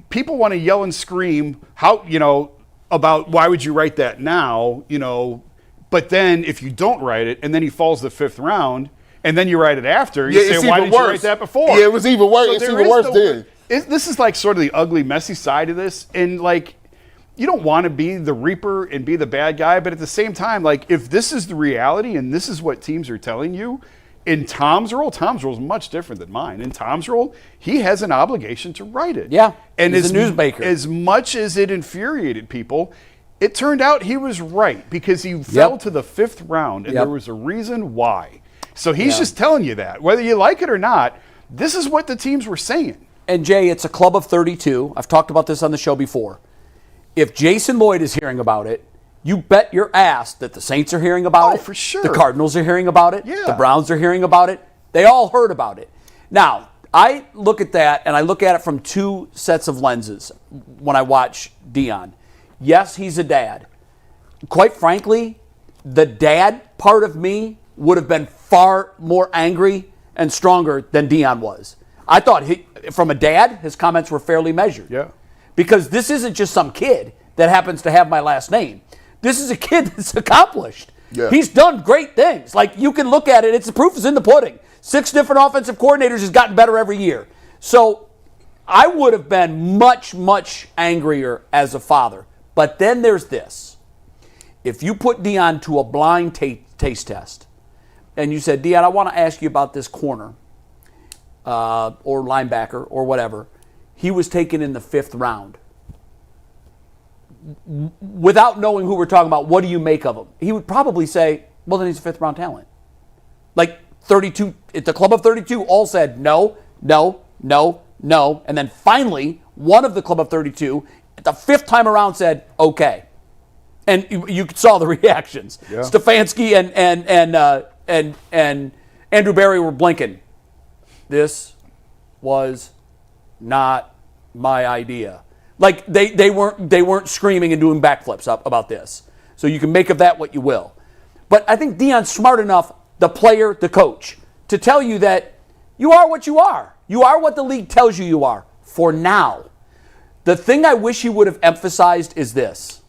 people want to yell and scream about why would you write that now, but then if you don't write it and then he falls the 5th round, and then you write it after. You say, why didn't you write that before? Yeah, it was even worse. It's even worse then. This is like sort of the ugly, messy side of this. And you don't want to be the reaper and be the bad guy. But at the same time, if this is the reality and this is what teams are telling you, in Tom's role is much different than mine. In Tom's role, he has an obligation to write it. Yeah, and he's a newsmaker. As much as it infuriated people, it turned out he was right because he fell to the 5th round, and there was a reason why. So he's just telling you that. Whether you like it or not, this is what the teams were saying. And Jay, it's a club of 32. I've talked about this on the show before. If Jason Lloyd is hearing about it, you bet your ass that the Saints are hearing about it. Oh, for sure. The Cardinals are hearing about it. Yeah. The Browns are hearing about it. They all heard about it. Now, I look at that, and I look at it from two sets of lenses when I watch Deion. Yes, he's a dad. Quite frankly, the dad part of me would have been far more angry and stronger than Deion was. I thought from a dad, his comments were fairly measured. Yeah. Because this isn't just some kid that happens to have my last name. This is a kid that's accomplished. Yeah. He's done great things. You can look at it, the proof is in the pudding. 6 different offensive coordinators has gotten better every year. So I would have been much, much angrier as a father. But then there's this. If you put Deion to a blind taste test, and you said, Deion, I want to ask you about this corner or linebacker or whatever. He was taken in the 5th round. Without knowing who we're talking about, what do you make of him? He would probably say, well, then he's a 5th round talent. 32, at the club of 32, all said, no, no, no. And then finally, one of the Club of 32, the 5th time around said, okay. And you saw the reactions. Yeah. Stefanski and Andrew Barry were blinking. This was not my idea. Like they weren't screaming and doing backflips about this. So you can make of that what you will. But I think Deion's smart enough, the player, the coach, to tell you that you are what you are. You are what the league tells you are for now. The thing I wish he would have emphasized is this.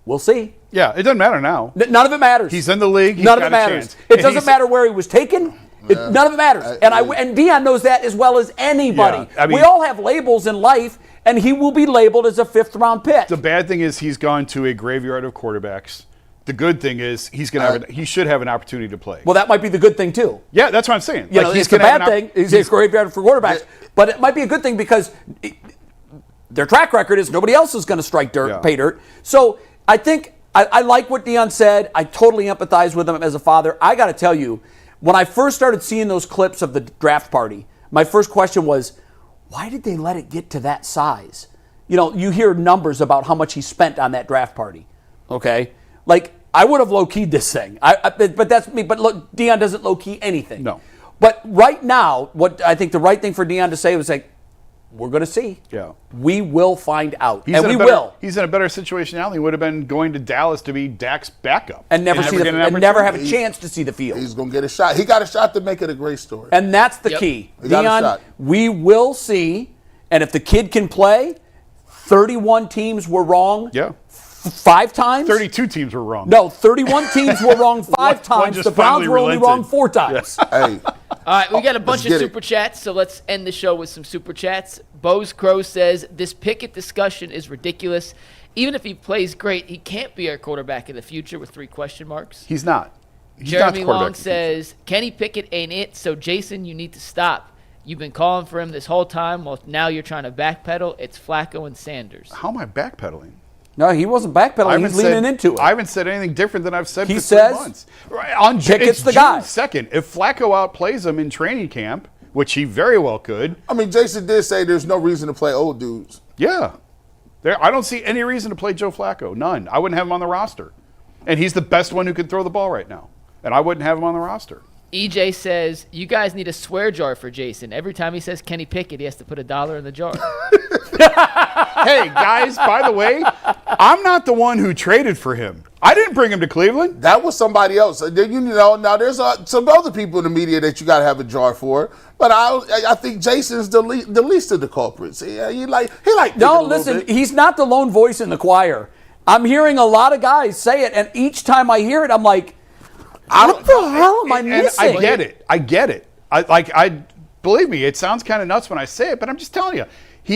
We'll see. Yeah, it doesn't matter now. None of it matters. He's in the league. None of it matters. It doesn't matter where he was taken. None of it matters. And Deion knows that as well as anybody. Yeah, I mean, we all have labels in life, and he will be labeled as a 5th-round pick. The bad thing is he's gone to a graveyard of quarterbacks. The good thing is he should have an opportunity to play. Well, that might be the good thing too. Yeah, that's what I'm saying. You know, it's the bad thing. He's a graveyard for quarterbacks, but it might be a good thing because their track record is nobody else is going to strike dirt, pay dirt. So I think I like what Deion said. I totally empathize with him as a father. I got to tell you, when I first started seeing those clips of the draft party, my first question was, why did they let it get to that size? You know, you hear numbers about how much he spent on that draft party. Okay, like. I would have low-keyed this thing. But that's me. But look, Deion doesn't low-key anything. No. But right now, what I think the right thing for Deion to say was like, we're going to see. Yeah. We will find out. And we will. He's in a better situation now than he would have been going to Dallas to be Dak's backup. And never have a chance to see the field. He's going to get a shot. He got a shot to make it a great story. And that's the key. Deion, we will see. And if the kid can play, 31 teams were wrong. Yeah. 5 times? 32 teams were wrong. No, 31 teams were wrong 5 times. The Browns were only wrong 4 times. Hey. All right, we got a bunch of super chats, so let's end the show with some super chats. Bose Crow says, this Pickett discussion is ridiculous. Even if he plays great, he can't be our quarterback in the future with 3 question marks. He's not. Jeremy Long says, Kenny Pickett ain't it, so Jason, you need to stop. You've been calling for him this whole time, well, now you're trying to backpedal. It's Flacco and Sanders. How am I backpedaling? No, he wasn't backpedaling. He's leaning into it. I haven't said anything different than I've said for 3 months. Right, on Pickett's the guy. Second, if Flacco outplays him in training camp, which he very well could. I mean, Jason did say there's no reason to play old dudes. Yeah. I don't see any reason to play Joe Flacco. None. I wouldn't have him on the roster. And he's the best one who can throw the ball right now. And I wouldn't have him on the roster. EJ says, you guys need a swear jar for Jason. Every time he says Kenny Pickett, he has to put $1 in the jar. Hey, guys, by the way, I'm not the one who traded for him. I didn't bring him to Cleveland. That was somebody else. You know, now there's some other people in the media that you got to have a jar for. But I think Jason's the least of the culprits. He like no, listen, he's not the lone voice in the choir. I'm hearing a lot of guys say it, and each time I hear it, I'm like, what the hell am I missing? I get it. I believe me, it sounds kind of nuts when I say it, but I'm just telling you.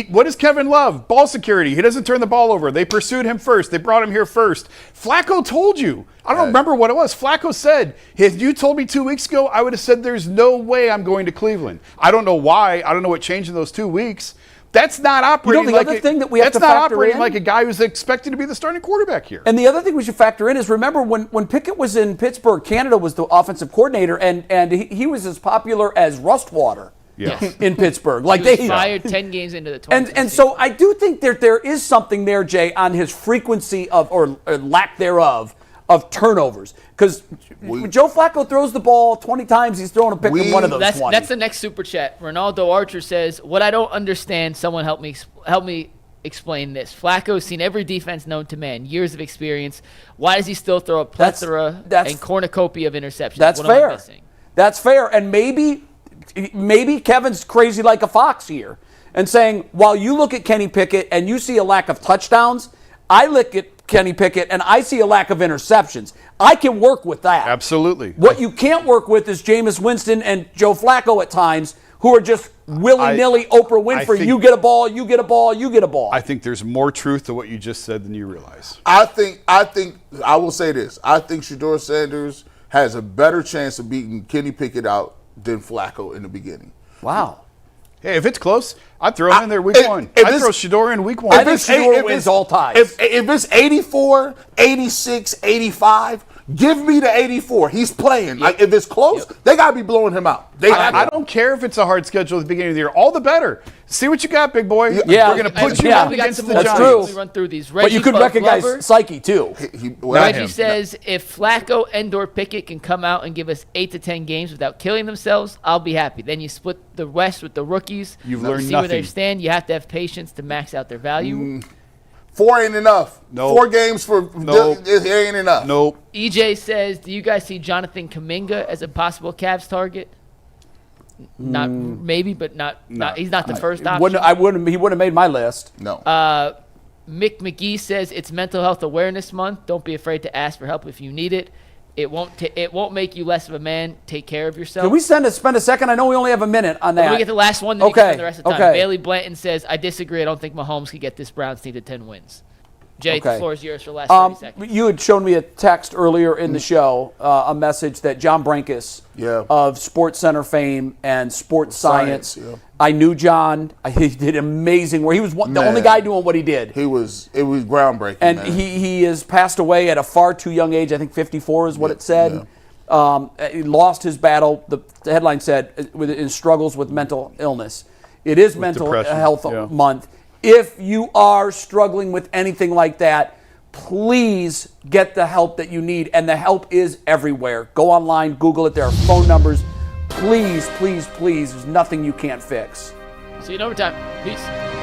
What is Kevin Love? Ball security. He doesn't turn the ball over. They pursued him first. They brought him here first. Flacco told you. I don't remember what it was. Flacco said, if you told me 2 weeks ago, I would have said there's no way I'm going to Cleveland. I don't know why. I don't know what changed in those 2 weeks. That's not operating like a guy who's expected to be the starting quarterback here. And the other thing we should factor in is, remember when Pickett was in Pittsburgh, Canada was the offensive coordinator, and he was as popular as Rustwater. Yes. In Pittsburgh. Like he was fired 10 games into the 20th. And so I do think that there is something there, Jay, on his frequency of, or lack thereof, of turnovers. Because Joe Flacco throws the ball 20 times, he's throwing a pick in one of those 20. That's the next super chat. Ronaldo Archer says, what I don't understand, someone help me explain this. Flacco's seen every defense known to man, years of experience. Why does he still throw a plethora and cornucopia of interceptions? That's fair. That's fair. And maybe Kevin's crazy like a fox here and saying, while you look at Kenny Pickett and you see a lack of touchdowns, I look at Kenny Pickett and I see a lack of interceptions. I can work with that. Absolutely. What you can't work with is Jameis Winston and Joe Flacco at times, who are just willy-nilly Oprah Winfrey. You get a ball, you get a ball, you get a ball. I think there's more truth to what you just said than you realize. I will say this. I think Shedeur Sanders has a better chance of beating Kenny Pickett out than Flacco in the beginning. Wow. Hey, if it's close, I'd throw him in there week 1. I'd throw Shedeur in week 1. I think Shedeur wins all ties. If it's 84, 86, 85, Give me the 84. He's playing. Like, if it's close, they got to be blowing him out. I don't care if it's a hard schedule at the beginning of the year. All the better. See what you got, big boy. Yeah. We're going to put you Yeah. up against the That's Giants. true. We run through these. But you could recognize Psyche, too. Reggie says, if Flacco and/or Pickett can come out and give us 8 to 10 games without killing themselves, I'll be happy. Then you split the West with the rookies. You've learned see where they nothing. stand. You have to have patience to max out their value. 4 ain't enough. Nope. 4 games for it ain't enough. Nope. EJ says, do you guys see Jonathan Kuminga as a possible Cavs target? Not maybe, but not. He's not the first option. He wouldn't have made my list. No. Mick McGee says it's Mental Health Awareness Month. Don't be afraid to ask for help if you need it. It won't make you less of a man. Take care of yourself. Can we spend a second? I know we only have a minute on that. Let me get the last one, then you can spend the rest of the time. Okay. Bailey Blanton says, I disagree. I don't think Mahomes could get this Browns team to 10 wins. Jay, the floor is yours for the last 30 seconds. You had shown me a text earlier in the show, a message that John Brankus of Sports Center fame and Sports Science. I knew John. He did amazing work. He was the only guy doing what he did. It was groundbreaking. And man. he has passed away at a far too young age. I think 54 is what it said. He lost his battle. The headline said in struggles with mental illness. It is Mental Health Month. If you are struggling with anything like that, please get the help that you need. And the help is everywhere. Go online, Google it. There are phone numbers. Please, please, please. There's nothing you can't fix. See you in overtime. Peace.